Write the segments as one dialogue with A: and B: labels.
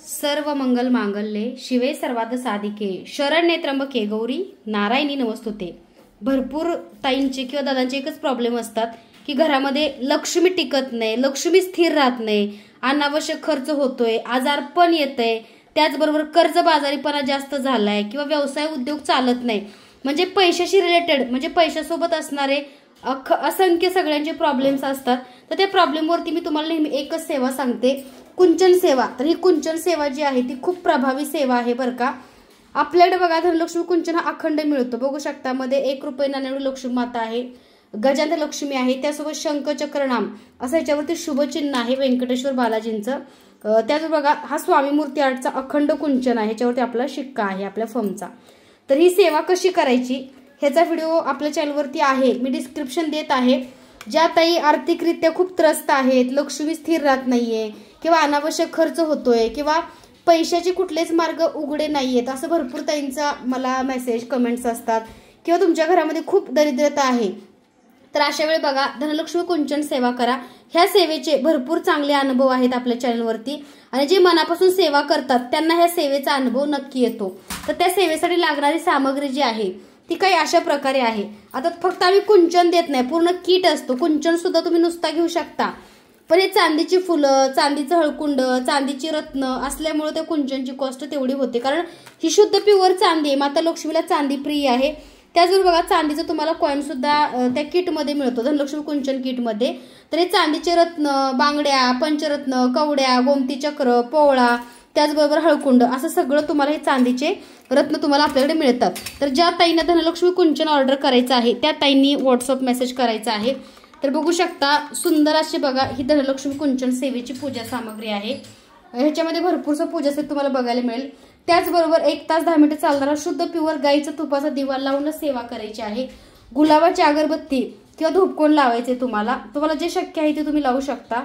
A: सर्व मंगल मांगल्ये शिवे सर्वार्थ साधिके शरण्ये त्र्यंबके गौरी नारायणी नमस्तुते। भरपूर ताईंचे किंवा दादांचे एकच प्रॉब्लेम असतात की घरामध्ये लक्ष्मी टिकत नाही, लक्ष्मी स्थिर राहत नाही, अनावश्यक खर्च होतोय, आजारपण येतंय, त्याचबरोबर कर्जबाजारीपणा जास्त झालाय किंवा व्यवसाय उद्योग चालत नाही, म्हणजे पैशाशी रिलेटेड म्हणजे पैशासोबत असणारे असंख्य सगळ्यांचे प्रॉब्लेम्स असतात। तर त्या प्रॉब्लेमवरती मी तुम्हाला नेहमी एकच सेवा सांगते, कुंचन सेवा। तर ही कुंचन सेवा जी आहे ती खूप प्रभावी सेवा आहे बरं का। आपल्याकडे बघा धनलक्ष्मी कुंचन हा अखंड मिळतो, बघू शकता। मध्ये 1 रुपये नाण्यावर लक्ष्मी माता आहे, गजानन लक्ष्मी आहे, त्यासोबत शंख चक्र नाम असं याच्यावरती शुभचिन्ह आहे व्यंकटेश्वर बालाजींचं। त्याच बघा हा स्वामी मूर्ती आर्टचा अखंड कुंचन आहे, याच्यावरती आपला शिक्का आहे आपल्या फर्मचा। तर ही सेवा कशी करायची ह्याचा व्हिडिओ आपल्या चॅनलवरती आहे, मी डिस्क्रिप्शन देत आहे। ज्या ताई आर्थिकरित्या खूप त्रस्त आहेत, लक्ष्मी स्थिर राहत नाहीये किंवा अनावश्यक खर्च होतोय किंवा पैशाचे कुठलेच मार्ग उघडे नाहीयेत, असं भरपूर ताईंचा मला मेसेज कमेंट्स असतात, किंवा तुमच्या घरामध्ये खूप दरिद्रता आहे, तर अशा वेळी बघा धनलक्ष्मी कुंचन सेवा करा। ह्या सेवेचे भरपूर चांगले अनुभव आहेत आपल्या चॅनलवरती, आणि जे मनापासून सेवा करतात त्यांना ह्या सेवेचा अनुभव नक्की येतो। तर त्या सेवेसाठी लागणारी सामग्री जी आहे ती काही अशा प्रकारे आहे। आता फक्त आम्ही कुंचन देत नाही, पूर्ण किट असतो। कुंचन सुद्धा तुम्ही नुसता घेऊ शकता, पण हे चांदीची फुलं, चांदीचं हळकुंड, चांदीची रत्न असल्यामुळे त्या कुंचनची कॉस्ट तेवढी होते, कारण ही शुद्ध प्युअर चांदी आहे। माता लक्ष्मीला चांदी प्रिय आहे। त्याचबरोबर बघा चांदीचं तुम्हाला कॉइन सुद्धा त्या किटमध्ये मिळतो, धनलक्ष्मी कुंचन किटमध्ये। तर हे चांदीचे रत्न, बांगड्या, पंचरत्न, कवड्या, गोमती चक्र, पोवळा, त्याचबरोबर हळकुंड असं सगळं तुम्हाला हे चांदीचे रत्न तुम्हाला आपल्याकडे मिळतात। तर ज्या ताईंना धनलक्ष्मी कुंचन ऑर्डर करायचं आहे त्या ताईंनी व्हॉट्सअप मेसेज करायचा आहे। तर बघू शकता सुंदर अशी बघा ही धनलक्ष्मी कुंचन सेवेची पूजा सामग्री आहे। ह्याच्यामध्ये भरपूरसं पूजा सेट तुम्हाला बघायला मिळेल। त्याचबरोबर 1 तास 10 मिनिटे चालणारा शुद्ध प्युअर गाईचा तुपाचा दिवा लावून सेवा करायची आहे। गुलाबाची अगरबत्ती किंवा धूपकोण लावायचे तुम्हाला जे शक्य आहे ते तुम्ही लावू शकता।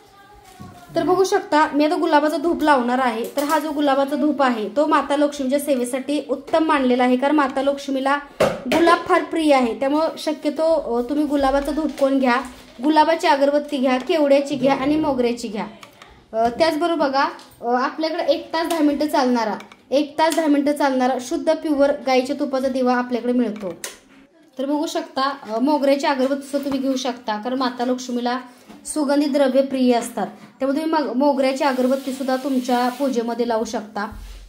A: तर बघू शकता मी आता गुलाबाचा धूप लावणार आहे। तर हा जो गुलाबाचा धूप आहे तो माता लक्ष्मीच्या सेवेसाठी उत्तम मानलेला आहे, कारण माता लक्ष्मीला गुलाब फार प्रिय आहे, त्यामुळे शक्यतो तुम्ही गुलाबाचा धूपकोण घ्या, गुलाबाची अगरबत्ती घ्या, केवड्याची घ्या आणि मोगऱ्याची घ्या। त्याचबरोबर बघा आपल्याकडे 1 तास 10 मिनिटं चालणारा शुद्ध प्युअर गाईच्या तुपाचा दिवा आपल्याकडे मिळतो। तर बघू शकता मोगऱ्याची अगरबत्ती सुद्धा तुम्ही घेऊ शकता, कारण माता लक्ष्मीला सुगंधी द्रव्य प्रिय असतात, त्यामुळे तुम्ही मोगऱ्याची अगरबत्ती सुद्धा तुमच्या पूजेमध्ये लावू शकता।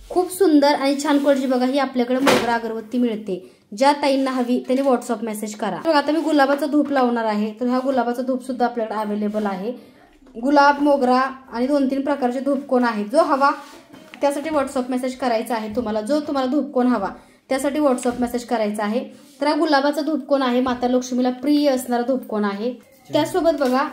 A: खूप सुंदर आणि छान क्वालिटी बघा ही आपल्याकडे मोगरा अगरबत्ती मिळते। ज्या ताईंना हवी त्यांनी व्हॉट्सअप मेसेज करा। बघा आता मी गुलाबाचा धूप लावणार आहे, तर हा गुलाबाचा धूप सुद्धा आपल्याकडे अवेलेबल आहे। गुलाब, मोगरा आणि 2-3 प्रकारचे धूपकोण आहेत। जो हवा त्यासाठी व्हॉट्सअप मेसेज करायचा आहे तुम्हाला, जो तुम्हाला धूपकोण हवा त्यासाठी व्हॉट्सअप मेसेज करायचा आहे। तर हा गुलाबाचा धूपकोण आहे, माता लक्ष्मीला प्रिय असणारा धूपकोण आहे। त्यासोबत बघा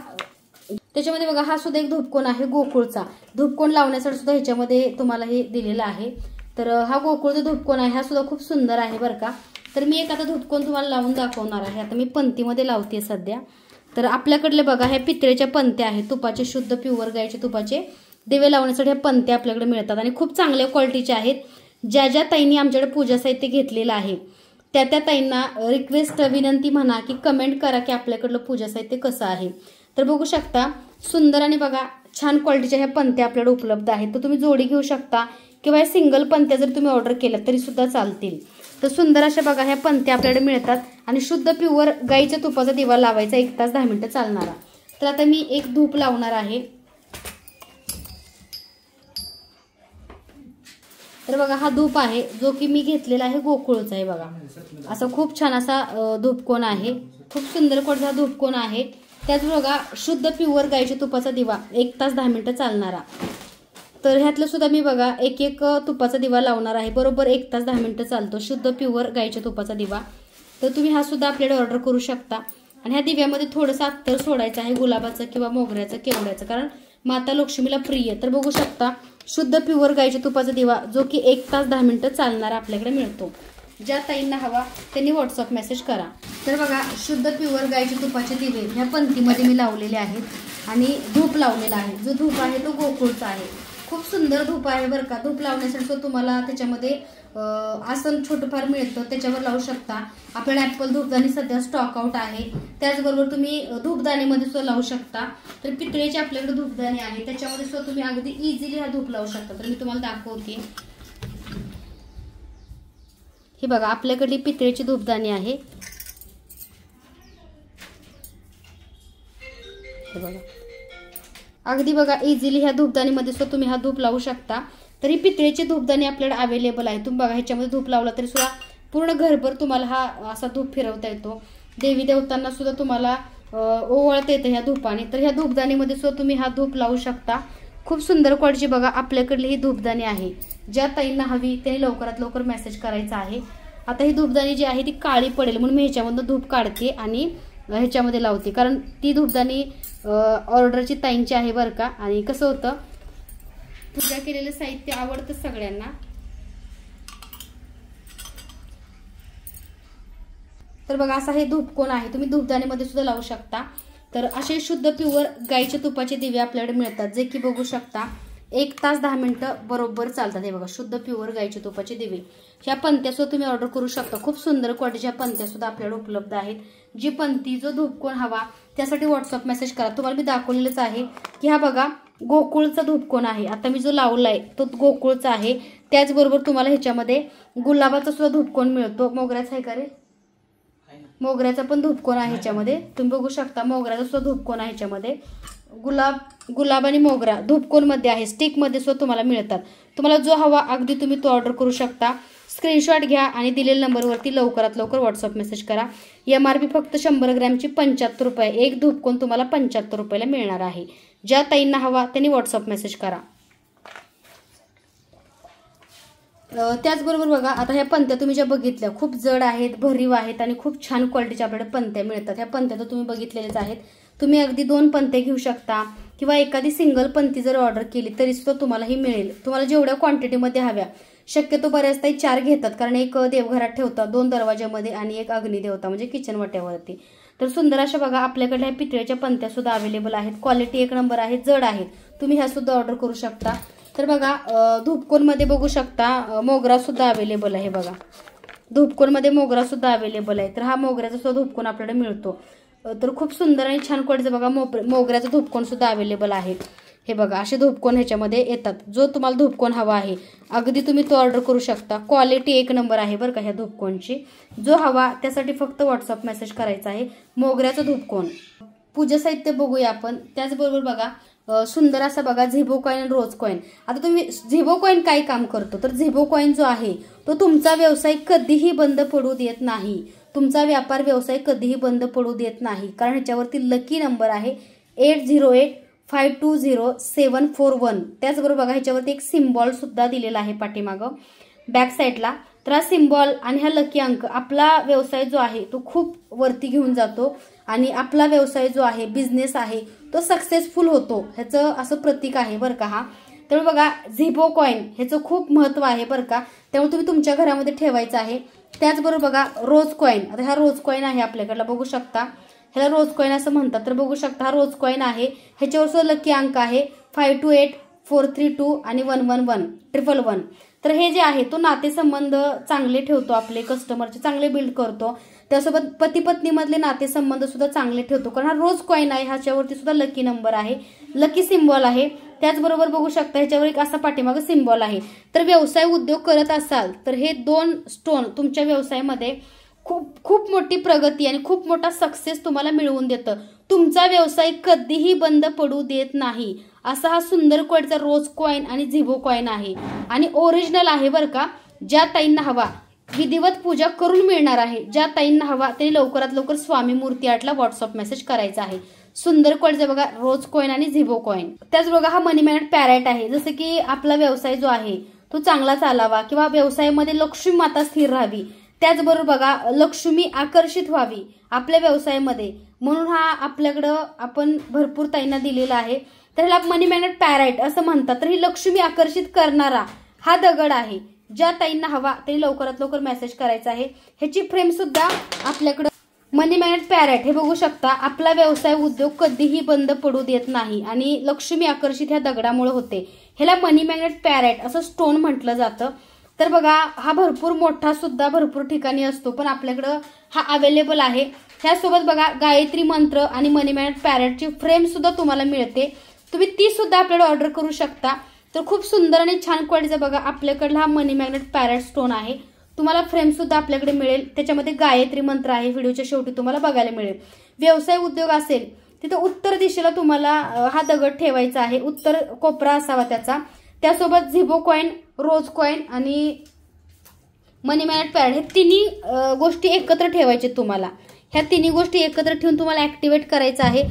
A: त्याच्यामध्ये बघा हा सुद्धा एक धूपकोण आहे गोकुळचा, धूपकोण लावण्यासाठी सुद्धा ह्याच्यामध्ये तुम्हाला हे दिलेलं आहे। तर हा गोकुळचा धूपकोण आहे, हा सुद्धा खूप सुंदर आहे बरं का। तर मी एक आता धूपकोण तुम्हाला लावून दाखवणार आहे। आता मी पंतीमध्ये लावते सध्या। तर आपल्याकडले बघा ह्या पितळेच्या पंत्या आहेत, तुपाचे शुद्ध प्युअर गायचे तुपाचे दिवे लावण्यासाठी ह्या पंत्या आपल्याकडे मिळतात आणि खूप चांगल्या क्वालिटीच्या आहेत। ज्या ज्या ताईंनी आमच्याकडे पूजा साहित्य घेतलेलं आहे त्या ताईंना रिक्वेस्ट विनंती म्हणा की कमेंट करा की आपल्याकडलं पूजा साहित्य कसं आहे। तर बघू शकता सुंदर आणि बघा छान क्वालिटीच्या ह्या पंत्या आपल्याकडे उपलब्ध आहेत। तर तुम्ही जोडी घेऊ शकता किंवा सिंगल पंत्या जर तुम्ही ऑर्डर केल्या तरी सुद्धा चालतील। तर सुंदर अशा बघा ह्या पंत्या आपल्याकडे मिळतात आणि शुद्ध प्युअर गाईच्या तुपाचा दिवा लावायचा 1 तास 10 मिनिटं चालणारा। तर आता मी एक धूप लावणार आहे। तर बघा हा धूप आहे जो की मी घेतलेला आहे गोकुळचा आहे बघा, असं खूप छान असा धूपकोण आहे, खूप सुंदर क्वालिटीचा धूपकोण आहे। त्याच बघा शुद्ध प्युअर गाईच्या तुपाचा दिवा 1 तास 10 मिनिटं चालणारा। तर ह्यातलं सुद्धा मी बघा एक तुपाचा दिवा लावणार आहे, बरोबर 1 तास 10 मिनिटं चालतो शुद्ध प्युअर गाईच्या तुपाचा दिवा। तर तुम्ही हा सुद्धा आपल्याकडे ऑर्डर करू शकता। आणि ह्या दिव्यामध्ये थोडंसं अत्तर सोडायचं आहे, गुलाबाचं किंवा मोगऱ्याचं, केवड्याचं, कारण माता लक्ष्मीला प्रिय। तर बघू शकता शुद्ध प्युअर गाईच्या तुपाचा दिवा जो की 1 तास 10 मिनिटं चालणारा आपल्याकडे मिळतो। ज्या ताईंना हवा त्यांनी व्हॉट्सअप मेसेज करा। तर बघा शुद्ध प्युअर गाईच्या तुपाचे दिवे ह्या पंथीमध्ये मी लावलेले आहेत आणि धूप लावलेला आहे। जो धूप आहे तो गोकुळचा आहे, खूप सुंदर धूप आहे बरं का. धूप लावण्यासाठी तुम्हाला त्याच्यामध्ये आसन छोटंफार मिळतं, त्याच्यावर लावू शकता. आपल्याला ऍपल धूपदाणी सध्या स्टॉक आउट आहे. त्याचबरोबर तुम्ही धूपदाणीमध्ये सुद्धा लावू शकता. तर पितळेची आपल्याकडे धूपदाणी आहे, त्याच्यामध्ये सुद्धा तुम्ही अगदी इझिली हा धूप लावू शकता. तर मी तुम्हाला दाखवते. हे बघा, आपल्याकडे पितळेची धूपदाणी आहे. हे बघा, अगदी बघा इझिली ह्या धूपदाणीमध्ये सुद्धा तुम्ही हा धूप लावू शकता. तरी पितळेची धूपदाणी आपल्याकडे अवेलेबल आहे. तुम्ही बघा, ह्याच्यामध्ये धूप लावला तरी सुद्धा पूर्ण घरभर तुम्हाला हा असा धूप फिरवता येतो. देवी देवतांना सुद्धा तुम्हाला ओवाळता येतं ह्या धूपाने. तर ह्या धूपदाणीमध्ये सुद्धा तुम्ही हा धूप लावू शकता. खूप सुंदर क्वालिटी बघा, आपल्याकडली ही धूपदाणी आहे. ज्या ताईंना हवी त्यांनी लवकरात लवकर मेसेज करायचा आहे. आता ही धूपदाणी जी आहे ती काळी पडेल म्हणून मी ह्याच्यामधून धूप काढते आणि ह्याच्यामध्ये लावते, कारण ती धूपदाणी ऑर्डरची ताईंची आहे बरं का. आणि कसं होतं, पूजा केलेलं साहित्य आवडतं सगळ्यांना. तर बघा, असा हे धूपकोन आहे, तुम्ही धूपदाणीमध्ये सुद्धा लावू शकता. तर असे शुद्ध प्युअर गाईच्या तुपाचे दिवे आपल्याकडे मिळतात, जे की बघू शकता 1 तास 10 मिनिटं बरोबर चालतात. हे बघा, शुद्ध प्युअर गाईच्या तुपाचे दिवे. ह्या पंत्या सुद्धा तुम्ही ऑर्डर करू शकता. खूप सुंदर क्वालिटीच्या पंत्या सुद्धा आपल्याकडे उपलब्ध आहेत. जी पंथी, जो धूपकोन हवा त्यासाठी व्हॉट्सअप मेसेज करा. तुम्हाला मी दाखवलेलंच आहे की हा बघा गोकुळचा धूपकोन आहे. आता मी जो लावलाय तो गोकुळचा आहे. त्याचबरोबर तुम्हाला ह्याच्यामध्ये गुलाबाचा सुद्धा धूपकोन मिळतो. मोगऱ्याचा आहे का रे? मोगऱ्याचा पण धूपकोन आहे ह्याच्यामध्ये. तुम्ही बघू शकता, मोगऱ्याचा सुद्धा धूपकोन आहे ह्याच्यामध्ये. गुलाब आणि मोगरा धूपकोन मध्ये आहे, स्टिक मध्ये सुद्धा तुम्हाला मिळतात. तुम्हाला जो हवा अगदी तुम्ही तो ऑर्डर करू शकता. स्क्रीनशॉट घ्या आणि दिलेल्या नंबरवरती लवकरात लवकर व्हॉट्सअप मेसेज करा. MRP फक्त 100 ग्रॅमची 75 रुपये. एक धूपकोन तुम्हाला 75 रुपयाला मिळणार आहे. ज्या ताईंना हवा त्यांनी व्हॉट्सअप मेसेज करा. त्याचबरोबर बघा, आता ह्या पंत्या तुम्ही ज्या बघितल्या खूप जड आहेत, भरीव आहेत आणि खूप छान क्वालिटीच्या आपल्याकडे पंत्या मिळतात. ह्या पंत्या तर तुम्ही बघितलेल्याच आहेत. तुम्ही अगदी 2 पंत्या घेऊ शकता किंवा एखादी सिंगल पंती जर ऑर्डर केली तरी सुद्धा तुम्हाला ही मिळेल. तुम्हाला जेवढ्या क्वांटिटीमध्ये हव्या, शक्यतो बऱ्याच ताई 4 घेतात, कारण एक देवघरात ठेवतात, 2 दरवाजामध्ये आणि एक अग्निदेवता म्हणजे किचन वाट्यावरती. तर सुंदर अशा बघा आपल्याकडे ह्या पितळेच्या पंत्या सुद्धा अवेलेबल आहेत. क्वालिटी 1 नंबर आहे, जड आहेत. तुम्ही ह्या सुद्धा ऑर्डर करू शकता. तर बघा, धूपकोन मध्ये बघू शकता मोगरा सुद्धा अवेलेबल आहे. बघा, धूपकोन मध्ये मोगरा सुद्धा अवेलेबल आहे. तर हा मोगऱ्याचा सुद्धा धूपकोन आपल्याकडे मिळतो. तर खूप सुंदर आणि छान क्वालिटीचं बघा मोगऱ्याचा धूपकोन सुद्धा अवेलेबल आहे. हे बघा, असे धूपकोन ह्याच्यामध्ये येतात. जो तुम्हाला धूपकोन हवा आहे अगदी तुम्ही तो ऑर्डर करू शकता. क्वालिटी 1 नंबर आहे बरं का ह्या धूपकोनची. जो हवा त्यासाठी फक्त व्हॉट्सअप मेसेज करायचा आहे. मोगऱ्याचं धूपकोन. पूजा साहित्य बघूया आपण. त्याचबरोबर बघा, सुंदर असा बघा झिबो कॉइन आणि रोज कॉइन. आता तुम्ही झिबो कॉइन काय काम करतो, तर झिबो कॉइन जो आहे तो तुमचा व्यवसाय कधीही बंद पडू देत नाही. तुमचा व्यापार व्यवसाय कधीही बंद पडू देत नाही, कारण ह्याच्यावरती लकी नंबर आहे 8085207141. त्याचबरोबर बघा, ह्याच्यावरती एक सिम्बॉल सुद्धा दिलेला आहे पाठीमागं बॅक साईडला. तर हा सिम्बॉल आणि हा लकी अंक आपला व्यवसाय जो आहे तो खूप वरती घेऊन जातो आणि आपला व्यवसाय जो आहे, बिझनेस आहे, तो सक्सेसफुल होतो. ह्याचं असं प्रतीक आहे बरं का हा. तर बघा, झिबो कॉइन ह्याचं खूप महत्व आहे बरं का, त्यामुळे तुम्ही तुमच्या घरामध्ये ठेवायचं आहे. त्याचबरोबर बघा, रोज कॉइन. आता हा रोज कॉइन आहे आपल्याकडला, बघू शकता. ह्याला रोज कॉइन असं म्हणतात. तर बघू शकता, हा रोज कॉइन आहे. ह्याच्यावर सुद्धा लकी अंक आहे 528432 आणि 111111. तर हे जे आहे तो नातेसंबंध चांगले ठेवतो, आपले कस्टमरचे चांगले बिल्ड करतो. त्यासोबत पती पत्नीमधले नातेसंबंध सुद्धा चांगले ठेवतो, कारण हा रोज कॉइन आहे. ह्याच्यावरती सुद्धा लकी नंबर आहे, लकी सिम्बॉल आहे. त्याचबरोबर बघू शकता ह्याच्यावर एक असा पाठीमागे सिम्बॉल आहे. तर व्यवसाय उद्योग करत असाल तर हे 2 स्टोन तुमच्या व्यवसायामध्ये खूप खूप मोठी प्रगती आणि खूप मोठा सक्सेस तुम्हाला मिळवून देतं. तुमचा व्यवसाय कधीही बंद पडू देत नाही. असा हा सुंदर क्वालिटीचा रोज कॉइन आणि झिबो कॉइन आहे आणि ओरिजिनल आहे बरं का. ज्या ताईंना हवा विधिवत पूजा करून मिळणार आहे. ज्या ताईंना हवा त्यांनी लवकरात लवकर स्वामी मूर्ती आर्टला व्हॉट्सअप मेसेज करायचा आहे. सुंदर क्वालिटीचा बघा रोज कॉइन आणि झिबो कॉइन. त्याच बघा, हा मनी मॅग्नेट पॅरेट आहे. जसं की आपला व्यवसाय जो आहे तो चांगला चालावा किंवा व्यवसायामध्ये लक्ष्मी माता स्थिर राहावी, त्याचबरोबर बघा लक्ष्मी आकर्षित व्हावी आपल्या व्यवसायामध्ये, म्हणून हा आपल्याकडं आपण भरपूर ताईंना दिलेला आहे. तर ह्याला मनी मॅग्नेट पॅरेट असं म्हणतात. तर ही लक्ष्मी आकर्षित करणारा हा दगड आहे. ज्या ताईंना हवा त्यांनी लवकरात लवकर मेसेज करायचा आहे. ह्याची फ्रेम सुद्धा आपल्याकडं मनी मॅग्नेट पॅरेट हे बघू शकता, आपला व्यवसाय उद्योग कधीही बंद पडू देत नाही आणि लक्ष्मी आकर्षित ह्या दगडामुळे होते. ह्याला मनी मॅग्नेट पॅरेट असं स्टोन म्हटलं जातं. तर बघा, हा भरपूर मोठा सुद्धा भरपूर ठिकाणी असतो, पण आपल्याकडं हा अवेलेबल आहे. ह्यासोबत बघा गायत्री मंत्र आणि मनी मॅग्नेट पॅरेटची फ्रेम सुद्धा तुम्हाला मिळते. तुम्ही ती सुद्धा आपल्याला ऑर्डर करू शकता. तर खूप सुंदर आणि छान क्वालिटीचा बघा आपल्याकडला हा मनी मॅग्नेट पॅरेट स्टोन आहे. तुम्हाला फ्रेम सुद्धा आपल्याकडे मिळेल. त्याच्यामध्ये गायत्री मंत्र आहे, व्हिडिओच्या शेवटी तुम्हाला बघायला मिळेल. व्यवसाय उद्योग असेल तिथे उत्तर दिशेला तुम्हाला हा दगड ठेवायचा आहे, उत्तर कोपरा असावा त्याचा. त्यासोबत झिबो कॉइन, रोज कॉइन आणि मनी मॅग्नेट पॅरेट हे तिन्ही गोष्टी एकत्र ठेवायचे तुम्हाला. ह्या तिन्ही गोष्टी एकत्र ठेवून तुम्हाला ऍक्टिव्हेट करायचं आहे.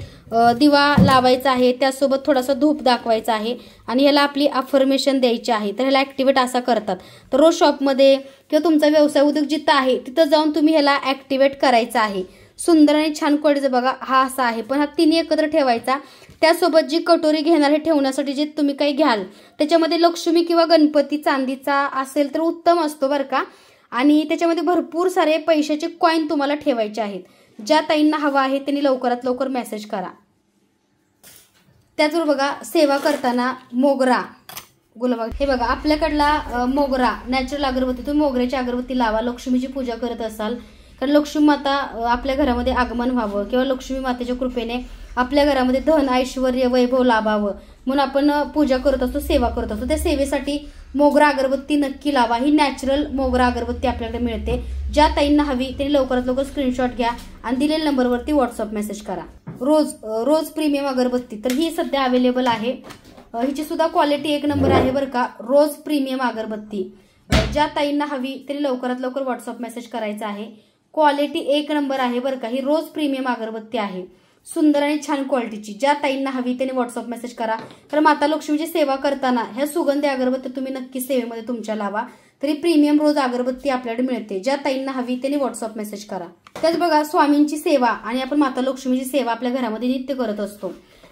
A: दिवा लावायचा आहे, त्यासोबत थोडासा धूप दाखवायचा आहे आणि ह्याला आपली अफर्मेशन द्यायची आहे. तर ह्याला ऍक्टिव्हेट असा करतात. तर रोज शॉपमध्ये किंवा तुमचा व्यवसाय उद्योग जिथं आहे तिथं जाऊन तुम्ही ह्याला ऍक्टिव्हेट करायचं आहे. सुंदर आणि छान क्वालिटीचं बघा हा असा आहे, पण हा तिन्ही एकत्र ठेवायचा. त्यासोबत जी कटोरी घेणार हे ठेवण्यासाठी जे तुम्ही काही घ्याल त्याच्यामध्ये लक्ष्मी किंवा गणपती चांदीचा असेल तर उत्तम असतो बरं का. आणि त्याच्यामध्ये भरपूर सारे पैशाचे कॉइन तुम्हाला ठेवायचे आहेत. ज्या ताईंना हवा आहे त्यांनी लवकरात लवकर मेसेज करा. त्याचबरोबर बघा सेवा करताना मोगरा गुलाब हे बघा आपल्याकडला मोगरा नॅचरल अगरबत्ती, तुम्ही मोगऱ्याची अगरबत्ती लावा. लक्ष्मीची पूजा करत असाल, कारण लक्ष्मी माता आपल्या घरामध्ये आगमन व्हावं किंवा लक्ष्मी मातेच्या कृपेने आपल्या घरामध्ये धन ऐश्वर्य वैभव लाभावं म्हणून आपण पूजा करत असतो, सेवा करत असतो. त्या सेवेसाठी मोगरा अगरबत्ती नक्की लावा. ही नॅचरल मोगरा अगरबत्ती आपल्याकडे मिळते. ज्या ताईंना हवी त्यांनी लवकरात लवकर स्क्रीनशॉट घ्या आणि दिलेल्या नंबरवरती व्हॉट्सअप मेसेज करा. रोज प्रीमियम अगरबत्ती तर ही सध्या अवेलेबल आहे. हिची सुद्धा क्वालिटी एक नंबर आहे बरं का. रोज प्रीमियम अगरबत्ती ज्या ताईंना हवी त्यांनी लवकरात लवकर व्हॉट्सअप मेसेज करायचा आहे. क्वालिटी एक नंबर आहे बरं का. ही रोज प्रीमियम अगरबत्ती आहे, सुंदर आणि छान क्वालिटीची. ज्या ताईंना हवी त्यांनी व्हॉट्सअप मेसेज करा. तर माता लक्ष्मीची सेवा करताना ह्या सुगंधी अगरबत्ती तुम्ही नक्की सेवेमध्ये तुमच्या लावा. तरी प्रीमियम रोज अगरबत्ती आपल्याकडे मिळते. ज्या ताईंना हवी त्यांनी व्हॉट्सअप मेसेज करा. त्याच बघा स्वामींची सेवा आणि आपण माता लक्ष्मीची सेवा आपल्या घरामध्ये नित्य करत असतो.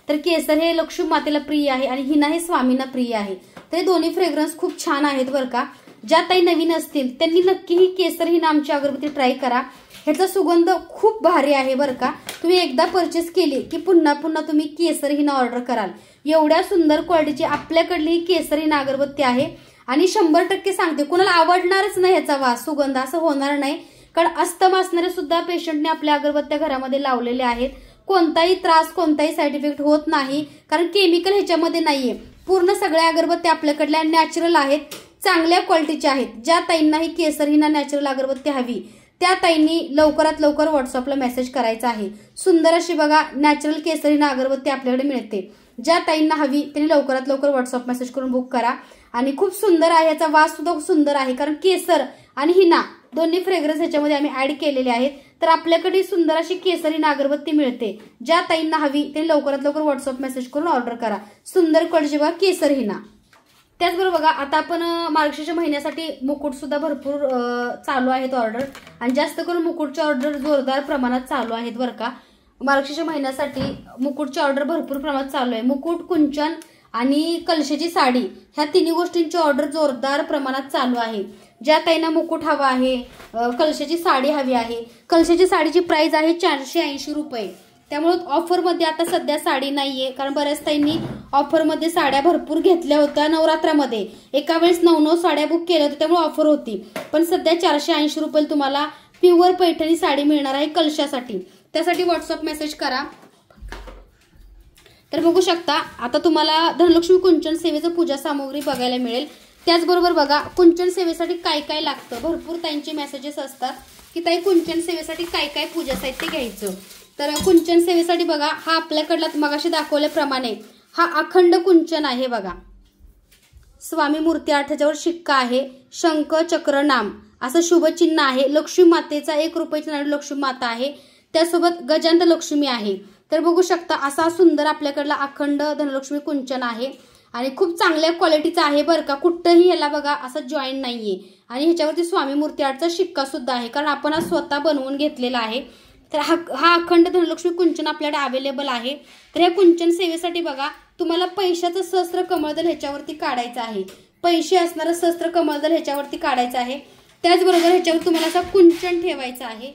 A: तर केसर हे लक्ष्मी मातेला प्रिय आहे आणि हिना हे स्वामींना प्रिय आहे. तर हे दोन्ही फ्रेग्रन्स खूप छान आहेत बरं का. ज्या ताई नवीन असतील त्यांनी नक्की ही केसर हिना आमची अगरबत्ती ट्राय करा. ह्याचा सुगंध खूप भारी आहे बरं का. तुम्ही एकदा परचेस केली की पुन्हा पुन्हा तुम्ही केसर हिना ऑर्डर कराल. एवढ्या सुंदर क्वालिटीची आपल्याकडली ही केसर हिना अगरबत्ती आहे आणि 100% सांगते कुणाला आवडणारच नाही ह्याचा वास सुगंध असं होणार नाही. कारण अस्थमा असणारे सुद्धा पेशंटने आपल्या अगरबत्त्या घरामध्ये लावलेल्या आहेत. कोणताही त्रास कोणताही साईड इफेक्ट होत नाही, कारण केमिकल ह्याच्यामध्ये नाहीये. पूर्ण सगळ्या अगरबत्त्या आपल्याकडल्या नॅचरल आहेत, चांगल्या क्वालिटीच्या आहेत. ज्या ताईंना ही केसर हिना नॅचरल अगरबत्ती हवी त्या ताईंनी लवकरात लवकर व्हॉट्सअपला मेसेज करायचा आहे. सुंदर अशी बघा नॅचरल केसर हिना अगरबत्ती आपल्याकडे मिळते. ज्या ताईंना हवी त्यांनी लवकरात लवकर व्हॉट्सअप मेसेज करून बुक करा. आणि खूप सुंदर आहे, याचा वास सुद्धा खूप सुंदर आहे, कारण केसर आणि हिना दोन्ही फ्रेग्रन्स ह्याच्यामध्ये आम्ही ऍड केलेले आहेत. तर आपल्याकडे सुंदर अशी केसर हिना अगरबत्ती मिळते. ज्या ताईंना हवी त्यांनी लवकरात लवकर व्हॉट्सअप मेसेज करून ऑर्डर करा. सुंदर क्वालिटी बघा केसर हिना. त्याचबरोबर बघा आता आपण मार्गशीर्ष महिन्यासाठी मुकुट सुद्धा भरपूर चालू आहेत ऑर्डर, आणि जास्त करून मुकुटच्या ऑर्डर जोरदार प्रमाणात चालू आहेत बरं का. मार्गशीर्ष महिन्यासाठी मुकुटची ऑर्डर भरपूर प्रमाणात चालू आहे. मुकुट, कुंचन आणि कलशाची साडी ह्या तिन्ही गोष्टींची ऑर्डर जोरदार प्रमाणात चालू आहे. ज्या ताईंना मुकुट हवा आहे, कलशाची साडी हवी आहे, कलशाची साडीची प्राइस आहे 480 रुपये. त्यामुळे ऑफरमध्ये आता सध्या साडी नाहीये, कारण बऱ्याच ताईंनी ऑफरमध्ये साड्या भरपूर घेतल्या होत्या नवरात्रामध्ये. एका वेळेस 9 साड्या बुक केल्या होत्या, त्यामुळे ऑफर होती. पण सध्या 480 रुपये तुम्हाला प्युअर पैठणी साडी मिळणार आहे कलशासाठी. त्यासाठी व्हॉट्सअप मेसेज करा. तर बघू शकता आता तुम्हाला धनलक्ष्मी कुंचन सेवेचं पूजा सामुग्री बघायला मिळेल. त्याचबरोबर बघा कुंचन सेवेसाठी काय काय लागतं. भरपूर ताईंचे मेसेजेस असतात की ताई कुंचन सेवेसाठी काय काय पूजा साहित्य घ्यायचं. तर कुंचन सेवेसाठी बघा हा आपल्याकडला मगाशी दाखवल्याप्रमाणे हा अखंड कुंचन आहे बघा. स्वामी मूर्ती आठ, त्याच्यावर शिक्का आहे, शंख चक्र नाम असं शुभचिन्ह आहे. लक्ष्मी मातेचा 1 रुपयाची नाणी लक्ष्मी माता आहे, त्यासोबत गजांत लक्ष्मी आहे. तर बघू शकता असा सुंदर आपल्याकडला अखंड धनलक्ष्मी कुंचन आहे आणि खूप चांगल्या क्वालिटीचा आहे बरं का. कुठंही याला बघा असं जॉईंट नाहीये. आणि ह्याच्यावरती स्वामी मूर्ती आठचा शिक्का सुद्धा आहे, कारण आपण हा स्वतः बनवून घेतलेला आहे. तर हा अखंड धनलक्ष्मी कुंचन आपल्याकडे अवेलेबल आहे. तर या कुंचन सेवेसाठी बघा तुम्हाला पैशाचं सहस्त्र कमळदल ह्याच्यावरती काढायचं आहे. पैसे असणारं सहस्त्र कमळदल ह्याच्यावरती काढायचं आहे. त्याचबरोबर ह्याच्यावर तुम्हाला असा कुंचन ठेवायचा आहे.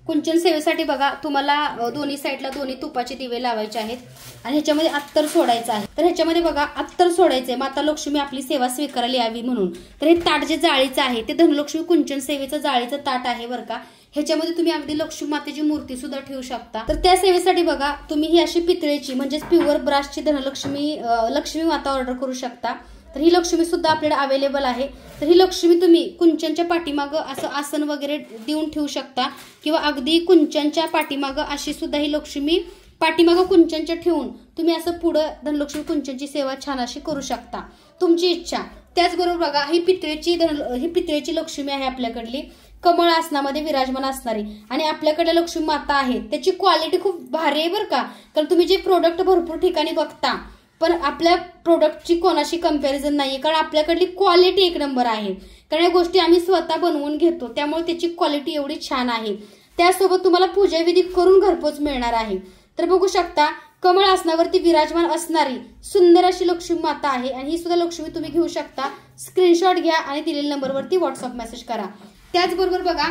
A: कुंचन सेवेसाठी बघा तुम्हाला दोन्ही साईडला दोन्ही तुपाचे दिवे लावायचे आहेत आणि ह्याच्यामध्ये अत्तर सोडायचं आहे. तर ह्याच्यामध्ये बघा अत्तर सोडायचंय माता लक्ष्मी आपली सेवा स्वीकारायला यावी म्हणून. तर हे ताट जे जाळीचं आहे ते धनलक्ष्मी कुंचन सेवेचं जाळीचं ताट आहे बरं का. ह्याच्यामध्ये तुम्ही अगदी लक्ष्मी मातेची मूर्ती सुद्धा ठेवू शकता. तर त्या सेवेसाठी बघा तुम्ही ही अशी पितळेची म्हणजे प्युअर ब्रासची लक्ष्मी माता ऑर्डर करू शकता. तर ही लक्ष्मी सुद्धा आपल्याला अवेलेबल आहे. तर ही लक्ष्मी तुम्ही कुंचनच्या पाठीमागं असं आसन वगैरे देऊन ठेवू शकता किंवा अगदी कुंचनच्या पाठीमागं अशी सुद्धा ही लक्ष्मी पाठीमागं कुंचनच्या ठेवून तुम्ही असं पुढं धनलक्ष्मी कुंचनची सेवा छान अशी करू शकता, तुमची इच्छा. त्याचबरोबर बघा ही पितळेची लक्ष्मी आहे आपल्याकडली, कमळ आसनामध्ये विराजमान असणारी. आणि आपल्याकडे लक्ष्मी माता आहे त्याची क्वालिटी खूप भारी आहे बरं का. कारण तुम्ही जे प्रोडक्ट भरपूर ठिकाणी बघता पण आपल्या प्रोडक्टची कोणाशी कंपॅरिझन नाहीये, कारण आपल्याकडली क्वालिटी एक नंबर आहे. कारण या गोष्टी आम्ही स्वतः बनवून घेतो त्यामुळे त्याची क्वालिटी एवढी छान आहे. त्यासोबत तुम्हाला पूजाविधी करून घरपोच मिळणार आहे. तर बघू शकता कमळ आसनावरती विराजमान असणारी सुंदर अशी लक्ष्मी माता आहे आणि ही सुद्धा लक्ष्मी तुम्ही घेऊ शकता. स्क्रीनशॉट घ्या आणि दिलेल्या नंबरवरती व्हॉट्सअप मेसेज करा. त्याचबरोबर बघा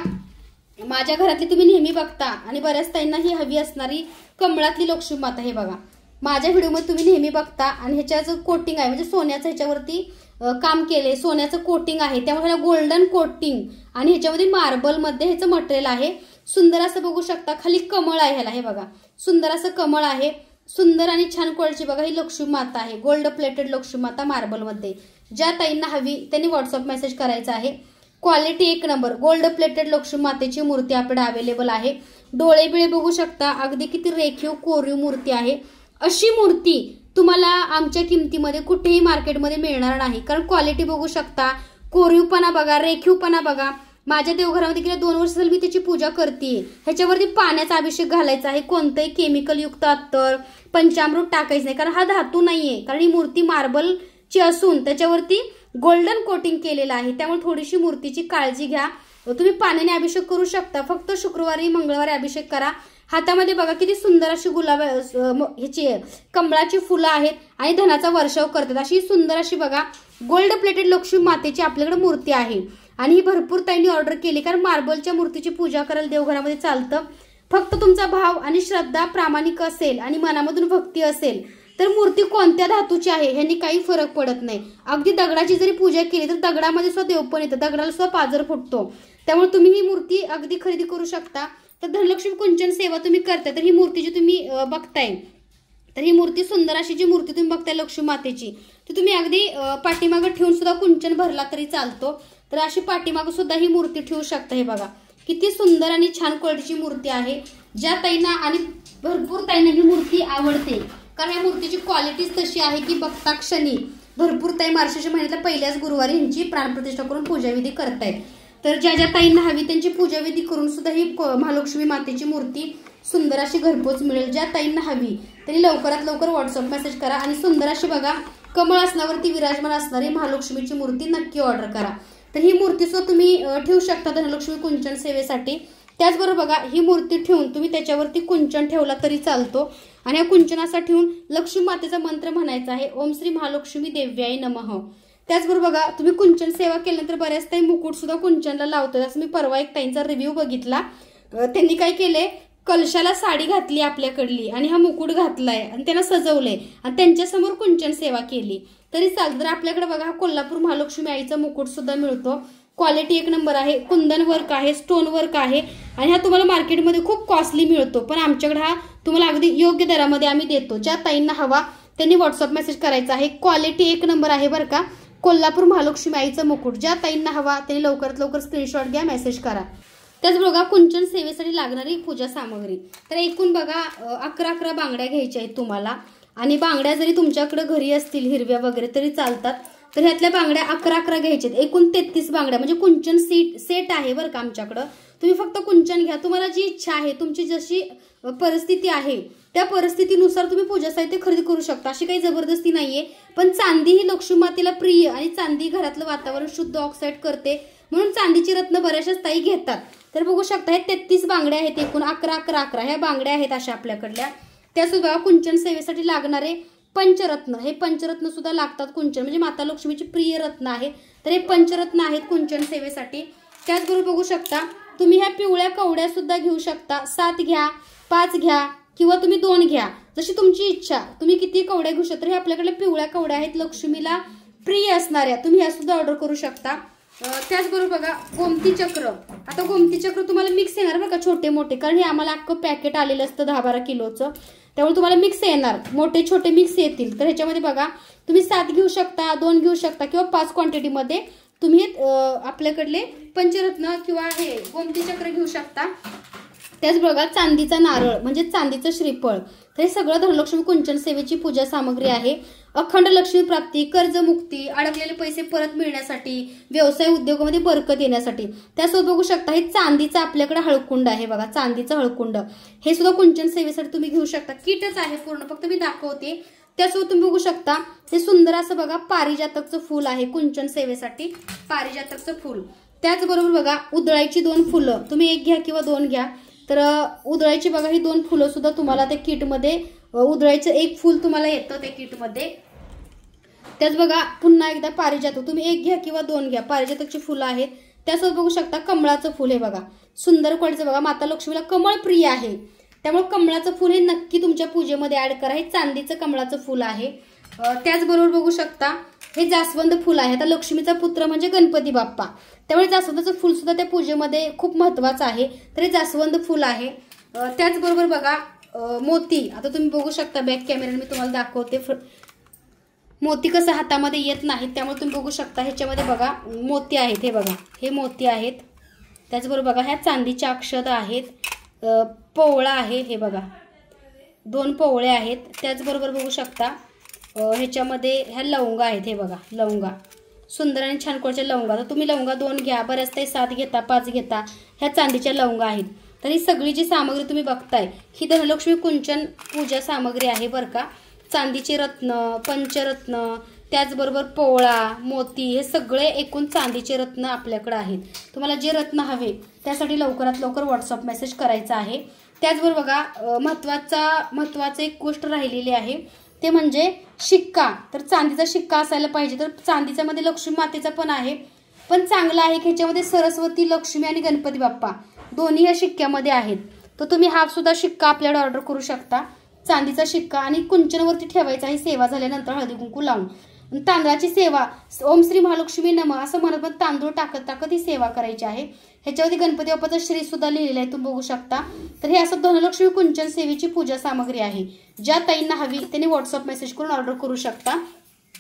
A: माझ्या घरातली तुम्ही नेहमी बघता आणि बऱ्याच ताईंना ही हवी असणारी कमळातली लक्ष्मी माता हे बघा माझ्या व्हिडिओमध्ये तुम्ही नेहमी बघता. आणि ह्याच्याचं कोटिंग आहे म्हणजे सोन्याचं ह्याच्यावरती काम केले, सोन्याचं कोटिंग आहे त्यामुळे ह्याला गोल्डन कोटिंग आणि ह्याच्यामध्ये मार्बलमध्ये ह्याचं मटेरियल आहे. सुंदर असं बघू शकता खाली कमळ आहे ह्याला हे बघा सुंदर असं कमळ आहे. सुंदर आणि छान क्वालिटी बघा ही लक्ष्मी माता आहे, गोल्ड प्लेटेड लक्ष्मी माता मार्बलमध्ये. ज्या ताईंना हवी त्यांनी व्हॉट्सअप मेसेज करायचा आहे. क्वालिटी एक नंबर गोल्ड प्लेटेड लक्ष्मी मातेची मूर्ती आपल्याकडे अवेलेबल आहे. डोळे बिळे बघू शकता अगदी किती रेखीव कोरीव मूर्ती आहे. अशी मूर्ती तुम्हाला आमच्या किमतीमध्ये कुठेही मार्केटमध्ये मिळणार नाही. कारण क्वालिटी बघू शकता, कोरीवपणा बघा, रेखीवपणा बघा. माझ्या देवघरामध्ये गेल्या 2 वर्ष झाली मी त्याची पूजा करते. ह्याच्यावरती पाण्याचा अभिषेक घालायचा आहे, कोणतंही केमिकल युक्त अत्तर पंचामृत टाकायचं नाही कारण हा धातू नाहीये. कारण ही मूर्ती मार्बलची असून त्याच्यावरती गोल्डन कोटिंग केलेलं आहे त्यामुळे थोडीशी मूर्तीची काळजी घ्या. तुम्ही पाण्याने अभिषेक करू शकता, फक्त शुक्रवारी मंगळवारी अभिषेक करा. हातामध्ये बघा किती सुंदर अशी गुलाब ह्याची कमळाची फुलं आहेत आणि धनाचा वर्षाव करतात. अशी सुंदर अशी बघा गोल्ड प्लेटेड लक्ष्मी मातेची आपल्याकडे मूर्ती आहे. आणि ही भरपूर ताईंनी ऑर्डर केली कारण मार्बलच्या मूर्तीची पूजा करायला देवघरामध्ये चालतं. फक्त तुमचा भाव आणि श्रद्धा प्रामाणिक असेल आणि मनामधून भक्ती असेल तर मूर्ती कोणत्या धातूची आहे ह्यांनी काही फरक पडत नाही. अगदी दगडाची जरी पूजा केली तर दगडामध्ये सुद्धा देव पण येतं, दगडाला सुद्धा पाजर फुटतो. त्यामुळे तुम्ही ही मूर्ती अगदी खरेदी करू शकता. तर धनलक्ष्मी कुंचन सेवा तुम्ही करताय तर ही मूर्ती जी तुम्ही बघताय तर ही मूर्ती सुंदर अशी जी मूर्ती तुम्ही बघताय लक्ष्मी मातेची ती तुम्ही अगदी पाठीमागं ठेवून सुद्धा कुंचन भरला तरी चालतो. तर अशी पाठीमागं सुद्धा ही मूर्ती ठेवू शकता. हे बघा किती सुंदर आणि छान क्वालिटीची मूर्ती आहे. ज्या ताईंना आणि भरपूर ताईंना ही मूर्ती आवडते कारण या मूर्तीची क्वालिटीच तशी आहे की बघता क्षणी भरपूर ताई मार्गशीर्ष महिन्यातल्या पहिल्याच गुरुवारी यांची प्राणप्रतिष्ठा करून पूजाविधी करतायत. तर ज्या ज्या ताईंना हवी त्यांची पूजाविधी करून सुद्धा ही महालक्ष्मी मातेची मूर्ती सुंदर अशी घरपोच मिळेल. ज्या ताईंना हवी त्यांनी लवकरात लवकर व्हॉट्सअप मेसेज करा आणि सुंदर अशी बघा कमळ आसनावरती विराजमान असणारी महालक्ष्मीची मूर्ती नक्की ऑर्डर करा. तर ही मूर्ती सुद्धा तुम्ही ठेवू शकता धनलक्ष्मी कुंचन सेवेसाठी. त्याचबरोबर बघा ही मूर्ती ठेवून तुम्ही त्याच्यावरती कुंचन ठेवला तरी चालतो आणि या कुंचनाचा ठेवून लक्ष्मी मातेचा मंत्र म्हणायचा आहे ओम श्री महालक्ष्मी देव्याय नमः. त्याचबरोबर बघा तुम्ही कुंचन सेवा केल्यानंतर बऱ्याच ताई मुकुट सुद्धा कुंचनला लावतात. असं मी परवा एक ताईंचा रिव्ह्यू बघितला. त्यांनी काय केले कलशाला साडी घातली आपल्याकडली आणि हा मुकुट घातलाय आणि त्यांना सजवलंय आणि त्यांच्यासमोर कुंचन सेवा केली तरी चालतं. तर आपल्याकडे बघा हा कोल्हापूर महालक्ष्मी आईचा मुकुट सुद्धा मिळतो. क्वालिटी एक नंबर आहे, कुंदन वर्क आहे, स्टोन वर्क आहे आणि हा तुम्हाला मार्केटमध्ये खूप कॉस्टली मिळतो पण आमच्याकडे हा तुम्हाला अगदी योग्य दरामध्ये आम्ही देतो. ज्या ताईंना हवा त्यांनी व्हॉट्सअप मेसेज करायचा आहे. क्वालिटी एक नंबर आहे बरं का. कोल्हापूर महालक्ष्मी आईचं मुकुट ज्या ताईंना हवा त्यांनी लवकरात लवकर स्क्रीनशॉट घ्या, मेसेज करा. त्याचबरोबर कुंचन सेवेसाठी लागणारी पूजा सामग्री तर एकूण बघा 11 बांगड्या घ्यायच्या आहेत तुम्हाला आणि बांगड्या जरी तुमच्याकडे घरी असतील हिरव्या वगैरे तरी चालतात. तर ह्यातल्या बांगड्या 11 घ्यायच्या आहेत. एकूण 33 बांगड्या म्हणजे कुंचन सेट आहे बरं का आमच्याकडं. तुम्ही फक्त कुंचन घ्या, तुम्हाला जी इच्छा आहे तुमची जशी परिस्थिती आहे त्या परिस्थितीनुसार तुम्ही पूजा साहित्य खरेदी करू शकता. अशी काही जबरदस्ती नाहीये. पण चांदी ही लक्ष्मी मातेला प्रिय आणि चांदी घरातलं वातावरण शुद्ध ऑक्साईड करते म्हणून चांदीची रत्न बऱ्याचशाच ताई घेतात. तर बघू शकता हे 33 बांगड्या आहेत एकूण 11 ह्या बांगड्या आहेत अशा आपल्याकडल्या. त्यासुद्धा कुंचन सेवेसाठी लागणारे पंचरत्न हे पंचरत्न सुद्धा लागतात. कुंचन म्हणजे माता लक्ष्मीची प्रिय रत्न आहे तर हे पंचरत्न आहेत कुंचन सेवेसाठी. त्याचबरोबर बघू शकता तुम्ही ह्या पिवळ्या कवड्या सुद्धा घेऊ शकता, 7 घ्या, 5 घ्या किंवा तुम्ही 2 घ्या, जशी तुमची इच्छा, तुम्ही किती कवड्या घेऊ शकता. हे आपल्याकडे पिवळ्या कवड्या आहेत, लक्ष्मीला प्रिय असणाऱ्या, तुम्ही ह्या सुद्धा ऑर्डर करू शकता. त्याचबरोबर बघा गोमती चक्र. आता गोमती चक्र तुम्हाला मिक्स येणार बघा, छोटे मोठे, कारण हे आम्हाला अख्खं पॅकेट आलेलं असतं 10-12 किलोचं, त्यामुळे तुम्हाला मिक्स येणार, मोठे छोटे मिक्स येतील. तर ह्याच्यामध्ये बघा तुम्ही 7 घेऊ शकता, 2 घेऊ शकता किंवा 5 क्वांटिटीमध्ये तुम्ही आपल्याकडले पंचरत्न किंवा हे गोमती चक्र घेऊ शकता. त्याच बघा चांदीचा नारळ म्हणजे चांदीचं श्रीफळ. तर हे सगळं धनलक्ष्मी कुंचन सेवेची पूजा सामग्री आहे. अखंड लक्ष्मी प्राप्ती, कर्जमुक्ती, अडकलेले पैसे परत मिळण्यासाठी, व्यवसाय उद्योगामध्ये बरकत येण्यासाठी. त्यासोबत बघू शकता हे चांदीचं आपल्याकडे हळकुंड आहे बघा, चांदीचं हळकुंड, हे सुद्धा कुंचन सेवेसाठी तुम्ही घेऊ शकता. किटच आहे पूर्ण, फक्त मी दाखवते. त्यासोबत तुम्ही बघू शकता हे सुंदर असं बघा पारिजातकचं फूल आहे कुंचन सेवेसाठी, पारिजातकचं फूल. त्याचबरोबर बघा उधळायची 2 फुलं, तुम्ही 1 घ्या किंवा 2 घ्या. तर उधळायची बघा ही 2 फुलं सुद्धा तुम्हाला त्या किटमध्ये, उधळायचं 1 फुल तुम्हाला येतं त्या किटमध्ये. त्याच बघा पुन्हा एकदा पारिजातक, तुम्ही 1 घ्या किंवा 2 घ्या, पारिजातकची फुलं आहेत. त्यासोबत बघू शकता कमळाचं फुल, हे बघा सुंदर क्वालिटीचं बघा, माता लक्ष्मीला कमळ प्रिय आहे, त्यामुळे कमळाचं फुल हे नक्की तुमच्या पूजेमध्ये ऍड करा. हे चांदीचं कमळाचं फुल आहे. त्याचबरोबर बघू शकता हे जास्वंद फुल आहे. आता लक्ष्मीचा पुत्र म्हणजे गणपती बाप्पा, त्यामुळे जास्वंदाचं फुल सुद्धा त्या पूजेमध्ये खूप महत्वाचं आहे. तर हे जास्वंद फुल आहे. त्याचबरोबर बघा मोती. आता तुम्ही बघू शकता बॅक कॅमेऱ्याने मी तुम्हाला दाखवते, मोती कसं हातामध्ये येत नाहीत, त्यामुळे तुम्ही बघू शकता ह्याच्यामध्ये बघा मोती आहेत, हे बघा हे मोती आहेत. त्याचबरोबर बघा ह्या चांदीच्या अक्षता आहेत, पोवळा आहे, हे बघा 2 पोवळे आहेत. त्याचबरोबर बघू शकता ह्याच्यामध्ये ह्या लवंगा आहेत, हे बघा लवंगा, सुंदर आणि छान क्वालिटीच्या लवंगा. तर तुम्ही लवंगा 2 घ्या, बऱ्याच काही 7 घेता, 5 घेता, ह्या चांदीच्या लवंगा आहेत. तर ही सगळी जी सामग्री तुम्ही बघताय ही धनलक्ष्मी कुंचन पूजा सामग्री आहे बरं का. चांदीचे रत्न, पंचरत्न, त्याचबरोबर पोवळा, मोती, हे सगळे एकूण चांदीचे रत्न आपल्याकडे आहेत. तुम्हाला जे रत्न हवे त्यासाठी लवकरात लवकर व्हॉट्सअप मेसेज करायचा आहे. त्याचबरोबर बघा महत्वाचं एक गोष्ट राहिलेली आहे, ते म्हणजे शिक्का. तर चांदीचा शिक्का असायला पाहिजे. तर चांदीच्या मध्ये लक्ष्मी मातेचा पण आहे, पण चांगला आहे की ह्याच्यामध्ये सरस्वती, लक्ष्मी आणि गणपती बाप्पा दोन्ही या शिक्क्यामध्ये आहेत. तर तुम्ही हा सुद्धा शिक्का आपल्याला ऑर्डर करू शकता, चांदीचा शिक्का. आणि कुंचनवरती ठेवायचा आहे सेवा झाल्यानंतर हळदी कुंकू लावून. तांदळाची सेवा, ओम श्री महालक्ष्मी नमः असं म्हणत तांदूळ टाकत ही सेवा करायची आहे. ह्याच्यावरती गणपती बाप्पाचा श्री सुद्धा लिहिलेला आहे, तुम्ही बघू शकता. तर हे असं धनलक्ष्मी कुंचन सेवेची पूजा सामग्री आहे. ज्या ताईंना हवी त्यांनी व्हॉट्सअप मेसेज करून ऑर्डर करू शकता.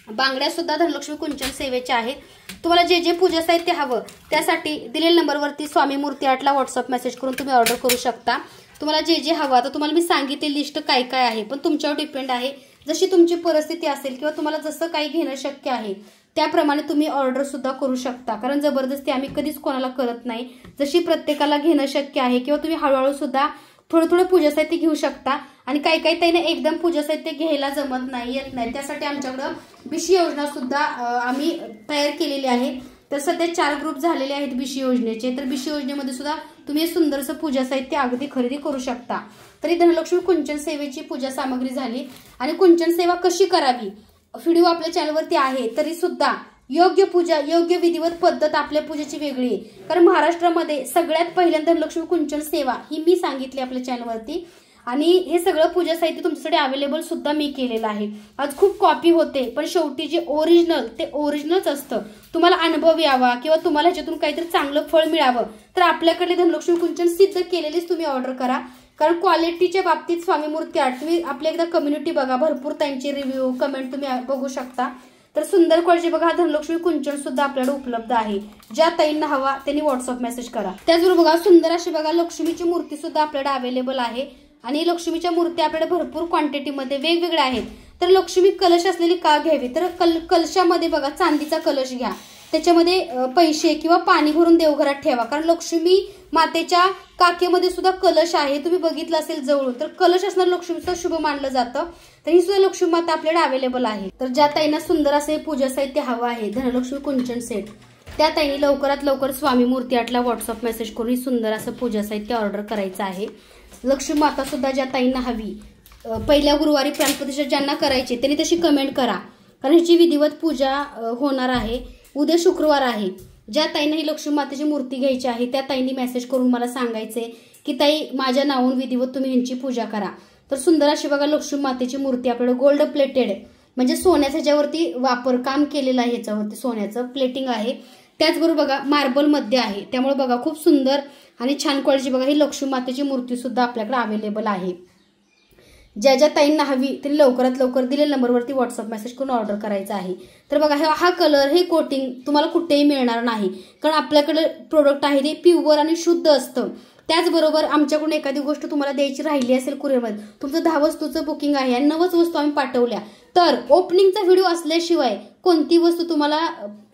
A: बांगड्या सुद्धा धनलक्ष्मी कुंचन सेवेच्या आहेत. तुम्हाला जे जे पूजा साहित्य हवं त्यासाठी दिलेल्या नंबरवरती स्वामी मूर्ती आर्टला व्हॉट्सअप मेसेज करून तुम्ही ऑर्डर करू शकता. तुम्हाला जे जे हवं, आता तुम्हाला मी सांगितले लिस्ट काय काय आहे, पण तुमच्यावर डिपेंड आहे. जशी तुमची परिस्थिती असेल किंवा तुम्हाला जसं काही घेणं शक्य आहे त्याप्रमाणे तुम्ही ऑर्डर सुद्धा करू शकता, कारण जबरदस्ती आम्ही कधीच कोणाला करत नाही. जशी प्रत्येकाला घेणं शक्य आहे किंवा तुम्ही हळूहळू सुद्धा थोडं पूजा साहित्य घेऊ शकता. आणि काही काही ताईने एकदम पूजा साहित्य घ्यायला जमत नाही, येत नाही, त्यासाठी आमच्याकडं बीसी योजना सुद्धा आम्ही तयार केलेली आहे. तर सध्या 4 ग्रुप झालेले आहेत बीसी योजनेचे. तर बीसी योजनेमध्ये सुद्धा तुम्ही सुंदरसं पूजा साहित्य अगदी खरेदी करू शकता. तरी धनलक्ष्मी कुंचन सेवेची पूजा सामग्री झाली. आणि कुंचन सेवा कशी करावी व्हिडिओ आपल्या चॅनलवरती आहे, तरी सुद्धा योग्य पूजा, योग्य विधिवत पद्धत आपल्या पूजेची वेगळी आहे. कारण महाराष्ट्रामध्ये सगळ्यात पहिल्यांदा धनलक्ष्मी कुंचन सेवा ही मी सांगितली आपल्या चॅनलवरती. आणि हे सगळं पूजा साहित्य तुमच्यासाठी अवेलेबल सुद्धा मी केलेलं आहे. आज खूप कॉपी होते, पण शेवटी जे ओरिजिनल ते ओरिजिनलच असतं. तुम्हाला अनुभव यावा किंवा तुम्हाला ह्याच्यातून काहीतरी चांगलं फळ मिळावं तर आपल्याकडे धनलक्ष्मी कुंचन सिद्ध केलेलीच तुम्ही ऑर्डर करा. कारण क्वालिटीच्या बाबतीत स्वामी मूर्ती आर्ट, तुम्ही आपल्या एकदा कम्युनिटी बघा, भरपूर त्यांचे रिव्ह्यू कमेंट तुम्ही बघू शकता. तर सुंदर क्वालिटी बघा, धनलक्ष्मी कुंचन सुद्धा आपल्याकडे उपलब्ध आहे. ज्या ताईंना हवा त्यांनी व्हॉट्सअप मेसेज करा. त्याचबरोबर बघा सुंदर अशी बघा लक्ष्मीची मूर्ती सुद्धा आपल्याकडे अवेलेबल आहे. आणि लक्ष्मीच्या मूर्त्या आपल्याकडे भरपूर क्वांटिटीमध्ये वेगवेगळ्या आहेत. तर लक्ष्मी कलश असलेली का घ्यावी, तर कलशामध्ये बघा चांदीचा कलश घ्या, त्याच्यामध्ये पैसे किंवा पाणी भरून देवघरात ठेवा. कारण लक्ष्मी मातेच्या काकेमध्ये सुद्धा कलश आहे, तुम्ही बघितलं असेल जवळून. तर कलश असणार लक्ष्मीचं शुभ मानलं जातं. तर ही सुद्धा लक्ष्मी माता आपल्याकडे अवेलेबल आहे. तर ज्या ताईंना सुंदर असे पूजा साहित्य हवं आहे धनलक्ष्मी कुंचन सेट, त्या ताईंनी लवकरात लवकर स्वामी मूर्ती आर्टला व्हॉट्सअप मेसेज करून ही सुंदर असं पूजा साहित्य ऑर्डर करायचं आहे. लक्ष्मी माता सुद्धा ज्या ताईंना हवी, पहिल्या गुरुवारी प्राणप्रतिष्ठा ज्यांना करायची त्यांनी तशी कमेंट करा. कारण ह्याची विधिवत पूजा होणार आहे. उद्या शुक्रवार आहे, ज्या ताईंना ही लक्ष्मी मातेची मूर्ती घ्यायची आहे त्या ताईंनी मेसेज करून मला सांगायचंय की ताई माझ्या नावावरून विधिवत तुम्ही ह्यांची पूजा करा। तर सुंदर अशी बघा लक्ष्मी मातेची मूर्ती आपल्याकडे गोल्ड प्लेटेड म्हणजे सोन्याच्या ह्याच्यावरती वापर काम केलेलं आहे, ह्याच्यावरती सोन्याचं प्लेटिंग आहे। त्याचबरोबर बघा मार्बल मध्ये आहे, त्यामुळे बघा खूप सुंदर आणि छान क्वालिटी बघा ही लक्ष्मी मातेची मूर्ती सुद्धा आपल्याकडे अवेलेबल आहे। ज्या ज्या ताईंना हवी तरी लवकरात लवकर दिलेल्या नंबरवरती व्हॉट्सअप मेसेज करून ऑर्डर करायचा आहे। तर बघा हा कलर हे कोटिंग तुम्हाला कुठेही मिळणार नाही, कारण आपल्याकडे प्रोडक्ट आहे ते प्युअर आणि शुद्ध असतं। त्याचबरोबर आमच्याकडून एखादी गोष्ट तुम्हाला द्यायची राहिली असेल कुरिअरमध्ये, तुमचं 10 वस्तूचं बुकिंग आहे आणि 9च वस्तू आम्ही पाठवल्या, तर ओपनिंगचा व्हिडिओ असल्याशिवाय कोणती वस्तू तुम्हाला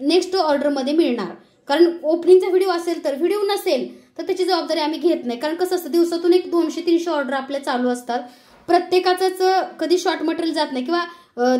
A: नेक्स्ट ऑर्डरमध्ये मिळणार। कारण ओपनिंगचा व्हिडिओ असेल तर, व्हिडिओ नसेल तर त्याची जबाबदारी आम्ही घेत नाही। कारण कसं असतं दिवसातून एक 200-300 ऑर्डर आपल्या चालू असतात, प्रत्येकाचंच कधी शॉर्ट मटेरियल जात नाही, किंवा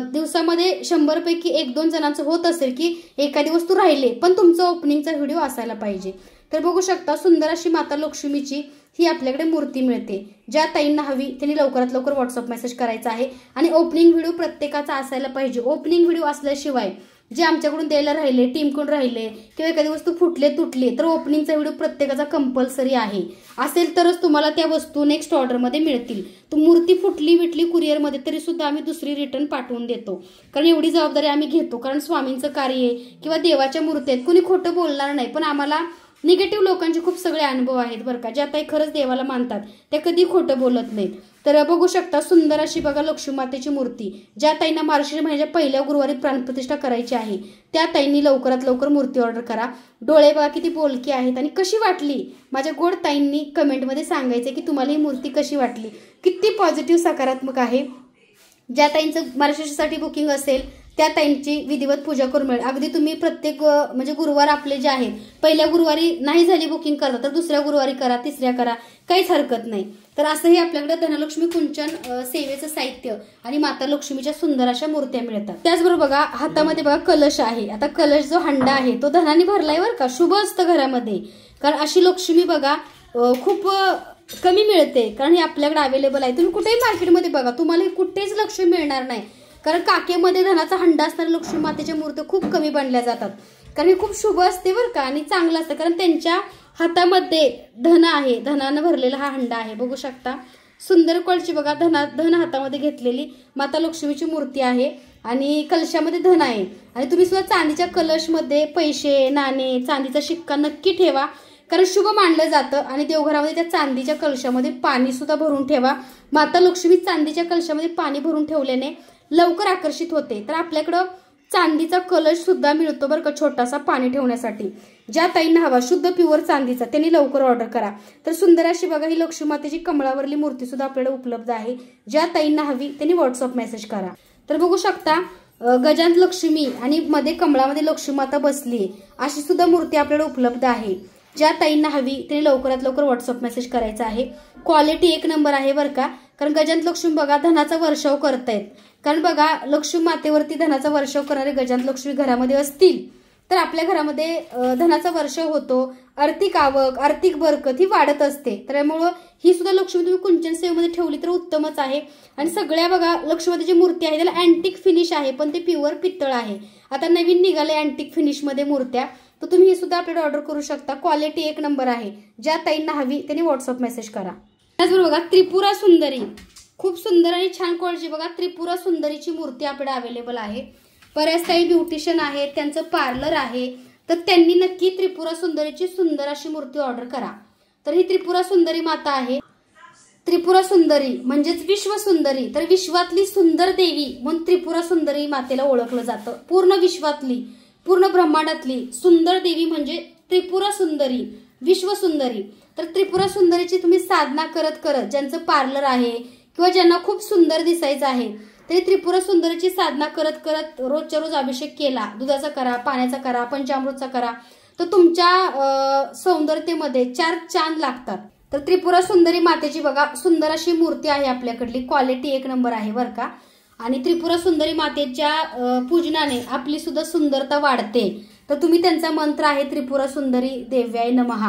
A: दिवसामध्ये 100 पैकी 1-2 जणांचं होत असेल की एखादी वस्तू राहिले, पण तुमचा ओपनिंगचा व्हिडिओ असायला पाहिजे। तर बघू शकता सुंदर अशी माता लक्ष्मीची ही आपल्याकडे मूर्ती मिळते। ज्या ताईंना हवी त्यांनी लवकरात लवकर व्हॉट्सअप मेसेज करायचा आहे आणि ओपनिंग व्हिडिओ प्रत्येकाचा असायला पाहिजे। ओपनिंग व्हिडिओ असल्याशिवाय जे आमच्याकडून द्यायला राहिले, टीमकडून राहिले किंवा एखादी वस्तू फुटले तुटली तर ओपनिंगचा व्हिडिओ प्रत्येकाचा कंपल्सरी आहे, असेल तरच तुम्हाला त्या वस्तू नेक्स्ट ऑर्डरमध्ये मिळतील। तर मूर्ती फुटली विटली कुरिअरमध्ये तरी सुद्धा आम्ही दुसरी रिटर्न पाठवून देतो, कारण एवढी जबाबदारी आम्ही घेतो। कारण स्वामींचं कार्य आहे किंवा देवाच्या मूर्ती आहेत, कुणी खोटं बोलणार नाही, पण आम्हाला निगेटिव्ह लोकांचे खूप सगळे अनुभव आहेत बरं का। ज्या ताई खरंच देवाला मानतात त्या कधी खोटं बोलत नाहीत। तर बघू शकता सुंदर अशी बघा लक्ष्मी मातेची मूर्ती। ज्या ताईंना मार्गशीर्ष महिन्याच्या पहिल्या गुरुवारी प्राणप्रतिष्ठा करायची आहे त्या ताईंनी लवकरात लवकर मूर्ती ऑर्डर करा। डोळे बघा किती बोलकी आहेत आणि कशी वाटली, माझ्या गोड ताईंनी कमेंटमध्ये सांगायचं की तुम्हाला ही मूर्ती कशी वाटली, किती पॉझिटिव्ह सकारात्मक आहे। ज्या ताईंचं मार्गशीर्षसाठी बुकिंग असेल त्या ताईंची विधिवत पूजा करून मिळेल। अगदी तुम्ही प्रत्येक म्हणजे गुरुवार आपले जे आहेत पहिल्या गुरुवारी नाही झाली बुकिंग करता तर दुसऱ्या गुरुवारी करा, तिसऱ्या करा, काहीच हरकत नाही। तर असंही आपल्याकडे धनलक्ष्मी कुंचन सेवेचं साहित्य आणि माता लक्ष्मीच्या सुंदर अशा मूर्त्या मिळतात। त्याचबरोबर बघा हातामध्ये बघा कलश आहे। आता कलश जो हंडा आहे तो धनाने भरलाय बरं का, शुभ असतं घरामध्ये, कारण अशी लक्ष्मी बघा खूप कमी मिळते, कारण ही आपल्याकडे अवेलेबल आहे। तुम्ही कुठेही मार्केटमध्ये बघा तुम्हाला कुठेच लक्ष्मी मिळणार नाही, कारण काकेमध्ये धनाचा हंडा असणाऱ्या लक्ष्मी मातेच्या मूर्त्या खूप कमी बनल्या जातात, कारण हे खूप शुभ असते बरं का आणि चांगलं असतं, कारण त्यांच्या हातामध्ये धन आहे, धनानं भरलेला हा हंडा आहे। बघू शकता सुंदर क्वालिटी बघा, धन हातामध्ये घेतलेली माता लक्ष्मीची मूर्ती आहे आणि कलशामध्ये धन आहे। आणि तुम्ही सुद्धा चांदीच्या कलशमध्ये पैसे, नाणे, चांदीचा शिक्का नक्की ठेवा, कारण शुभ मानलं जातं। आणि देवघरामध्ये त्या चांदीच्या कलशामध्ये पाणी सुद्धा भरून ठेवा। माता लक्ष्मी चांदीच्या कलशामध्ये पाणी भरून ठेवल्याने लवकर आकर्षित होते। तर आपल्याकडं चांदीचा कलश सुद्धा मिळतो बरं का छोटासा पाणी ठेवण्यासाठी। ज्या ताईंना हवा शुद्ध प्युअर चांदीचा त्यांनी लवकर ऑर्डर करा। तर सुंदर अशी बघा ही लक्ष्मी मातेची कमळावरली मूर्ती सुद्धा आपल्याला उपलब्ध आहे। ज्या ताईंना हवी त्यांनी व्हॉट्सअप मेसेज करा। तर बघू शकता गजांत लक्ष्मी आणि मध्ये कमळामध्ये लक्ष्मी माता बसली अशी सुद्धा मूर्ती आपल्याला उपलब्ध आहे। ज्या ताईंना हवी त्यांनी लवकरात लवकर व्हॉट्सअप मेसेज करायचा आहे। क्वालिटी 1 नंबर आहे बरं का, कारण गजांत लक्ष्मी बघा धनाचा वर्षाव करतायत, कारण बघा लक्ष्मी मातेवरती धनाचा वर्षाव करणारे गजांत लक्ष्मी घरामध्ये असतील तर आपल्या घरामध्ये धनाचा वर्षाव होतो, आर्थिक आवक, आर्थिक बरकत ही वाढत असते। त्यामुळे ही सुद्धा लक्ष्मी तुम्ही कुंचन सेवेमध्ये ठेवली तर उत्तमच आहे। आणि सगळ्या बघा लक्ष्मीची मूर्ती आहे त्याला अँटिक फिनिश आहे, पण ते प्युअर पित्तळ आहे। आता नवीन निघाले अँटिक फिनिश मध्ये मूर्त्या, तर तुम्ही ही सुद्धा आपल्याला ऑर्डर करू शकता। क्वालिटी 1 नंबर आहे। ज्या ताईंना हवी त्यांनी व्हॉट्सअप मेसेज करा। त्याचबरोबर बघा त्रिपुरा सुंदरी, खूप सुंदर आणि छान क्वालिटी बघा त्रिपुरा सुंदरीची मूर्ती आपल्याला अवेलेबल आहे। बऱ्याच ताई ब्युटिशियन आहेत, त्यांचं पार्लर आहे, तर त्यांनी नक्की त्रिपुरा सुंदरीची सुंदर अशी मूर्ती ऑर्डर करा। तर ही त्रिपुरा सुंदरी माता आहे। त्रिपुरा सुंदरी म्हणजेच विश्व सुंदरी, तर विश्वातली सुंदर देवी म्हणून त्रिपुरा सुंदरी मातेला ओळखलं जातं। पूर्ण विश्वातली, पूर्ण ब्रह्मांडातली सुंदर देवी म्हणजे त्रिपुरा सुंदरी, विश्व सुंदरी। तर त्रिपुरा सुंदरीची तुम्ही साधना करत करत, ज्यांचं पार्लर आहे किंवा ज्यांना खूप सुंदर दिसायचं आहे, तरी त्रिपुरा सुंदरीची साधना करत करत रोजच्या रोज अभिषेक केला, दुधाचा करा, पाण्याचा करा, पंचामृतचा करा, तर तुमच्या सौंदर्यतेमध्ये 4 चांद लागतात। तर त्रिपुरा सुंदरी मातेची बघा सुंदर अशी मूर्ती आहे आपल्याकडली, क्वालिटी 1 नंबर आहे बरं का। आणि त्रिपुरा सुंदरी मातेच्या पूजनाने आपली सुद्धा सुंदरता वाढते। तर तुम्ही त्यांचा मंत्र आहे त्रिपुरा सुंदरी देव्याय नमः,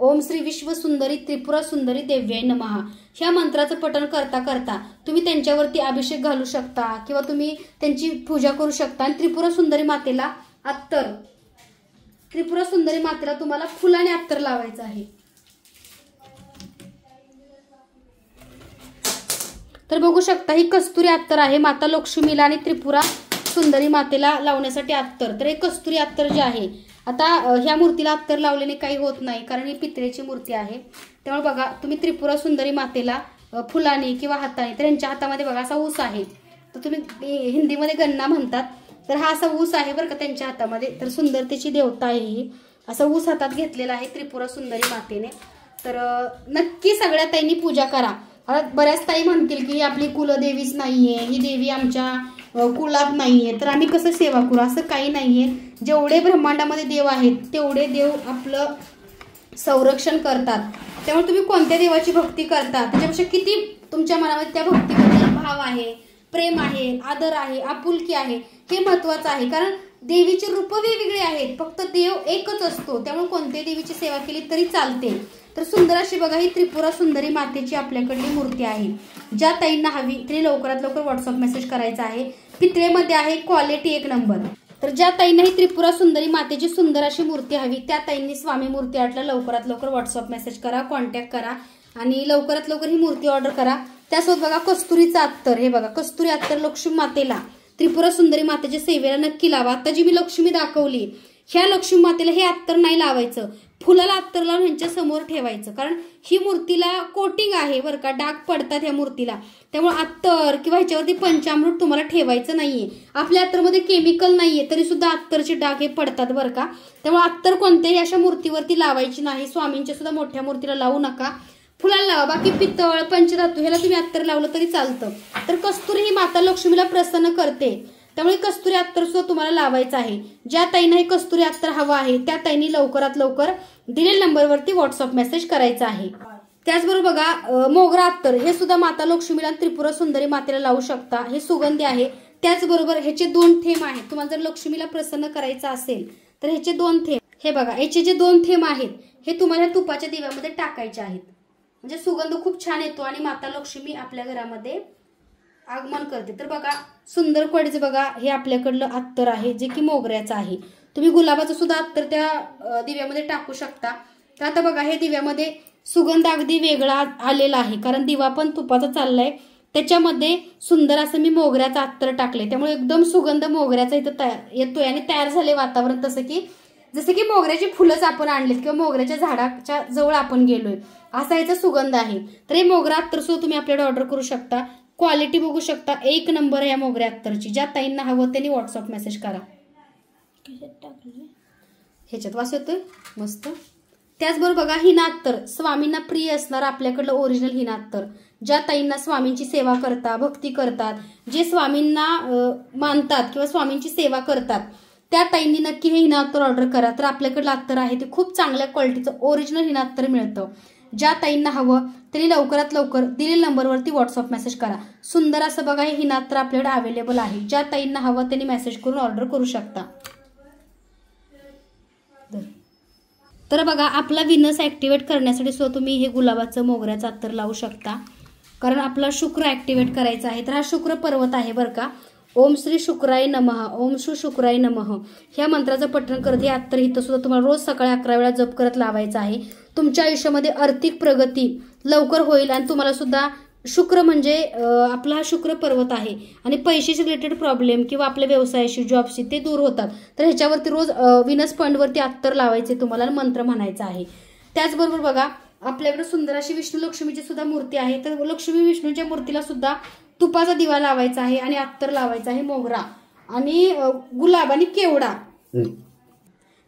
A: ओम श्री विश्व सुंदरी त्रिपुरा सुंदरी देव्याय नमः। ह्या मंत्राचं पठण करता करता तुम्ही त्यांच्यावरती अभिषेक घालू शकता किंवा तुम्ही त्यांची पूजा करू शकता। आणि त्रिपुरा सुंदरी मातेला अत्तर त्रिपुरा सुंदरी मातेला तुम्हाला फुलाने अत्तर लावायचं आहे। तर बघू शकता ही कस्तुरी अत्तर आहे माता लक्ष्मीला आणि त्रिपुरा सुंदरी मातेला लावण्यासाठी अत्तर। तर हे कस्तुरी अत्तर जे आहे, आता ह्या मूर्तीला अत्तर लावल्याने काही होत नाही कारण ही पितळेची मूर्ती आहे। त्यामुळे बघा तुम्ही त्रिपुरा सुंदरी मातेला फुलाने किंवा हाताने, तर यांच्या हातामध्ये बघा असा ऊस आहे, तर तुम्ही हिंदीमध्ये गन्ना म्हणतात, तर हा असा ऊस आहे बरं का त्यांच्या हातामध्ये। तर सुंदरतेची देवता आहे ही, असा ऊस हातात घेतलेला आहे त्रिपुरा सुंदरी मातेने। तर नक्की सगळ्या ताईंनी पूजा करा। बऱ्याच ताई म्हणतील की आपली कुलदेवीच नाहीये, ही देवी आमच्या कुलात नाहीये, तर आम्ही कसं सेवा करू? असं काही नाहीये। जेवढे ब्रह्मांडामध्ये देव आहेत तेवढे देव आपलं संरक्षण करतात। त्यामुळे तुम्ही कोणत्या देवाची भक्ती करता त्याच्यापेक्षा किती तुमच्या मनामध्ये त्या भक्तीबद्दल भाव आहे, प्रेम आहे, आदर आहे, आपुलकी आहे, हे महत्वाचं आहे। कारण देवीचे रूप वेगवेगळे आहेत, फक्त देव एकच असतो। त्यामुळे कोणत्याही देवीची सेवा केली तरी चालते। तर सुंदर अशी बघा ही त्रिपुरा सुंदरी मातेची आपल्याकडली मूर्ती आहे। ज्या ताईंना हवी तरी लवकरात लवकर व्हॉट्सअप मेसेज करायचा आहे। पितळेमध्ये आहे, क्वालिटी 1 नंबर। तर ज्या ताईंना ही त्रिपुरा सुंदरी मातेची सुंदर अशी मूर्ती हवी त्या ताईंनी स्वामी मूर्ती आर्टला लवकरात लवकर व्हॉट्सअप मेसेज करा, कॉन्टॅक्ट करा आणि लवकरात लवकर ही मूर्ती ऑर्डर करा। त्यासोबत बघा कस्तुरीचा अत्तर, हे बघा कस्तुरी अत्तर लक्ष्मी मातेला त्रिपुरा सुंदरी मातेच्या सेवेला नक्की लावा। आता जी मी लक्ष्मी दाखवली ह्या लक्ष्मी मातेला हे अत्तर नाही लावायचं, फुलाला अत्तर लावून ह्यांच्या समोर ठेवायचं, कारण ही मूर्तीला कोटिंग आहे बरं का, डाग पडतात ह्या मूर्तीला। त्यामुळे अत्तर किंवा ह्याच्यावरती पंचामृत तुम्हाला ठेवायचं नाहीये। आपल्या अत्तरमध्ये केमिकल नाहीये तरी सुद्धा अत्तरचे डाग हे पडतात बरं का। त्यामुळे अत्तर कोणत्याही अशा मूर्तीवरती लावायची नाही, स्वामींच्या सुद्धा मोठ्या मूर्तीला लावू नका, फुलाला लावा। बाकी पितळ पंचधातू ह्याला तुम्ही अत्तर लावलं तरी चालतं। तर कस्तुरी ही माता लक्ष्मीला प्रसन्न करते, त्यामुळे कस्तुरी अत्तर सुद्धा तुम्हाला लावायचं आहे। ज्या ताईंना हे कस्तुरी अत्तर हवं आहे त्या ताईंनी लवकरात लवकर दिलेल्या नंबरवरती व्हॉट्सअप मेसेज करायचा आहे। त्याचबरोबर बघा मोगरा अत्तर हे सुद्धा माता लक्ष्मीला त्रिपुरा सुंदरी मातेला लावू शकता, हे सुगंधी आहे। त्याचबरोबर ह्याचे 2 थेंब आहेत, तुम्हाला जर लक्ष्मीला प्रसन्न करायचं असेल तर ह्याचे 2 थेंब, हे बघा याचे जे 2 थेंब आहेत हे तुम्हाला तुपाच्या दिव्यामध्ये टाकायचे आहेत, म्हणजे सुगंध खूप छान येतो आणि माता लक्ष्मी आपल्या घरामध्ये आगमन करते। तर बघा सुंदर क्वालिटीचं बघा हे आपल्याकडलं अत्तर आहे जे की मोगऱ्याचं आहे। तुम्ही गुलाबाचं सुद्धा अत्तर त्या दिव्यामध्ये टाकू शकता। तर आता बघा हे दिव्यामध्ये सुगंध अगदी वेगळा आलेला आहे, कारण दिवा पण तुपाचा चाललाय, त्याच्यामध्ये सुंदर असं मी मोगऱ्याचं अत्तर टाकले, त्यामुळे एकदम सुगंध मोगऱ्याचा इथं येतोय आणि तयार झाले वातावरण जसं की मोगऱ्याची फुलंच आपण आणलीत किंवा मोगऱ्याच्या झाडाच्या जवळ आपण गेलोय असा याचा सुगंध आहे। तर हे मोगरा अत्तर सुद्धा तुम्ही आपल्याकडे ऑर्डर करू शकता। क्वालिटी बघू शकता 1 नंबर आहे या मोगऱ्या अत्तरची। ज्या ताईंना हवं त्यांनी व्हॉट्सअप मेसेज करा। ह्याच्यात वास येतोय मस्त। त्याचबरोबर बघा हिना अत्तर स्वामींना प्रिय असणार आपल्याकडलं ओरिजिनल हिना अत्तर। ज्या ताईंना स्वामींची सेवा करता, भक्ती करतात, जे स्वामींना मानतात किंवा स्वामींची सेवा करतात त्या ताईंनी नक्की हे हिना अत्तर ऑर्डर करा। तर आपल्याकडलं अत्तर आहे ते खूप चांगल्या क्वालिटीचं ओरिजिनल हिना अत्तर मिळतं। ज्या ताईंना हवं त्यांनी लवकरात लवकर दिलेल्या नंबरवरती व्हॉट्सअप मेसेज करा। सुंदर असं बघा हे हिना अत्तर आपल्याकडे अवेलेबल आहे। ज्या ताईंना हवं त्यांनी मेसेज करून ऑर्डर करू शकता। तर बघा आपला विनस ऍक्टिव्हेट करण्यासाठी सुद्धा तुम्ही हे गुलाबाचं मोगऱ्याचं अत्तर लावू शकता, कारण आपला शुक्र ऍक्टिव्हेट करायचा आहे। तर हा शुक्र पर्वत आहे बरं का। ओम श्री शुक्राय नमः, ओम श्री शुक्राय नमः ह्या मंत्राचं पठण करत हे अत्तर इथं सुद्धा तुम्हाला रोज सकाळी 11 वेळा जप करत लावायचं आहे। तुमच्या आयुष्यामध्ये आर्थिक प्रगती लवकर होईल आणि तुम्हाला सुद्धा शुक्र म्हणजे आपला हा शुक्र पर्वत आहे आणि पैशाशी रिलेटेड प्रॉब्लेम किंवा आपल्या व्यवसायाशी जॉबशी ते दूर होतात। तर ह्याच्यावरती रोज विनस पॉइंटवरती अत्तर लावायचे तुम्हाला, मंत्र म्हणायचा आहे। त्याचबरोबर बघा आपल्याकडे सुंदर अशी विष्णू लक्ष्मीची सुद्धा मूर्ती आहे। तर लक्ष्मी विष्णूच्या मूर्तीला सुद्धा तुपाचा दिवा लावायचा आहे आणि अत्तर लावायचा आहे मोगरा आणि गुलाब आणि केवडा।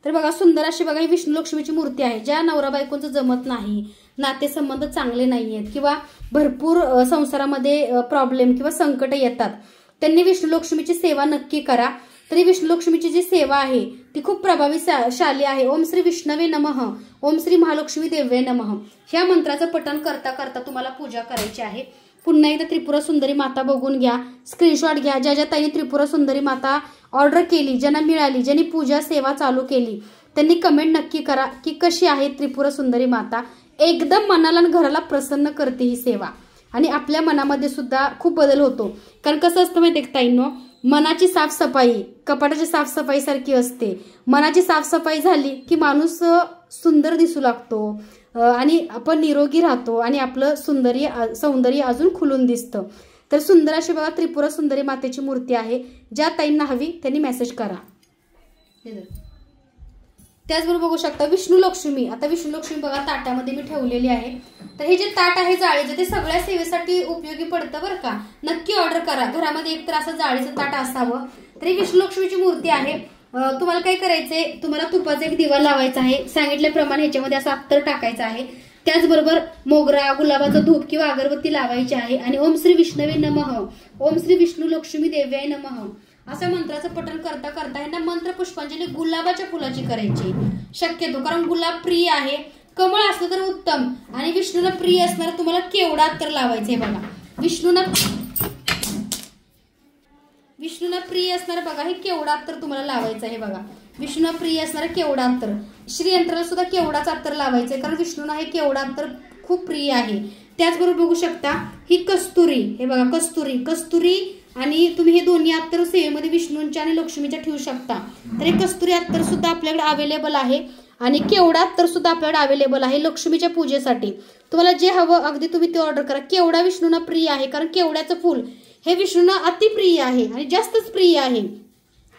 A: तर बघा सुंदर अशी बघा ही विष्णू लक्ष्मीची मूर्ती आहे। ज्या नवरा बायकोंचं जमत नाही, नातेसंबंध चांगले नाहीयेत किंवा भरपूर संसारामध्ये प्रॉब्लेम किंवा संकट येतात, त्यांनी विष्णू लक्ष्मीची सेवा नक्की करा। तरी विष्णू लक्ष्मीची जी सेवा आहे ती खूप प्रभावीशाली आहे। ओम श्री विष्णवे नमः, ओम श्री महालक्ष्मी देव्ये नमः ह्या मंत्राचं पठण करता करता तुम्हाला पूजा करायची आहे। पुन्हा एकदा त्रिपुरा सुंदरी माता बघून घ्या, स्क्रीनशॉट घ्या। ज्या ज्या ताईंनी त्रिपुरा सुंदरी माता ऑर्डर केली, ज्यांना मिळाली, ज्यांनी पूजा सेवा चालू केली, त्यांनी कमेंट नक्की करा की कशी आहे त्रिपुरा सुंदरी माता। एकदम मनाला आणि घराला प्रसन्न करते ही सेवा आणि आपल्या मनामध्ये सुद्धा खूप बदल होतो। कारण कसं असतं माहिती आहे ताईंनो, मनाची साफसफाई कपाटाची साफसफाई सारखी असते. मनाची साफसफाई झाली की माणूस सुंदर दिसू लागतो आणि आपण निरोगी राहतो आणि आपलं सौंदर्य अजून खुलून दिसतं. तर सुंदर अशी बघा त्रिपुरा सुंदरी मातेची मूर्ती आहे. ज्या ताईंना हवी त्यांनी मेसेज करा. त्याचबरोबर बघू शकता विष्णू लक्ष्मी. आता विष्णू लक्ष्मी बघा ताटामध्ये मी ठेवलेली आहे. तर हे जे ताट आहे जाळीचं ते सगळ्या सेवेसाठी उपयोगी पडतं बरं का. नक्की ऑर्डर करा. घरामध्ये एक तर असं जाळीचं ताट असावं. तर ही विष्णू लक्ष्मीची मूर्ती आहे. तुम्हाला काय करायचंय, तुम्हाला तुपाचा एक दिवा लावायचा आहे. सांगितल्याप्रमाणे ह्याच्यामध्ये असं अत्तर टाकायचं आहे. त्याचबरोबर मोगरा गुलाबाचं धूप किंवा अगरबत्ती लावायची आहे आणि ओम श्री विष्णवे नमः, ओम श्री विष्णू लक्ष्मी देव्याय नमः अशा मंत्राचं पठण करता करता यांना मंत्र पुष्पांजली गुलाबाच्या फुलाची करायची शक्यतो, कारण गुलाब प्रिय आहे. कमळ असलं तर उत्तम आणि विष्णूला प्रिय असणार तुम्हाला केवडा अत्तर लावायचंय बघा. विष्णूला प्रिय असणार बघा हे केवडा अत्तर तुम्हाला लावायचं आहे बघा. विष्णूला प्रिय असणार केवडा अत्तर. श्रीयंत्राला सुद्धा केवडाच अत्तर लावायचंय कारण विष्णूला हे केवडा अत्तर खूप प्रिय आहे. त्याचबरोबर बघू शकता ही कस्तुरी, हे बघा कस्तुरी आणि तुम्ही हे दोन्ही अत्तर सेवेमध्ये विष्णूंच्या आणि लक्ष्मीच्या ठेवू शकता. तर हे कस्तुरी अत्तर सुद्धा आपल्याकडे अवेलेबल आहे आणि केवडा अत्तर सुद्धा आपल्याकडे अवेलेबल आहे लक्ष्मीच्या पूजेसाठी. तुम्हाला जे हवं अगदी तुम्ही ते ऑर्डर करा. केवडा विष्णूंना प्रिय आहे कारण केवड्याचं फूल हे विष्णूंना अतिप्रिय आहे आणि जास्तच प्रिय आहे.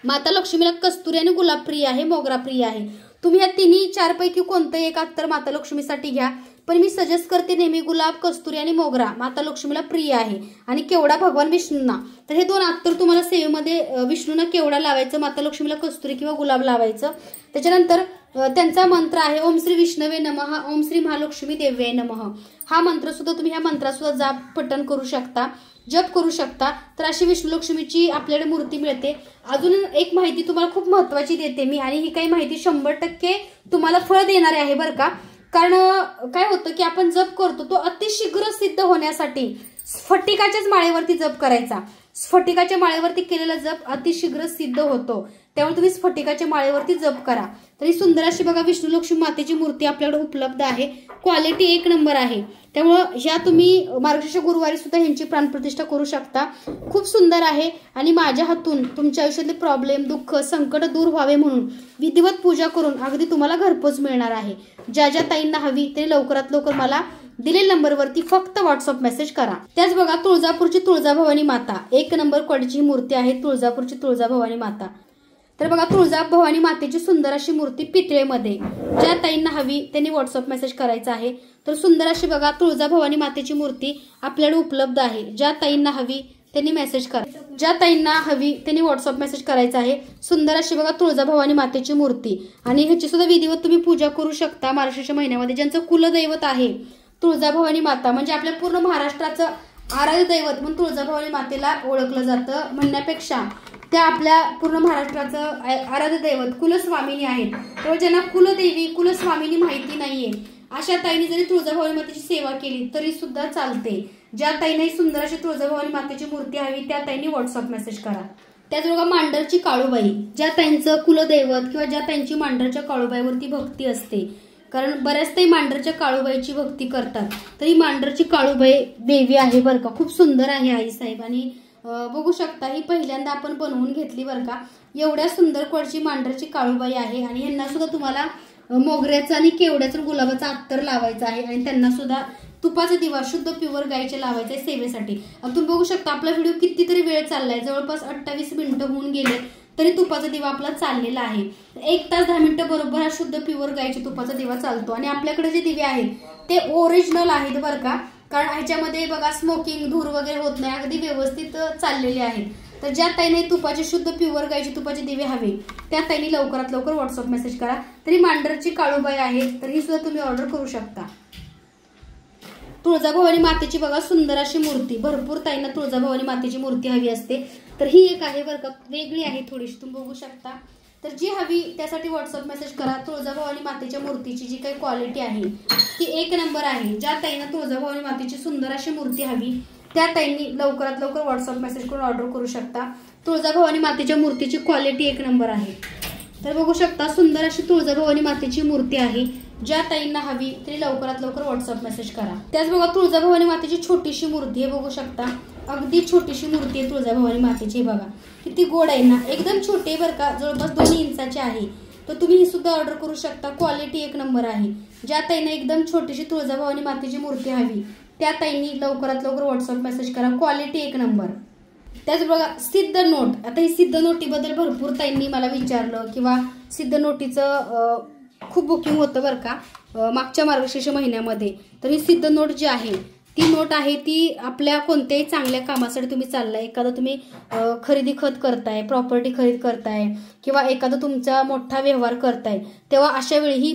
A: माता लक्ष्मीला कस्तुरी आणि गुलाब प्रिय आहे, मोगरा प्रिय आहे. तुम्ही या तिन्ही चारपैकी कोणतं एक अत्तर माता लक्ष्मीसाठी घ्या, पण मी सजेस्ट करते नेहमी गुलाब, कस्तुरी आणि मोगरा माता लक्ष्मीला प्रिय आहे आणि केवडा भगवान विष्णूंना. तर हे दोन अत्तर तुम्हाला सेवेमध्ये विष्णूंना केवडा लावायचं, माता लक्ष्मीला कस्तुरी किंवा गुलाब लावायचं. त्याच्यानंतर त्यांचा मंत्र आहे ओम श्री विष्णवे नमः, ओम श्री महालक्ष्मी देव्याय नमः. हा मंत्र सुद्धा तुम्ही ह्या मंत्रासुद्धा जाप पठण करू शकता, जप करू शकता. तर अशी विष्णू लक्ष्मीची आपल्याकडे मूर्ती मिळते. अजून एक माहिती तुम्हाला खूप महत्वाची देते मी आणि ही काही माहिती 100% तुम्हाला फळ देणारी आहे बरं का. कारण काय होतं की आपण जप करतो तो अतिशीघ्र सिद्ध होण्यासाठी स्फटिकाच्याच माळेवरती जप करायचा. स्फटिकाच्या माळेवरती केलेला जप अतिशीघ्र सिद्ध होतो. त्यामुळे तुम्ही स्फटिकाच्या माळेवरती जप करा. तर ही सुंदर अशी बघा विष्णू लक्ष्मी मातेची मूर्ती आपल्याकडे उपलब्ध आहे. क्वालिटी एक नंबर आहे. त्यामुळं ह्या तुम्ही मार्गशीर्ष गुरुवारी सुद्धा ह्यांची प्राणप्रतिष्ठा करू शकता. खूप सुंदर आहे आणि माझ्या हातून तुमच्या आयुष्यातले प्रॉब्लेम, दुःख, संकट दूर व्हावे म्हणून विधिवत पूजा करून अगदी तुम्हाला घरपोच मिळणार आहे. ज्या ज्या ताईंना हवी ते लवकरात लवकर मला दिलेल्या नंबरवरती फक्त व्हॉट्सअप मेसेज करा. त्याच बघा तुळजापूरची तुळजाभवानी माता, एक नंबर क्वालिटीची मूर्ती आहे तुळजापूरची तुळजाभवानी माता. तर बघा तुळजाभवानी मातेची सुंदर अशी मूर्ती पितळेमध्ये. ज्या ताईंना हवी त्यांनी व्हॉट्सअप मेसेज करायचा आहे. तर सुंदर अशी बघा तुळजाभवानी मातेची मूर्ती आपल्याकडे उपलब्ध आहे. ज्या ताईंना हवी त्यांनी मेसेज करा, ज्या ताईंना हवी त्यांनी व्हॉट्सअप मेसेज करायचा आहे. सुंदर अशी बघा तुळजाभवानी मातेची मूर्ती आणि ह्याची सुद्धा विधिवत तुम्ही पूजा करू शकता मार्गशीर्ष महिन्यामध्ये. ज्यांचं कुलदैवत आहे तुळजाभवानी माता म्हणजे आपल्या पूर्ण महाराष्ट्राचं आराध्य दैवत म्हणून तुळजाभवानी मातेला ओळखलं जातं म्हणण्यापेक्षा त्या आपल्या पूर्ण महाराष्ट्राचं आराध्य दैवत कुलस्वामिनी आहेत. तर ज्यांना कुलदेवी कुलस्वामिनी माहिती नाहीये अशा ताईंनी जरी तुळजाभवानी मातेची सेवा केली तरी सुद्धा चालते. ज्या ताईंना सुंदर अशी तुळजाभवानी मातेची मूर्ती हवी त्या ताईंनी व्हॉट्सअप मेसेज करा. त्याचबरोबर मांडरची काळूबाई, ज्या ताईंचं कुलदैवत किंवा ज्या ताईंची मांडरच्या काळूबाईवरती भक्ती असते, कारण बऱ्याच ताई मांडरच्या काळूबाईची भक्ती करतात. तर ही मांडरची काळूबाई देवी आहे बरं का. खूप सुंदर आहे आई साहेब आणि बघू शकता ही पहिल्यांदा आपण बनवून घेतली बरं का. एवढ्या सुंदर क्वालिटीची मांडरची काळूबाई आहे आणि यांना सुद्धा तुम्हाला मोगऱ्याचं आणि केवड्याचं गुलाबाचा अत्तर लावायचा आहे आणि त्यांना सुद्धा तुपाचा दिवा शुद्ध प्युअर गायचे लावायचे सेवेसाठी. तुम्ही बघू शकता आपला व्हिडिओ कितीतरी वेळ चाललाय, जवळपास 28 मिनिटं होऊन गेले तरी तुपाचा दिवा आपला चाललेला आहे. 1 तास 10 मिनिटं बरोबर हा शुद्ध प्युअर गायचे तुपाचा दिवा चालतो आणि आपल्याकडे जे दिवे आहेत ते ओरिजिनल आहेत बरं का. कारण ह्याच्यामध्ये बघा स्मोकिंग धूर वगैरे होत नाही, अगदी व्यवस्थित चाललेले आहेत. तर ज्या ताईने तुपाचे शुद्ध प्युअर गायचे तुपाचे दिवे हवे त्या ताईने लवकरात लवकर व्हॉट्सअप मेसेज करा. तरी मांडरची काळूबाई आहे तर ही सुद्धा तुम्ही ऑर्डर करू शकता. तुळजाभवानी मातेची बघा सुंदर अशी मूर्ती, भरपूर ताईंना तुळजाभवानी मातेची मूर्ती हवी असते. तर ही एक आहे बरं का, वेगळी आहे थोडीशी, तुम्ही बघू शकता. तर जी हवी त्यासाठी व्हॉट्सअप मेसेज करा. तुळजाभवानी मातेच्या मूर्तीची जी काही क्वालिटी आहे ती एक नंबर आहे. ज्या ताईंना तुळजाभवानी मातेची सुंदर अशी मूर्ती हवी त्या ताईंनी लवकरात लवकर व्हॉट्सअप मेसेज करून ऑर्डर करू शकता. तुळजाभवानी मातेच्या मूर्तीची क्वालिटी एक नंबर आहे. तर बघू शकता सुंदर अशी तुळजाभवानी मातेची मूर्ती आहे. ज्या ताईंना हवी तरी लवकरात लवकर व्हॉट्सअप मेसेज करा. त्याच बघा तुळजाभवानी मातेची छोटीशी मूर्ती आहे, बघू शकता. अगदी छोटीशी मूर्ती आहे तुळजाभवानी मातेची. बघा किती गोड आहे ना, एकदम छोटे बरं का, जवळपास 2 इंचाची आहे. तर तुम्ही ही सुद्धा ऑर्डर करू शकता. क्वालिटी एक नंबर आहे. ज्या ताईंना एकदम छोटीशी तुळजाभवानी मातेची मूर्ती हवी त्या ताईंनी लवकरात लवकर व्हॉट्सअप मेसेज करा. क्वालिटी एक नंबर. त्याच बघा सिद्ध नोट. आता ही सिद्ध नोटीबद्दल भरपूर ताईंनी मला विचारलं किंवा सिद्ध नोटीचं खूप बुकिंग होतं बरं का मागच्या मार्गशीर्ष महिन्यामध्ये. तर ही सिद्ध नोट जी आहे ती नोट आहे ती आपल्या कोणत्याही चांगल्या कामासाठी तुम्ही चाललाय, एखादा तुम्ही खरेदी खत करताय, प्रॉपर्टी खरेदी करताय किंवा एखादा तुमचा मोठा व्यवहार करताय, तेव्हा अशा वेळी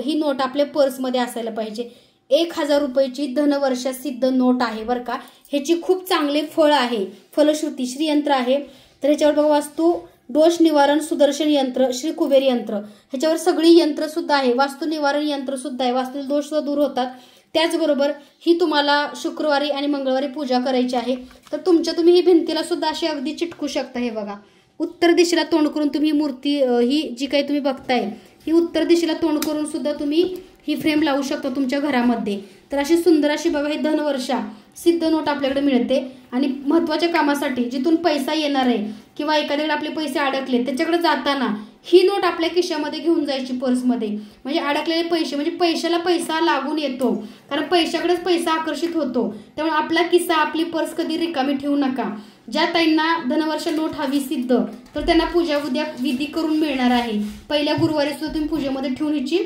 A: ही नोट आपल्या पर्समध्ये असायला पाहिजे. 1000 रुपयाची धनवर्षा सिद्ध नोट आहे बरं का. ह्याची खूप चांगले फळ आहे, फलश्रुती श्रीयंत्र आहे. तर ह्याच्यावर बघा वास्तू दोष निवारण सुदर्शन यंत्र, श्री कुबेर यंत्र, ह्याच्यावर सगळी यंत्र सुद्धा आहे. वास्तू निवारण यंत्र सुद्धा आहे, वास्तू दोष सुद्धा दूर होतात. त्याचबरोबर ही तुम्हाला शुक्रवारी आणि मंगळवारी पूजा करायची आहे. तर तुम्ही ही भिंतीला सुद्धा अशी अगदी चिटकू शकता. हे बघा उत्तर दिशेला तोंड करून तुम्ही मूर्ती ही जी काही तुम्ही बघताय ही उत्तर दिशेला तोंड करून सुद्धा तुम्ही ही फ्रेम लावू शकता तुमच्या घरामध्ये. तर अशी सुंदर अशी बघा ही धनवर्षा सिद्ध नोट आपल्याकडे मिळते. आणि महत्त्वाच्या कामासाठी जिथून पैसा येणार आहे किंवा एखाद्याकडे आपले पैसे अडकले त्याच्याकडे जाताना ही नोट आपल्या खिशामध्ये घेऊन जायची पर्समध्ये. म्हणजे अडकलेले पैसे, म्हणजे पैशाला पैसा लागून येतो, कारण पैशाकडेच पैसा आकर्षित होतो. त्यामुळे आपला किस्सा आपली पर्स कधी रिकामी ठेवू नका. ज्या ताईंना धनवर्ष नोट हवी सिद्ध तर त्यांना पूजा उद्या विधी करून मिळणार आहे. पहिल्या गुरुवारी सुद्धा तुम्ही पूजेमध्ये ठेवून ह्याची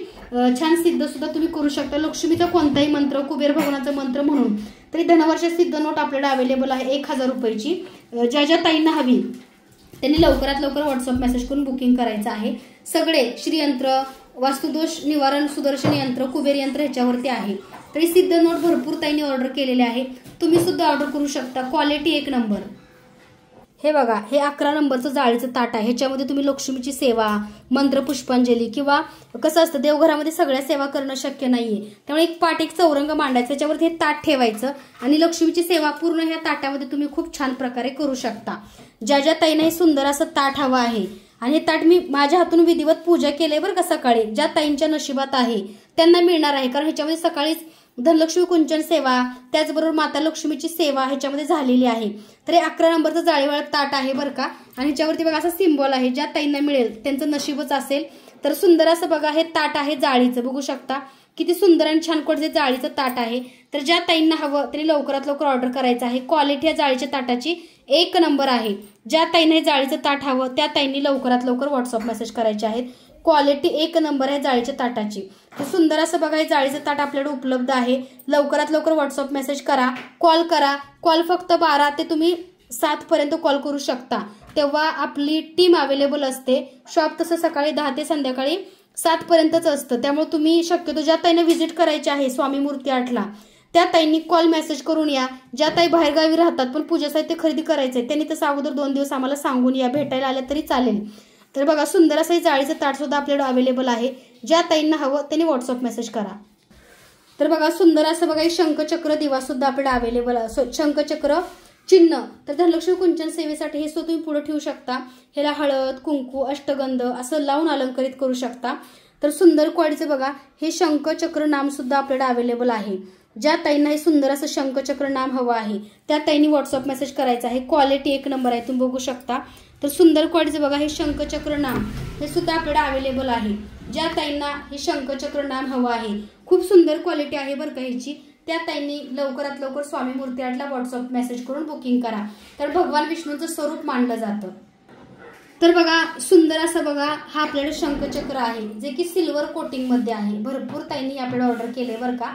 A: छान सिद्ध सुद्धा तुम्ही करू शकता. लक्ष्मीचा कोणताही मंत्र, कुबेर भगवानाचा मंत्र म्हणून तरी धनवर्ष सिद्ध नोट आपल्याला अवेलेबल आहे 1000 रुपयाची. ज्या ताईंना हवी त्यांनी लवकरात लवकर व्हॉट्सअप मेसेज करून बुकिंग करायचं आहे. सगळे श्रीयंत्र, वास्तुदोष निवारण सुदर्शन यंत्र, कुबेर यंत्र ह्याच्यावरती आहे. तरी सिद्ध नोट भरपूर ताईंनी ऑर्डर केलेले आहे. तुम्ही सुद्धा ऑर्डर करू शकता. क्वालिटी एक नंबर. हे बघा हे 11 नंबरचं जाळीचं ताट आहे. ह्याच्यामध्ये तुम्ही लक्ष्मीची सेवा, मंत्र, पुष्पांजली किंवा कसं असतं देवघरामध्ये सगळ्या सेवा करणं शक्य नाहीये, त्यामुळे एक पाट एक चौरंग मांडायचं, त्याच्यावरती हे ताट ठेवायचं आणि लक्ष्मीची सेवा पूर्ण ह्या ताटामध्ये तुम्ही खूप छान प्रकारे करू शकता. ज्या ताईंना हे सुंदर असं ताट हवं आहे आणि हे ताट मी माझ्या हातून विधिवत पूजा केले बरं का सकाळी. ज्या ताईंच्या नशिबात आहे त्यांना मिळणार आहे, कारण ह्याच्यामध्ये सकाळीच धनलक्ष्मी कुंचन सेवा त्याचबरोबर माता लक्ष्मीची सेवा ह्याच्यामध्ये झालेली आहे. तर हे 11 नंबरचं जाळीवाळा ताट आहे बरं का. आणि ह्याच्यावरती बघा असं सिंबॉल आहे. ज्या ताईंना मिळेल त्यांचं नशीबच असेल. तर सुंदर असं बघा हे ताट आहे जाळीचं, बघू शकता किती सुंदर आणि छान कोणते जाळीचं ताट आहे. तर ज्या ताईंना हवं त्यांनी लवकरात लवकर ऑर्डर करायचं आहे. क्वालिटी या जाळीच्या ताटाची एक नंबर आहे. ज्या ताईंना हे जाळीचं ताट हवं त्या ताईंनी लवकरात लवकर व्हॉट्सअप मेसेज करायचे आहेत. क्वालिटी एक नंबर आहे जाळीच्या ताटाची. तर सुंदर असं बघा हे जाळीचं ताट आपल्याकडे उपलब्ध आहे. लवकरात लवकर व्हॉट्सअप मेसेज करा, कॉल करा. कॉल फक्त 12 ते तुम्ही 7 पर्यंत कॉल करू शकता, तेव्हा आपली टीम अवेलेबल असते. शॉप तसं सकाळी 10 ते संध्याकाळी 7 पर्यंतच असतं. त्यामुळे तुम्ही शक्यतो ज्या ताईंना व्हिजिट करायची आहे स्वामी मूर्ती आठला त्या ताईंनी कॉल मेसेज करून या. ज्या ताई बाहेरगावी राहतात पण पूजा साहित्य खरेदी करायचंय त्यांनी तसं अगोदर 2 दिवस आम्हाला सांगून या, भेटायला आल्या तरी चालेल. तर बघा सुंदर असं जाळीचं ताट सुद्धा आपल्याकडे अवेलेबल आहे. ज्या ताईंना हवं त्यांनी व्हॉट्सअप मेसेज करा. तर बघा सुंदर असं बघा शंखचक्र दिवा सुद्धा आपल्याकडे अवेलेबल, शंखचक्र चिन्ह. तर धनलक्ष्मी कुंचन सेवेसाठी हे सुद्धा तुम्ही पुढे ठेवू शकता. ह्याला हळद, कुंकू, अष्टगंध असं लावून अलंकरित करू शकता. तर सुंदर क्वालिटीचं बघा हे शंखचक्र नाम सुद्धा आपल्याकडे अवेलेबल आहे. ज्या ताईंना हे सुंदर असं शंखचक्र नाम हवं आहे त्या ताईंनी व्हॉट्सअप मेसेज करायचा आहे. क्वालिटी एक नंबर आहे, तुम्ही बघू शकता. तर सुंदर क्वालिटीचं बघा हे शंखचक्र नाम हे सुद्धा आपल्याकडे अवेलेबल आहे. ज्या ताईंना हे शंखचक्र नाम हवं आहे, खूप सुंदर क्वालिटी आहे बरं का ह्याची, त्या ताईंनी लवकरात लवकर स्वामी मूर्ती आठला व्हॉट्सअप मेसेज करून बुकिंग करा. तर भगवान विष्णूंचं स्वरूप मानलं जातं. तर बघा सुंदर असं बघा हा आपल्याकडे शंखचक्र आहे जे की सिल्वर कोटिंग मध्ये आहे. भरपूर ताईंनी आपल्याला ऑर्डर केले बरं का,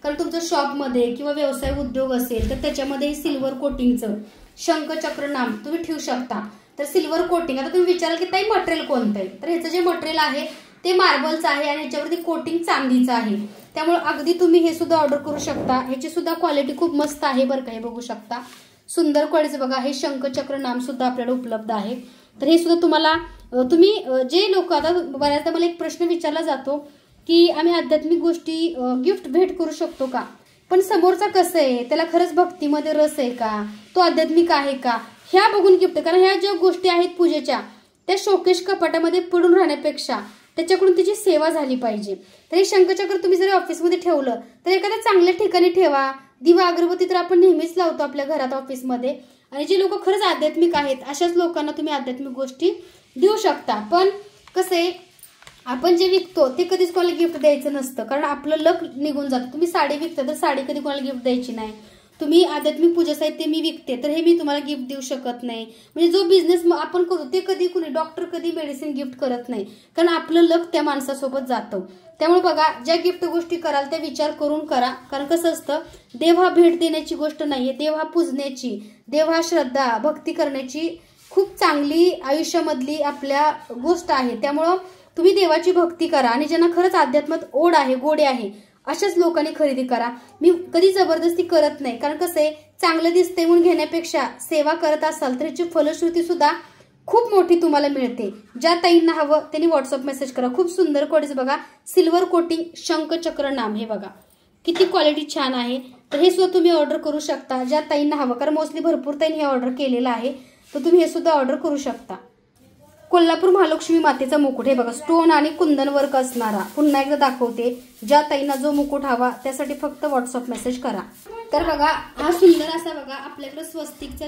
A: कारण तुमचं शॉपमध्ये किंवा व्यवसाय उद्योग असेल तर त्याच्यामध्ये सिल्वर कोटिंगचं शंखचक्र नाम तुम्ही ठेवू शकता. तर सिल्वर कोटिंग, आता तुम्ही विचाराल की ताई मटेरियल कोणतं आहे, तर ह्याचं जे मटेरियल आहे ते मार्बलचं आहे आणि ह्याच्यावरती कोटिंग चांदीचं आहे. त्यामुळे अगदी तुम्ही हे सुद्धा ऑर्डर करू शकता. ह्याची सुद्धा क्वालिटी खूप मस्त आहे बरं का. हे बघू शकता सुंदर क्वालिटीचं बघा हे शंखचक्र नाम सुद्धा आपल्याला उपलब्ध आहे. तर हे सुद्धा तुम्हाला तुम्ही जे लोक आता बऱ्याचदा मला एक प्रश्न विचारला जातो की आम्ही आध्यात्मिक गोष्टी गिफ्ट भेट करू शकतो का, पण समोरचा कसं आहे, त्याला खरंच भक्तीमध्ये रस आहे का, तो आध्यात्मिक आहे का, ह्या बघून गिफ्ट. कारण ह्या ज्या गोष्टी आहेत पूजेच्या त्या शोकेश कपाटामध्ये पडून राहण्यापेक्षा त्याच्याकडून तिची सेवा झाली पाहिजे. तर हे शंखचक्र तुम्ही जरी ऑफिसमध्ये ठेवलं तर एखाद्या चांगल्या ठिकाणी ठेवा, दिवा अगरबत्ती तर आपण नेहमीच लावतो आपल्या घरात, ऑफिसमध्ये. आणि जे लोक खरंच आध्यात्मिक आहेत अशाच लोकांना तुम्ही आध्यात्मिक गोष्टी देऊ शकता. पण कसं आहे, आपण जे विकतो ते कधीच कोणाला गिफ्ट द्यायचं नसतं, कारण आपलं लक निघून जातं. तुम्ही साडी विकता तर साडी कधी कोणाला गिफ्ट द्यायची नाही. तुम्ही आध्यात्मिक पूजा साहित्य मी विकते तर हे मी तुम्हाला गिफ्ट देऊ शकत नाही. म्हणजे जो बिझनेस आपण करू ते कधी कुणी डॉक्टर कधी मेडिसिन गिफ्ट करत नाही, कारण आपलं लक त्या माणसासोबत जातं. त्यामुळे बघा, ज्या गिफ्ट गोष्टी कराल त्या विचार करून करा. कारण कसं असतं, देव हा भेट देण्याची गोष्ट नाहीये, देव हा पूजण्याची, देव हा श्रद्धा भक्ती करण्याची खूप चांगली आयुष्यामधली आपल्या गोष्ट आहे. त्यामुळं तुम्ही देवाची भक्ती करा आणि ज्यांना खरंच अध्यात्मात ओढ आहे, गोडे आहे, अशाच लोकांनी खरेदी करा. मी कधी जबरदस्ती करत नाही, कारण कसं आहे, चांगलं दिसते म्हणून घेण्यापेक्षा सेवा करत असाल तर त्याची फलश्रुती सुद्धा खूप मोठी तुम्हाला मिळते. ज्या ताईंना हवं त्यांनी व्हॉट्सअप मेसेज करा. खूप सुंदर क्वालिटी बघा, सिल्वर कोटिंग शंखचक्र नाम, हे बघा किती क्वालिटी छान आहे. तर हे सुद्धा तुम्ही ऑर्डर करू शकता ज्या ताईंना हवं, कारण मोस्टली भरपूर ताईंनी हे ऑर्डर केलेलं आहे, तर तुम्ही हे सुद्धा ऑर्डर करू शकता. कोल्हापूर महालक्ष्मी मातेचा मुकुट, हे बघा स्टोन आणि कुंदन वर्क असणारा. पुन्हा एकदा दाखवते, ज्या ताईंना जो मुकुट हवा त्यासाठी फक्त व्हॉट्सअप मेसेज करा. तर बघा, हा सुंदर असा बघा आपल्याकडे स्वस्तिकचा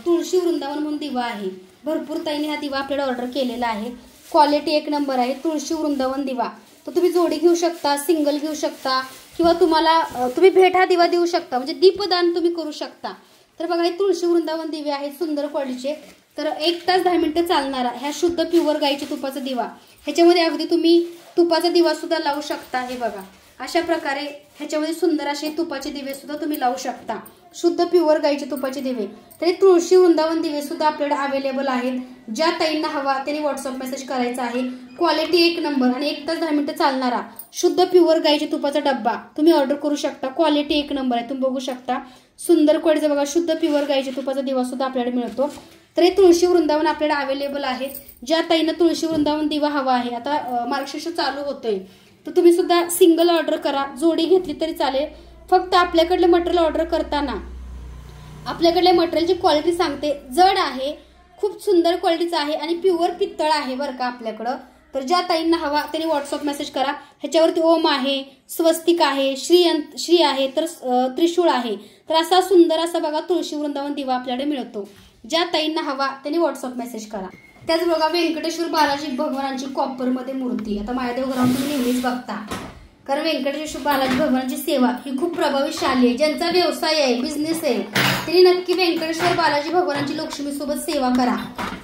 A: तुळशी वृंदावन म्हणून दिवा आहे. भरपूर ताईंनी हा दिवा आपल्याला ऑर्डर केलेला आहे. क्वालिटी एक नंबर आहे. तुळशी वृंदावन दिवा, तर तुम्ही जोडी घेऊ शकता, सिंगल घेऊ शकता, किंवा तुम्ही भेट हा दिवा देऊ शकता, म्हणजे दीपदान तुम्ही करू शकता. तर बघा, हे तुळशी वृंदावन दिवे आहेत सुंदर क्वालिटीचे. तर 1 तास 10 मिनिटं चालणारा ह्या शुद्ध प्युअर गाईच्या तुपाचा दिवा. ह्याच्यामध्ये अगदी तुम्ही तुपाचा दिवा सुद्धा लावू शकता. हे बघा अशा प्रकारे ह्याच्यामध्ये सुंदर असे तुपाचे दिवे सुद्धा तुम्ही लावू शकता, शुद्ध प्युअर गाईचे तुपाचे दिवे. तर तुळशी वृंदावन दिवे सुद्धा आपल्याकडे अवेलेबल आहेत. ज्या ताईंना हवा त्यांनी व्हॉट्सअप मेसेज करायचा आहे. क्वालिटी एक नंबर आणि 1 तास 10 मिनिटं चालणारा शुद्ध प्युअर गाईच्या तुपाचा डब्बा तुम्ही ऑर्डर करू शकता. क्वालिटी एक नंबर आहे, तुम्ही बघू शकता. सुंदर क्वालिटीचा बघा शुद्ध प्युअर गाईच्या तुपाचा दिवा सुद्धा आपल्याकडे मिळतो. तर हे तुळशी वृंदावन आपल्याला अवेलेबल आहेत. ज्या ताईंना तुळशी वृंदावन दिवा हवा आहे, आता मार्गशीर्ष चालू होतोय, तर तुम्ही सुद्धा सिंगल ऑर्डर करा, जोडी घेतली तरी चालेल. फक्त आपल्याकडले मटेरियल ऑर्डर करताना आपल्याकडल्या मटेरियलची क्वालिटी सांगते, जड आहे, खूप सुंदर क्वालिटीचं आहे आणि प्युअर पित्तळ आहे बरं का आपल्याकडं. तर ज्या ताईंना हवा त्यांनी व्हॉट्सअप मेसेज करा. ह्याच्यावरती ओम आहे, स्वस्तिक आहे, श्री आहे, तर त्रिशूळ आहे. तर असा सुंदर असा बघा तुळशी वृंदावन दिवा आपल्याकडे मिळतो. ज्या ताईंना हवा त्यांनी व्हॉट्सअप मेसेज करा. त्याच बघा, व्यंकटेश्वर बालाजी भगवानांची कॉपरमध्ये मूर्ती. आता महादेव घरावर तुम्ही नेहमीच बघता, कारण व्यंकटेश्वर बालाजी भगवानांची सेवा ही खूप प्रभावशाली आहे. ज्यांचा व्यवसाय आहे, बिझनेस आहे, त्यांनी नक्की व्यंकटेश्वर बालाजी भगवानांची लक्ष्मीसोबत सेवा करा,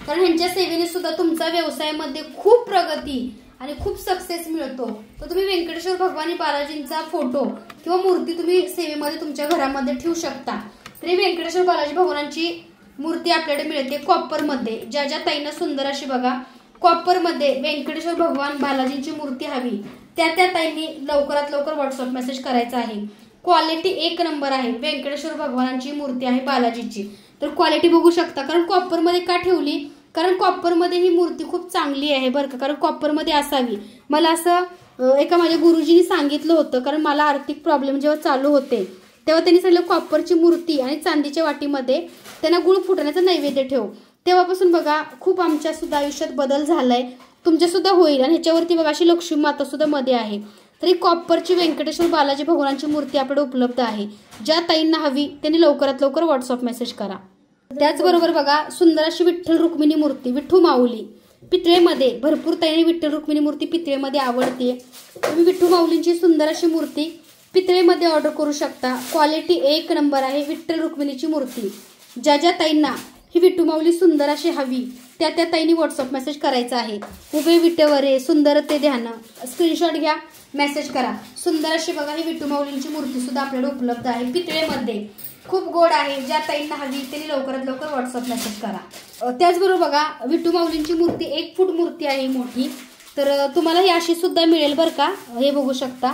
A: कारण ह्यांच्या सेवेने सुद्धा तुमचा व्यवसायामध्ये खूप प्रगती आणि खूप सक्सेस मिळतो. तर तुम्ही व्यंकटेश्वर भगवानी बालाजींचा फोटो किंवा मूर्ती तुम्ही सेवेमध्ये तुमच्या घरामध्ये ठेवू शकता. तरी व्यंकटेश्वर बालाजी भगवानांची मूर्ती आपल्याकडे मिळते कॉपरमध्ये. ज्या ज्या ताईंना सुंदर अशी बघा कॉपरमध्ये व्यंकटेश्वर भगवान बालाजींची मूर्ती हवी, त्या ताईंनी लवकरात लवकर व्हॉट्सअप मेसेज करायचा आहे. क्वालिटी एक नंबर आहे. व्यंकटेश्वर भगवानांची मूर्ती आहे बालाजीची. तर क्वालिटी बघू शकता. कारण कॉपरमध्ये का ठेवली, कारण कॉपरमध्ये ही मूर्ती खूप चांगली आहे बरं का, कारण कॉपरमध्ये असावी. मला असं एका माझ्या गुरुजींनी सांगितलं होतं, कारण मला आर्थिक प्रॉब्लेम जेव्हा चालू होते तेव्हा त्यांनी सांगितलं कॉपरची मूर्ती आणि चांदीच्या वाटीमध्ये त्यांना गुळ फुटण्याचा नैवेद्य ठेव. तेव्हापासून बघा खूप आमच्या सुद्धा आयुष्यात बदल झालाय, तुमच्या सुद्धा होईल. आणि ह्याच्यावरती बघा अशी लक्ष्मी माता सुद्धा मध्ये आहे. तरी कॉपरची व्यंकटेश्वर बालाजी भगवानांची मूर्ती आपल्याकडे उपलब्ध आहे. ज्या ताईंना हवी त्यांनी लवकरात लवकर व्हॉट्सअप मेसेज करा. त्याचबरोबर बघा सुंदर अशी विठ्ठल रुक्मिणी मूर्ती, विठ्ठू माऊली पितळेमध्ये. भरपूर ताईंनी विठ्ठल रुक्मिणी मूर्ती पितळेमध्ये आवडते. तुम्ही विठ्ठू माऊलींची सुंदर अशी मूर्ती पितळेमध्ये ऑर्डर करू शकता. क्वालिटी एक नंबर आहे. विठ्ठल रुक्मिणीची मूर्ती. ज्या ज्या ताईंना ही विठ्ठू माऊली सुंदर अशी हवी त्या ताईंनी व्हॉट्सअप मेसेज करायचा आहे. उभे विटेवरे सुंदर ते ध्यान, स्क्रीनशॉट घ्या, मेसेज करा. सुंदर अशी बघा ही विठ्ठू माऊलींची मूर्ती सुद्धा आपल्याकडे उपलब्ध आहे पितळेमध्ये. खूप गोड आहे. ज्या ताईंना हवी त्यांनी लवकरात लवकर व्हॉट्सअप मेसेज करा. त्याचबरोबर बघा विठ्ठू माऊलींची मूर्ती 1 फूट मूर्ती आहे मोठी. तर तुम्हाला ही अशी सुद्धा मिळेल बरं का. हे बघू शकता,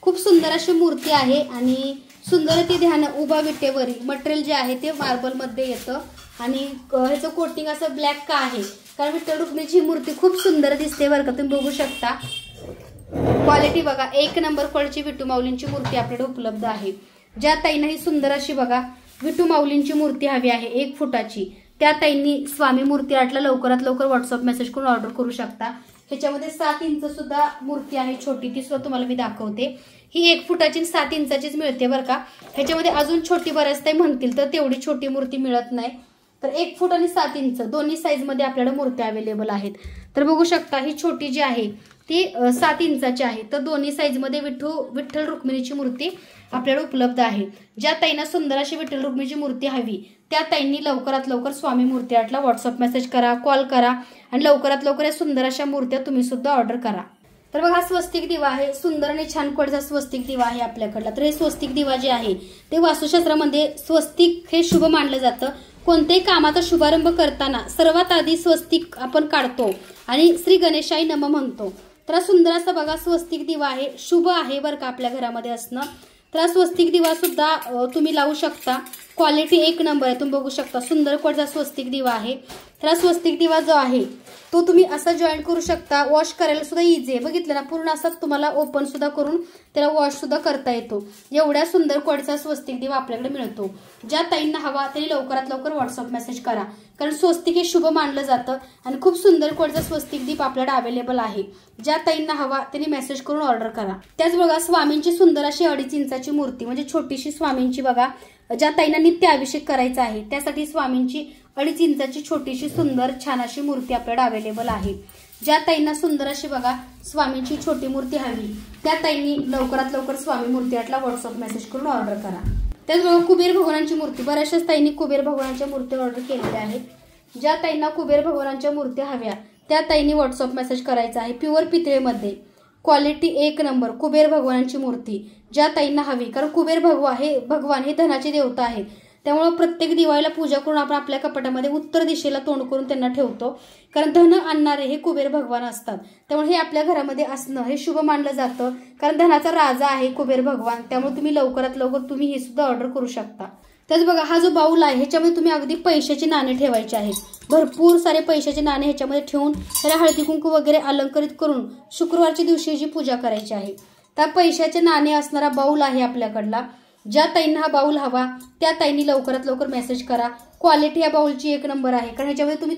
A: खूप सुंदर अशी मूर्ती आहे आणि सुंदर ते ध्यान उभा विटेवरी. मटेरियल जे आहे ते मार्बलमध्ये येतं आणि ह्याचं कोटिंग असं ब्लॅक का आहे, कारण विठ्ठल रुक्मिणीची मूर्ती खूप सुंदर दिसते बरं का, तुम्ही बघू शकता. क्वालिटी बघा एक नंबर क्वालिटीची विठ्ठू माऊलींची मूर्ती आपल्याकडे उपलब्ध आहे. ज्या ताईंना ही सुंदर अशी बघा विठ्ठू माऊलींची मूर्ती हवी आहे 1 फुटाची, त्या ताईंनी स्वामी मूर्ती आर्टला लवकरात लवकर व्हॉट्सअप मेसेज करून ऑर्डर करू शकता. ह्याच्यामध्ये 7 इंच सुद्धा मूर्ती आहे छोटी, ती सुद्धा तुम्हाला मी दाखवते. ही 1 फुटाची 7 इंचाचीच मिळते बरं का. ह्याच्यामध्ये अजून छोटी बऱ्याच ताई म्हणतील तर तेवढी छोटी मूर्ती मिळत नाही. तर 1 फूट आणि 7 इंच दोन्ही साईजमध्ये आपल्याला मूर्त्या अवेलेबल आहेत. तर बघू शकता ही छोटी जी आहे ती 7 इंचाची आहे. तर दोन्ही साईजमध्ये विठ्ठल रुक्मिणीची मूर्ती आपल्याला उपलब्ध आहे. ज्या ताईंना सुंदर अशी विठ्ठल रुक्मिणीची मूर्ती हवी त्या ताईंनी लवकरात लवकर स्वामी मूर्ती आर्टला व्हॉट्सअप मेसेज करा, कॉल करा आणि लवकरात लवकर या सुंदर अशा मूर्त्या तुम्ही सुद्धा ऑर्डर करा. तर बघा हा स्वस्तिक दिवा आहे, सुंदर आणि छान क्वालिटीचा स्वस्तिक दिवा आहे आपल्याकडला. तर हे स्वस्तिक दिवा जे आहे ते वास्तुशास्त्रामध्ये स्वस्तिक हे शुभ मानलं जातं. कोणत्याही कामाचा शुभारंभ करताना सर्वात आधी स्वस्तिक आपण काढतो आणि श्री गणेशाई नमः म्हणतो. तर सुंदर असा बघा स्वस्तिक दिवा आहे, शुभ आहे बरं का आपल्या घरामध्ये असणं. तर स्वस्तिक दिवा सुद्धा तुम्ही लावू शकता. क्वालिटी 1 नंबर आहे, तुम्ही बघू शकता सुंदर क्वालिटीचा स्वस्तिक दिवा आहे. तर स्वस्तिक दिवा जो आहे तो तुम्ही असा जॉईन करू शकता. वॉश करायला सुद्धा इझी आहे, बघितलं ना, पूर्ण असा तुम्हाला ओपन सुद्धा करून त्याला वॉश सुद्धा करता येतो. एवढ्या सुंदर क्वालिटीचा स्वस्तिक दिवा आपल्याकडे मिळतो. ज्या ताईंना हवा त्यांनी लवकरात लवकर व्हॉट्सअप मेसेज करा, कारण स्वस्तिक हे शुभ मानलं जातं आणि खूप सुंदर क्वालिटीचा स्वस्तिक दीप आपल्याकडे अवेलेबल आहे. ज्या ताईंना हवा त्यांनी मेसेज करून ऑर्डर करा. त्याच बघा स्वामींची सुंदर अशी 2.5 इंचाची मूर्ती, म्हणजे छोटीशी स्वामींची बघा, ज्या ताईंना नित्य अभिषेक करायचा आहे त्यासाठी स्वामींची 2.5 इंचाची छोटीशी सुंदर छान अशी मूर्ती आपल्याकडे अवेलेबल आहे. ज्या ताईंना सुंदर अशी बघा स्वामींची छोटी मूर्ती हवी त्या ताईंनी लवकरात लवकर स्वामी मूर्ती आर्टला व्हॉट्सअप मेसेज करून ऑर्डर करा. त्याचबरोबर कुबेर भगवानांची मूर्ती, बऱ्याचशाच ताईंनी कुबेर भगवानांच्या मूर्ती ऑर्डर केलेल्या आहेत. ज्या ताईंना कुबेर भगवानांच्या मूर्ती हव्या त्या ताईंनी व्हॉट्सअप मेसेज करायचा आहे. प्युअर पितळेमध्ये क्वालिटी 1 नंबर कुबेर भगवानांची मूर्ती ज्या ताईंना हवी, कारण कुबेर भगवान हे धनाचे देवता आहेत. त्यामुळे प्रत्येक दिवाळीला पूजा करून आपण आपल्या कपाटामध्ये उत्तर दिशेला तोंड करून त्यांना ठेवतो, कारण धन आणणारे हे कुबेर भगवान असतात. त्यामुळे हे आपल्या घरामध्ये असणं हे शुभ मानलं जातं, कारण धनाचा राजा आहे कुबेर भगवान. त्यामुळे तुम्ही लवकरात लवकर तुम्ही हे सुद्धा ऑर्डर करू शकता. त्याच बघा हा जो बाऊल आहे ह्याच्यामध्ये तुम्ही अगदी पैशाचे नाणे ठेवायचे आहेत. भरपूर सारे पैशाचे नाणे ह्याच्यामध्ये ठेवून त्याला हळदी कुंकू वगैरे अलंकरित करून शुक्रवारच्या दिवशी जी पूजा करायची आहे. त्या पैशाचे नाणे असणारा बाऊल आहे आपल्याकडला. ज्या ताईंना हा बाऊल हवा त्या ताईंनी लवकरात लवकर मेसेज करा. क्वालिटी या बाऊलची 1 नंबर आहे, कारण ह्याच्यामध्ये तुम्ही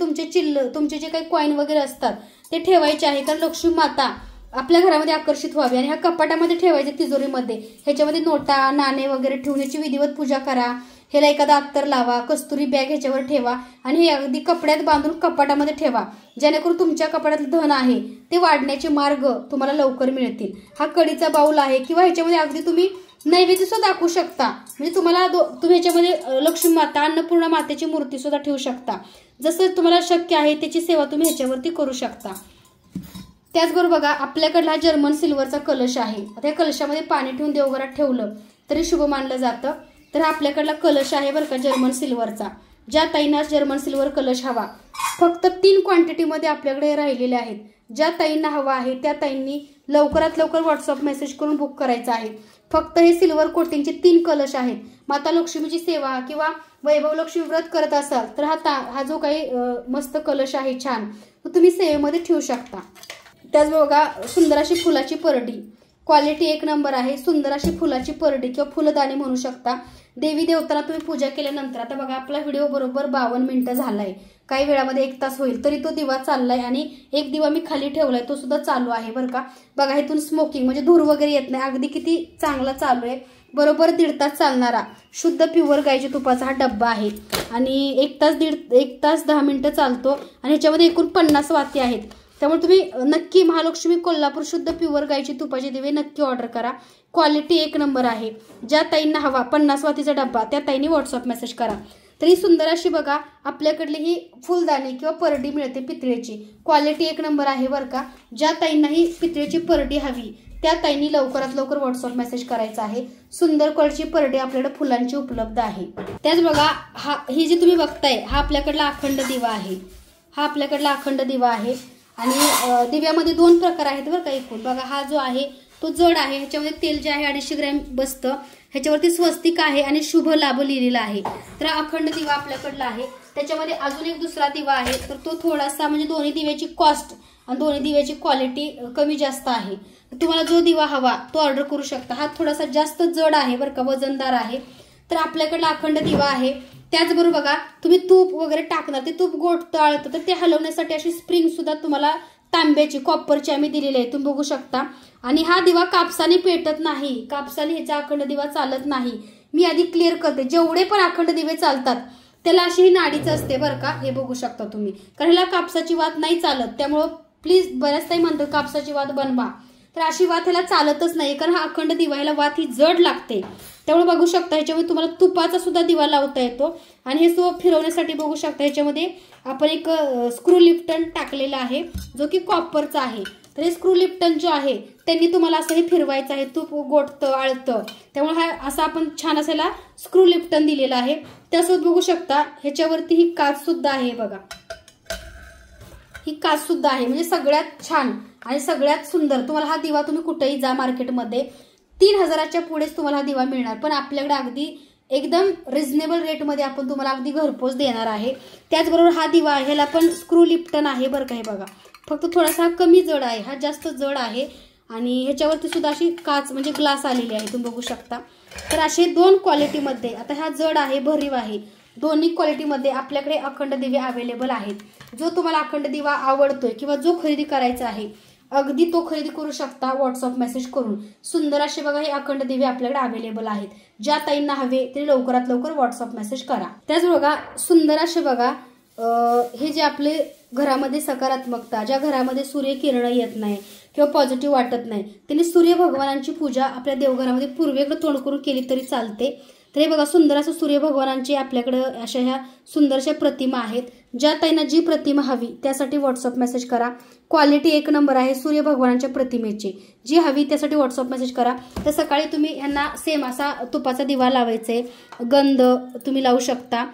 A: तुमचे जे काही कॉईन वगैरे असतात ते ठेवायचे आहे, कारण लक्ष्मी माता आपल्या घरामध्ये आकर्षित व्हावी. आणि ह्या कपाटामध्ये ठेवायचे, तिजोरीमध्ये ह्याच्यामध्ये नोटा नाणे वगैरे ठेवून याची विधिवत पूजा करा. ह्याला एखादा अत्तर लावा, कस्तुरी बॅग ह्याच्यावर ठेवा आणि हे अगदी कपड्यात बांधून कपाटामध्ये ठेवा, जेणेकरून तुमच्या कपाटातलं धन आहे ते वाढण्याचे मार्ग तुम्हाला लवकर मिळतील. हा कढीचा बाऊल आहे, किंवा ह्याच्यामध्ये अगदी तुम्ही नैवेद्य सुद्धा दाखवू शकता. म्हणजे तुम्हाला तुम्ही ह्याच्यामध्ये लक्ष्मी माता अन्नपूर्णा मातेची मूर्ती सुद्धा ठेवू शकता. जसं तुम्हाला शक्य आहे त्याची सेवा तुम्ही ह्याच्यावरती करू शकता. त्याचबरोबर बघा आपल्याकडला हा जर्मन सिल्वरचा कलश आहे. त्या कलशामध्ये पाणी ठेवून देवघरात ठेवलं तरी शुभ मानलं जातं. तर हा आपल्याकडला कलश आहे बरं का जर्मन सिल्वरचा. ज्या ताईंना जर्मन सिल्वर कलश हवा फक्त 3 क्वांटिटीमध्ये आपल्याकडे राहिलेले आहेत. ज्या ताईंना हवा आहे त्या ताईंनी लवकरात लवकर व्हॉट्सअप मेसेज करून बुक करायचं आहे. फक्त हे सिल्वर कोटिंगचे 3 कलश आहेत. माता लक्ष्मीची सेवा किंवा वैभव लक्ष्मी व्रत करत असाल तर हा जो काही मस्त कलश आहे छान तो तुम्ही सेवेमध्ये ठेवू शकता. त्याच बघा सुंदर अशी फुलाची परडी, क्वालिटी 1 नंबर आहे. सुंदर अशी फुलाची परडी किंवा फुलदाणी म्हणू शकता. देवी देवतांना तुम्ही पूजा केल्यानंतर, आता बघा आपला व्हिडिओ बरोबर 52 मिनिटं झालाय, काही वेळामध्ये 1 तास होईल, तरी तो दिवा चाललाय आणि एक दिवा मी खाली ठेवलाय तो सुद्धा चालू आहे बरं का. बघा इथून स्मोकिंग म्हणजे धूर वगैरे येत नाही, अगदी किती चांगला चालू आहे. बरोबर 1.5 तास चालणारा शुद्ध प्युअर गायच्या तुपाचा हा डब्बा आहे आणि 1 तास 10 मिनिटं चालतो आणि ह्याच्यामध्ये एकूण 50 वाती आहेत. त्यामुळे तुम्ही नक्की महालक्ष्मी कोल्हापूर शुद्ध प्युअर गायची तुपाचे दिवे नक्की ऑर्डर करा. क्वालिटी 1 नंबर आहे. ज्या ताईंना हवा 50 वातीचा डब्बा त्या ताईंनी व्हॉट्सअप मेसेज करा. तरी सुंदर अशी बघा आपल्याकडली ही फुलदाणी किंवा परडी मिळते पितळेची. क्वालिटी 1 नंबर आहे बरं का. ज्या ताईंना ही पितळेची परडी हवी त्या ताईंनी लवकरात लवकर व्हॉट्सअप मेसेज करायचा आहे. सुंदर क्वालिटीची परडी आपल्याकडे फुलांची उपलब्ध आहे. त्याच बघा ही जी तुम्ही बघताय हा आपल्याकडला अखंड दिवा आहे. हा आपल्याकडला अखंड दिवा आहे आणि दिव्यामध्ये 2 प्रकार आहेत बरं का. एकूण बघा हा जो आहे तो जड आहे, ह्याच्यामध्ये तेल जे आहे 250 ग्रॅम बसतं. ह्याच्यावरती स्वस्तिक आहे आणि शुभ लाभ लिहिलेला आहे. तर अखंड दिवा आपल्याकडला आहे. त्याच्यामध्ये अजून एक दुसरा दिवा आहे, तर तो थोडासा म्हणजे दोन्ही दिव्याची कॉस्ट आणि दोन्ही दिव्याची क्वालिटी कमी जास्त आहे. तुम्हाला जो दिवा हवा तो ऑर्डर करू शकता. हा थोडासा जास्त जड आहे बरं का, वजनदार आहे. तर आपल्याकडला अखंड दिवा आहे. त्याचबरोबर बघा तुम्ही तूप वगैरे टाकणार, ते तूप गोठतं आळतं तर ते हलवण्यासाठी अशी स्प्रिंग सुद्धा तुम्हाला तांब्याची कॉपरची आम्ही दिलेली आहे, तुम्ही बघू शकता. आणि हा दिवा कापसाने पेटत नाही, कापसाने ह्याचा अखंड दिवा चालत नाही. मी आधी क्लिअर करते, जेवढे पण अखंड दिवे चालतात त्याला अशी ही नाडीच असते बरं का, हे बघू शकता तुम्ही. कारण ह्याला कापसाची वात नाही चालत, त्यामुळं प्लीज बऱ्याच ताई म्हणतात कापसाची वात बनवा, तर अशी वात ह्याला चालतच नाही, कारण हा अखंड दिवा ह्याला वात ही जड लागते. त्यामुळे बघू शकता ह्याच्यामध्ये तुम्हाला तुपाचा सुद्धा दिवा लावता येतो. आणि हे सुद्धा फिरवण्यासाठी बघू शकता ह्याच्यामध्ये आपण एक स्क्रू लिफ्टन टाकलेला आहे, जो की कॉपरचा आहे. तर हे स्क्रू लिफ्टन जो आहे त्यांनी तुम्हाला असं हे फिरवायचं आहे, तूप गोठतं आळतं, त्यामुळे हा असा आपण छान असायला स्क्रू लिफ्टन दिलेला आहे. त्यासोबत बघू शकता ह्याच्यावरती ही काच सुद्धा आहे बघा, ही काच सुद्धा आहे. म्हणजे सगळ्यात छान आणि सगळ्यात सुंदर. तुम्हाला हा दिवा तुम्ही कुठेही जा मार्केटमध्ये 3000च्या पुढेच तुम्हाला हा दिवा मिळणार, पण आपल्याकडे अगदी एकदम रिझनेबल रेटमध्ये आपण तुम्हाला अगदी घरपोच देणार आहे. त्याचबरोबर हा दिवा आहे, ह्याला पण स्क्रू लिफ्टन आहे बरं का, हे बघा. फक्त थोडासा कमी जड आहे, हा जास्त जड आहे. आणि ह्याच्यावरती सुद्धा अशी काच म्हणजे ग्लास आलेली आहे, तुम्ही बघू शकता. तर असे 2 क्वालिटीमध्ये, आता हा जड आहे भरीव आहे, दोन्ही क्वालिटीमध्ये आपल्याकडे अखंड दिवे अवेलेबल आहेत. जो तुम्हाला अखंड दिवा आवडतोय किंवा जो खरेदी करायचा आहे अगदी तो खरेदी करू शकता व्हॉट्सअप मेसेज करून. सुंदर असे बघा हे अखंड दिवे आपल्याकडे अवेलेबल आहेत. ज्या ताईंना हवे ते लवकरात लवकर व्हॉट्सअप मेसेज करा. त्याच बघा सुंदर असे बघा हे जे आपले घरामध्ये सकारात्मकता, ज्या घरामध्ये सूर्यकिरण येत नाही किंवा पॉझिटिव्ह वाटत नाही, त्यांनी सूर्य भगवानांची पूजा आपल्या देवघरामध्ये पूर्वेकडे तोंड करून केली तरी चालते. तर हे बघा सुंदर असं सूर्य भगवानांची आपल्याकडे अशा ह्या सुंदरशा प्रतिमा आहेत. ज्या ताईंना जी प्रतिमा हवी त्यासाठी व्हॉट्सअप मेसेज करा. क्वालिटी 1 नंबर आहे सूर्य भगवानांच्या प्रतिमेची. जी हवी त्यासाठी व्हॉट्सअप मेसेज करा. तर सकाळी तुम्ही यांना सेम असा तुपाचा दिवा लावायचे, गंध तुम्ही लावू शकता,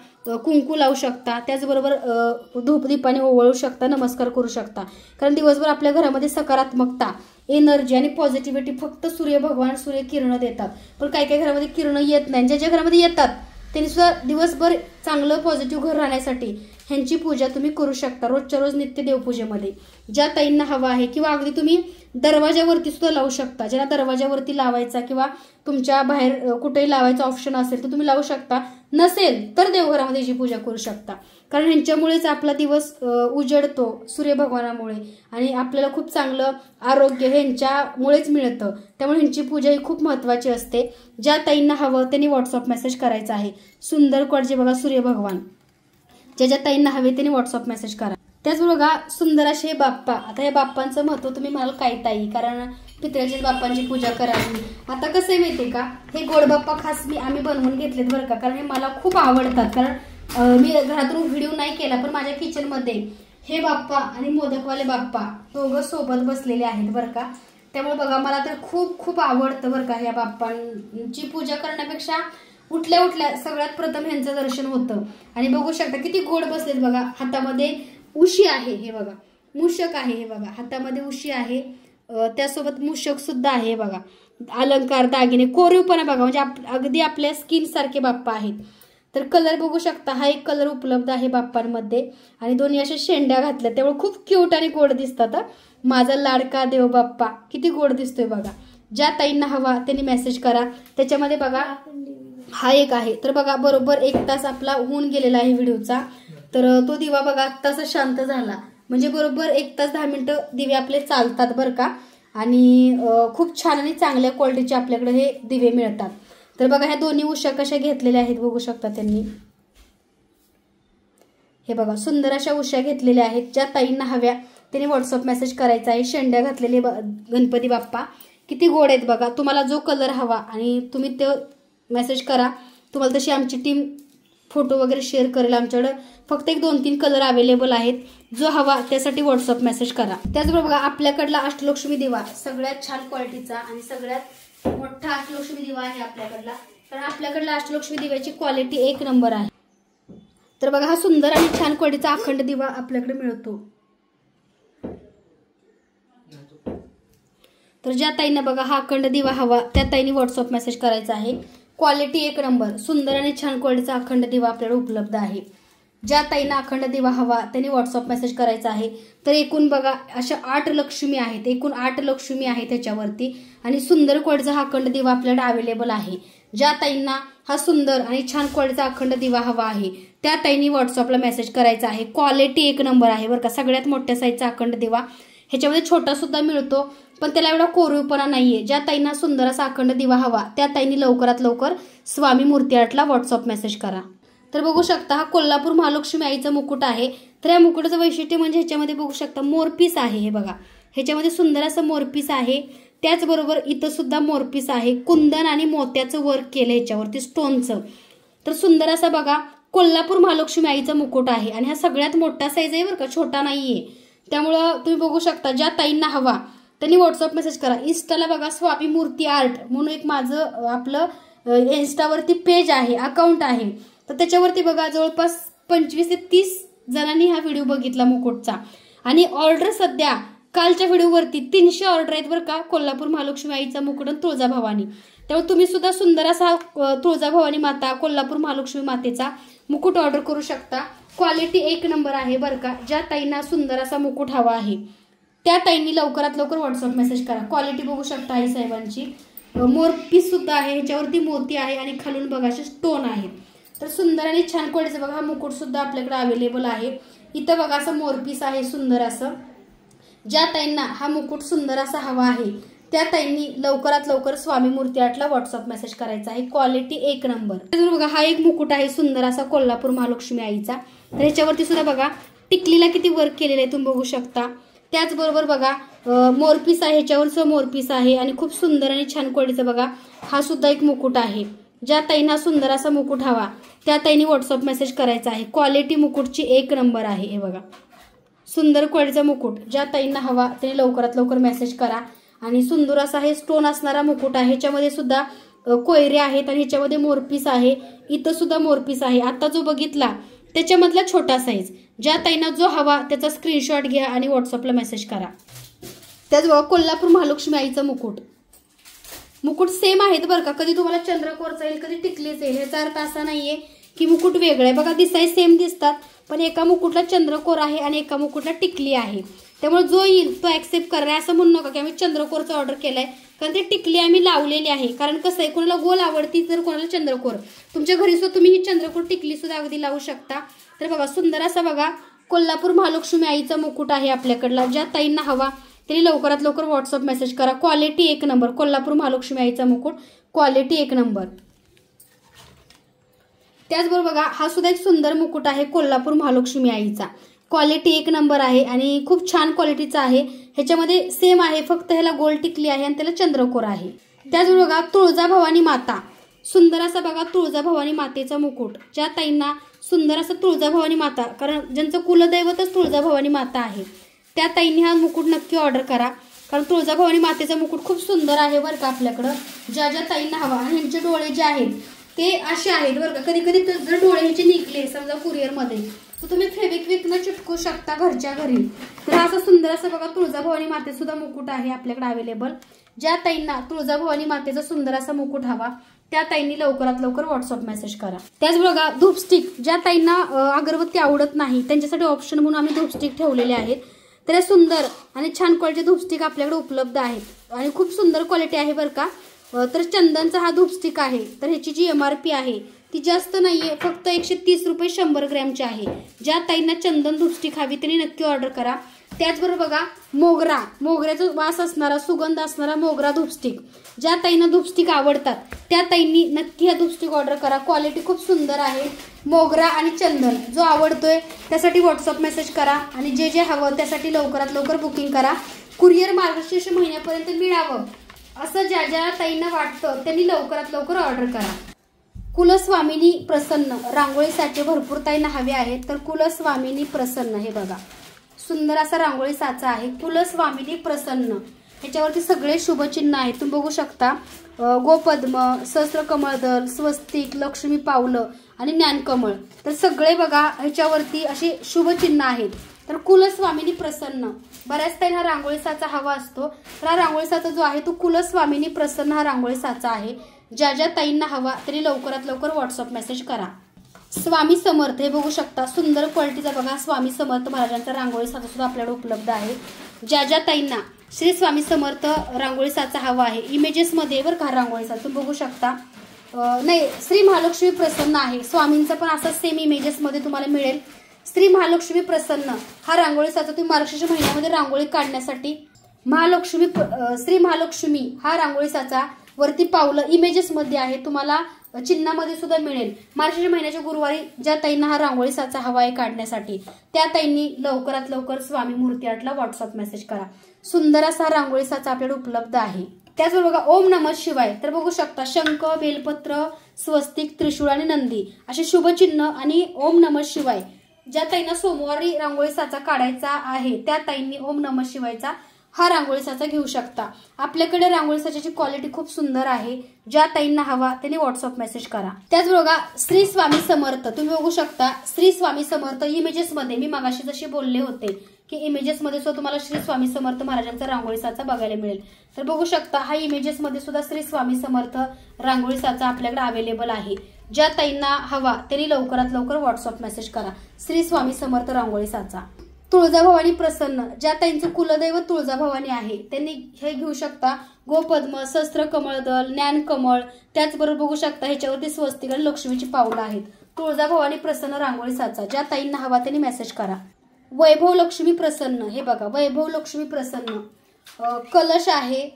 A: कुंकू लावू शकता, त्याचबरोबर धूपदीपाने ओवाळू शकता, नमस्कार करू शकता. कारण दिवसभर आपल्या घरामध्ये सकारात्मकता, एनर्जी आणि पॉझिटिव्हिटी फक्त सूर्य भगवान सूर्य किरण देतात. पण काही काही घरामध्ये किरण येत नाही, ज्या घरामध्ये येतात त्यांनी सुद्धा दिवसभर चांगलं पॉझिटिव्ह घर राहण्यासाठी ह्यांची पूजा तुम्ही करू शकता रोजच्या रोज नित्य देवपूजेमध्ये. ज्या ताईंना हवा आहे किंवा अगदी तुम्ही दरवाजावरती सुद्धा लावू शकता, ज्यांना दरवाजावरती लावायचा किंवा तुमच्या बाहेर कुठेही लावायचा ऑप्शन असेल तर तुम्ही लावू शकता, नसेल तर देवघरामध्ये याची पूजा करू शकता. कारण ह्यांच्यामुळेच आपला दिवस उजळतो सूर्य भगवानामुळे आणि आपल्याला खूप चांगलं आरोग्य हे ह्यांच्यामुळेच मिळतं. त्यामुळे ह्यांची पूजा ही खूप महत्त्वाची असते. ज्या ताईंना हवं त्यांनी व्हॉट्सअप मेसेज करायचा आहे. सुंदर कोटचे बघा सूर्य भगवान, ज्या ताईंना हवे त्यांनी व्हॉट्सअप मेसेज करा. त्याचबरोबर बघा सुंदर असे बाप्पा. आता या बाप्पांचं महत्त्व तुम्ही म्हणाल काय ताई, कारण पितळ्याच्या बाप्पांची पूजा करावी. आता कसं आहे माहितीये का, हे गोड बाप्पा खास आम्ही बनवून घेतलेत बरं का, कारण हे मला खूप आवडतात. कारण मी घरातून व्हिडिओ नाही केला, पण माझ्या किचनमध्ये हे बाप्पा आणि मोदकवाले बाप्पा दोघं सोबत बसलेले आहेत बरं का. त्यामुळे बघा मला तर खूप खूप आवडतं बरं का. या बाप्पांची पूजा करण्यापेक्षा उठल्या उठल्या सगळ्यात प्रथम ह्यांचं दर्शन होतं. आणि बघू शकता किती गोड बसलेत बघा. हातामध्ये उशी आहे, हे बघा मूषक आहे, हे बघा हातामध्ये उशी आहे, त्यासोबत मूषक सुद्धा आहे बघा. अलंकार दागिने कोरीवपणा बघा, म्हणजे अगदी आपल्या स्किन सारखे बाप्पा आहेत. तर कलर बघू शकता, हा एक कलर उपलब्ध आहे बाप्पांमध्ये आणि दोन्ही अशा शेंड्या घातल्या, त्यामुळे खूप क्यूट आणि गोड दिसतात. माझा लाडका देव बाप्पा किती गोड दिसतोय बघा. ज्या ताईंना हवा त्यांनी मेसेज करा. त्याच्यामध्ये बघा हा एक आहे. तर बघा बरोबर 1 तास आपला होऊन गेलेला आहे व्हिडिओचा. तर तो दिवा बघा आत्ताच शांत झाला, म्हणजे बरोबर 1 तास 10 मिनिटं दिवे आपले चालतात बरं का. आणि खूप छान आणि चांगल्या क्वालिटीचे आपल्याकडे हे दिवे मिळतात. तर बघा ह्या दोन्ही उशा कशा घेतलेल्या आहेत बघू शकता त्यांनी. हे बघा सुंदर अशा उशा घेतलेल्या आहेत. ज्या ताईंना हव्या त्यांनी व्हॉट्सअप मेसेज करायचा आहे. शेंड्या घातलेले गणपती बाप्पा किती गोड आहेत बघा. तुम्हाला जो कलर हवा आणि तुम्ही ते मेसेज करा, तुम्हाला तशी आमची टीम फोटो वगैरे शेअर करेल. आमच्याकडे फक्त 1-2-3 कलर अवेलेबल आहेत. जो हवा त्यासाठी व्हॉट्सअप मेसेज करा. त्याचबरोबर बघा आपल्याकडला अष्टलक्ष्मी दिवा सगळ्यात छान क्वालिटीचा आणि सगळ्यात मोठा अष्टलक्ष्मी दिवा आहे आपल्याकडला. कारण आपल्याकडला अष्टलक्ष्मी दिव्याची क्वालिटी 1 नंबर आहे. तर बघा हा सुंदर आणि छान क्वालिटीचा अखंड दिवा आपल्याकडे मिळतो. तर ज्या ताईंना बघा हा अखंड दिवा हवा त्या ताईंनी व्हॉट्सअप मेसेज करायचा आहे. क्वालिटी 1 नंबर, सुंदर आणि छान क्वालिटीचा अखंड दिवा आपल्याला उपलब्ध आहे. ज्या ताईंना अखंड दिवा हवा त्यांनी व्हॉट्सअप मेसेज करायचा आहे. तर एकूण बघा अशा 8 लक्ष्मी आहेत, एकूण 8 लक्ष्मी आहेत त्याच्यावरती आणि सुंदर क्वालिटीचा हा अखंड दिवा आपल्याकडे अवेलेबल आहे. ज्या ताईंना हा सुंदर आणि छान क्वालिटीचा अखंड दिवा हवा आहे त्या ताईंनी व्हॉट्सअपला मेसेज करायचा आहे. क्वालिटी 1 नंबर आहे बरं का. सगळ्यात मोठ्या साईजचा अखंड दिवा ह्याच्यामध्ये छोटा सुद्धा मिळतो, पण त्याला एवढा कोरीवपणा नाहीये. ज्या ताईंना सुंदर असा अखंड दिवा हवा त्या ताईंनी लवकरात लवकर स्वामी मूर्ती आर्टला व्हॉट्सअप मेसेज करा. तर बघू शकता हा कोल्हापूर महालक्ष्मी आईचा मुकुट आहे. तर या मुकुटाचं वैशिष्ट्य म्हणजे ह्याच्यामध्ये बघू शकता मोरपीस आहे. हे बघा ह्याच्यामध्ये सुंदर असं मोरपीस आहे. त्याचबरोबर इथं सुद्धा मोरपीस आहे. कुंदन आणि मोत्याचं वर्क केलं ह्याच्यावरती स्टोनचं. तर सुंदर असा बघा कोल्हापूर महालक्ष्मी आईचा मुकुट आहे आणि हा सगळ्यात मोठा साईज आहे बरं का, छोटा नाहीये. त्यामुळं तुम्ही बघू शकता ज्या ताईंना हवा त्यांनी व्हॉट्सअप मेसेज करा. इन्स्टाला बघा स्वामी मूर्ती आर्ट म्हणून एक माझं आपलं इन्स्टावरती पेज आहे, अकाउंट आहे. तर त्याच्यावरती बघा जवळपास 25 ते 30 जणांनी हा व्हिडिओ बघितला मुकुटचा. आणि ऑर्डर सध्या कालच्या व्हिडिओवरती 300 ऑर्डर आहेत बरं का, कोल्हापूर महालक्ष्मी आईचा मुकुट आणि तुळजाभवानी. त्यामुळे तुम्ही सुद्धा सुंदर असा तुळजाभवानी माता कोल्हापूर महालक्ष्मी मातेचा मुकुट ऑर्डर करू शकता. क्वालिटी 1 नंबर आहे बरं का. ज्या ताईंना सुंदर असा मुकुट हवा आहे त्या ताईंनी लवकरात लवकर व्हॉट्सअप मेसेज करा. क्वालिटी बघू शकता आई साहेबांची. मोरपीस सुद्धा आहे, ह्याच्यावरती मोती आहे आणि खालून बघा असे स्टोन आहेत. तर सुंदर आणि छान क्वालिटीचं बघा हा मुकुट सुद्धा आपल्याकडे अवेलेबल आहे. इथं बघा असं मोरपीस आहे सुंदर असं. ज्या ताईंना हा मुकुट सुंदर असा हवा आहे त्या ताईंनी लवकरात लवकर स्वामी मूर्ती आर्टला व्हॉट्सअप मेसेज करायचा आहे. Quality 1 number. बघा हा एक मुकुट आहे सुंदर असा कोल्हापूर महालक्ष्मी आईचा. तर ह्याच्यावरती सुद्धा बघा टिकलीला किती वर्क केलेलं आहे तुम्ही बघू शकता. त्याचबरोबर बघा मोरपीस आहे, ह्याच्यावरचं मोरपीस आहे आणि खूप सुंदर आणि छान क्वालिटीचं बघा हा सुद्धा एक मुकुट आहे. ज्या ताईंना सुंदर असा मुकुट हवा त्या ताईंनी व्हॉट्सअप मेसेज करायचा आहे. क्वालिटी मुकुटची 1 नंबर आहे. हे बघा सुंदर क्वालिटीचा मुकुट ज्या ताईंना हवा त्यांनी लवकरात लवकर मेसेज करा. आणि सुंदर असा हे स्टोन असणारा मुकुट आहे. ह्याच्यामध्ये सुद्धा कोयरे आहेत आणि ह्याच्यामध्ये मोरपीस आहे. इथं सुद्धा मोरपीस आहे. आता जो बघितला त्याच्यामधला छोटा साईज. ज्या ताईंना जो हवा त्याचा स्क्रीनशॉट घ्या आणि व्हॉट्सअपला मेसेज करा. त्याच बघा कोल्हापूर महालक्ष्मी आईचं मुकुट सेम आहेत बरं का. कधी तुम्हाला चंद्रकोरचा येईल, कधी टिकलीचा येईल. याचा अर्थ असा नाहीये की मुकुट वेगळं आहे. बघा दिसाय सेम दिसतात पण एका मुकुटला चंद्रकोर आहे आणि एका मुकुटला टिकली आहे. त्यामुळे जो येईल तो ऍक्सेप्ट करा. असं म्हणू नका की आम्ही चंद्रकोरचा ऑर्डर केलाय, कारण ते टिकली आम्ही लावलेली आहे. कारण कसं आहे कोणाला गोल आवडती तर कोणाला चंद्रकोर. तुमच्या घरी सुद्धा तुम्ही ही चंद्रकोर टिकली सुद्धा अगदी लावू शकता. तर बघा सुंदर असा बघा कोल्हापूर महालक्ष्मी आईचा मुकुट आहे आपल्याकडला. ज्या ताईंना हवा त्यांनी लवकरात लवकर व्हॉट्सअप मेसेज करा. Quality 1 number. कोल्हापूर महालक्ष्मी आईचा मुकुट क्वालिटी 1 नंबर. त्याचबरोबर बघा हा सुद्धा एक सुंदर मुकुट आहे कोल्हापूर महालक्ष्मी आईचा. क्वालिटी 1 नंबर आहे आणि खूप छान क्वालिटीचा आहे. ह्याच्यामध्ये सेम आहे, फक्त ह्याला गोल टिकली आहे आणि त्याला चंद्रकोर आहे. त्याचबरोबर बघा तुळजाभवानी माता सुंदर असा बघा तुळजाभवानी मातेचा मुकुट. ज्या ताईंना सुंदर असं तुळजाभवानी माता, कारण ज्यांचं कुलदैवतच तुळजाभवानी माता आहे त्या ताईंनी हा मुकुट नक्की ऑर्डर करा. कारण तुळजाभवानी मातेचा मुकुट खूप सुंदर आहे बरं का आपल्याकडं. ज्या ज्या ताईंना हवा आणि ह्यांचे डोळे जे आहेत ते असे आहेत बरं का. कधी कधी जर डोळे ह्याचे निघले समजा कुरिअरमध्ये तर तुम्ही फेविक्विकनं चिटकू शकता घरच्या घरी. तर असं सुंदर असं बघा तुळजाभवानी मातेचा सुद्धा मुकुट आहे आपल्याकडे अवेलेबल. ज्या ताईंना तुळजाभवानी मातेचा सुंदर असा मुकुट हवा त्या ताईंनी लवकरात लवकर व्हॉट्सअप मेसेज करा. त्याचबरोबर धूपस्टिक ज्या ताईंना अगरबत्ती आवडत नाही त्यांच्यासाठी ऑप्शन म्हणून आम्ही धूपस्टिक ठेवलेले आहेत. तर सुंदर आणि छान क्वालिटीचे धूपस्टिक आपल्याकडे उपलब्ध आहेत आणि खूप सुंदर क्वालिटी आहे बरं का. तर चंदनचा हा धूपस्टिक आहे. तर ह्याची जी MRP आहे ती जास्त नाहीये, फक्त 130 रुपये 100 ग्रॅमची आहे. ज्या ताईंना चंदन धूपस्टिक हवी त्यांनी नक्की ऑर्डर करा. त्याचबरोबर बघा मोगऱ्याचा वास असणारा सुगंध असणारा मोगरा धूपस्टिक. ज्या ताईंना धूपस्टिक आवडतात त्या ताईंनी नक्की हा धूपस्टिक ऑर्डर करा. क्वालिटी खूप सुंदर आहे. मोगरा आणि चंदन जो आवडतोय त्यासाठी व्हॉट्सअप मेसेज करा आणि जे जे हवं त्यासाठी लवकरात लवकर बुकिंग करा. कुरिअर मार्गशीर्ष महिन्यापर्यंत मिळावं असं ज्या ज्या ताईंना वाटतं त्यांनी लवकरात लवकर ऑर्डर करा. कुलस्वामिनी प्रसन्न रांगोळीसाठी भरपूर ताईंना हवे आहेत. तर कुलस्वामिनी प्रसन्न हे बघा सुंदर असा रांगोळी साचा आहे. कुलस्वामिनी प्रसन्न ह्याच्यावरती सगळे शुभचिन्ह आहेत तुम्ही बघू शकता. गोपद्म, सहस्त्रकमळदल, स्वस्तिक, लक्ष्मी पावलं आणि ज्ञानकमळ. तर सगळे बघा ह्याच्यावरती असे शुभचिन्ह आहेत. तर कुलस्वामिनी प्रसन्न बऱ्याच ताईंना हा रांगोळी साचा हवा असतो. तर हा रांगोळी साचा जो आहे तो कुलस्वामिनी प्रसन्न हा रांगोळी साचा आहे. ज्या ज्या ताईंना हवा त्यांनी लवकरात लवकर व्हॉट्सअप मेसेज करा. स्वामी समर्थ हे बघू शकता सुंदर क्वालिटीचा बघा स्वामी समर्थ महाराजांचा रांगोळी साचा सुद्धा आपल्याकडे उपलब्ध आहे. ज्या ज्या ताईंना श्री स्वामी समर्थ रांगोळी साचा हवा आहे इमेजेसमध्ये बरं का रांगोळी साचा तुम्ही बघू शकता. नाही श्री महालक्ष्मी प्रसन्न आहे स्वामींचा पण असा सेम इमेजेसमध्ये तुम्हाला मिळेल. श्री महालक्ष्मी प्रसन्न हा रांगोळी साचा तुम्ही मार्गशीर्ष महिन्यामध्ये रांगोळी काढण्यासाठी श्री महालक्ष्मी हा रांगोळी साचा वरती पावलं इमेजेस मध्ये आहे, तुम्हाला चिन्हामध्ये सुद्धा मिळेल। मार्गशीर्ष महिन्याच्या गुरुवारी ज्या ताईंना हा रांगोळी साचा हवा आहे काढण्यासाठी त्या ताईंनी लवकरात लवकर स्वामी मूर्ती आर्टला व्हॉट्सअप मेसेज करा। सुंदर असा रांगोळी साचा आपल्याकडे उपलब्ध आहे। त्याचबरोबर बघा ओम नमः शिवाय तर बघू शकता शंख, बेलपत्र, स्वस्तिक, त्रिशूळ आणि नंदी असे शुभ चिन्ह आणि ओम नमः शिवाय ज्या ताईंना सोमवारी रांगोळी साचा काढायचा आहे त्या ताईंनी ओम नमः शिवायचा हा रांगोळी साचा घेऊ शकता। आपल्याकडे रांगोळी साच्याची क्वालिटी खूप सुंदर आहे, ज्या ताईंना हवा त्यांनी व्हॉट्सअप मेसेज करा। त्याचबरोबर श्री स्वामी समर्थ तुम्ही बघू शकता, श्री स्वामी समर्थ इमेजेस मध्ये मी मगाशी जशी बोलले होते की इमेजेस मध्ये सुद्धा तुम्हाला श्री स्वामी समर्थ महाराजांचा रांगोळी साचा बघायला मिळेल। तर बघू शकता हा इमेजेस मध्ये सुद्धा श्री स्वामी समर्थ रांगोळी साचा आपल्याकडे अवेलेबल आहे। ज्या ताईंना हवा त्यांनी लवकरात लवकर व्हॉट्सअप मेसेज करा। श्री स्वामी समर्थ रांगोळी साचा। तुळजाभवानी प्रसन्न ज्या ताईंचं कुलदैवत तुळजाभवानी आहे त्यांनी हे घेऊ शकता। गोपद्म, सहस्त्र कमळदल, ज्ञान कमळ, त्याचबरोबर बघू शकता ह्याच्यावरती स्वस्तिक आणि लक्ष्मीची पावलं आहेत। तुळजाभवानी प्रसन्न रांगोळी साचा ज्या ताईंना हवा त्यांनी मेसेज करा। वैभव लक्ष्मी प्रसन्न हे बघा, वैभव लक्ष्मी प्रसन्न कलश आहे,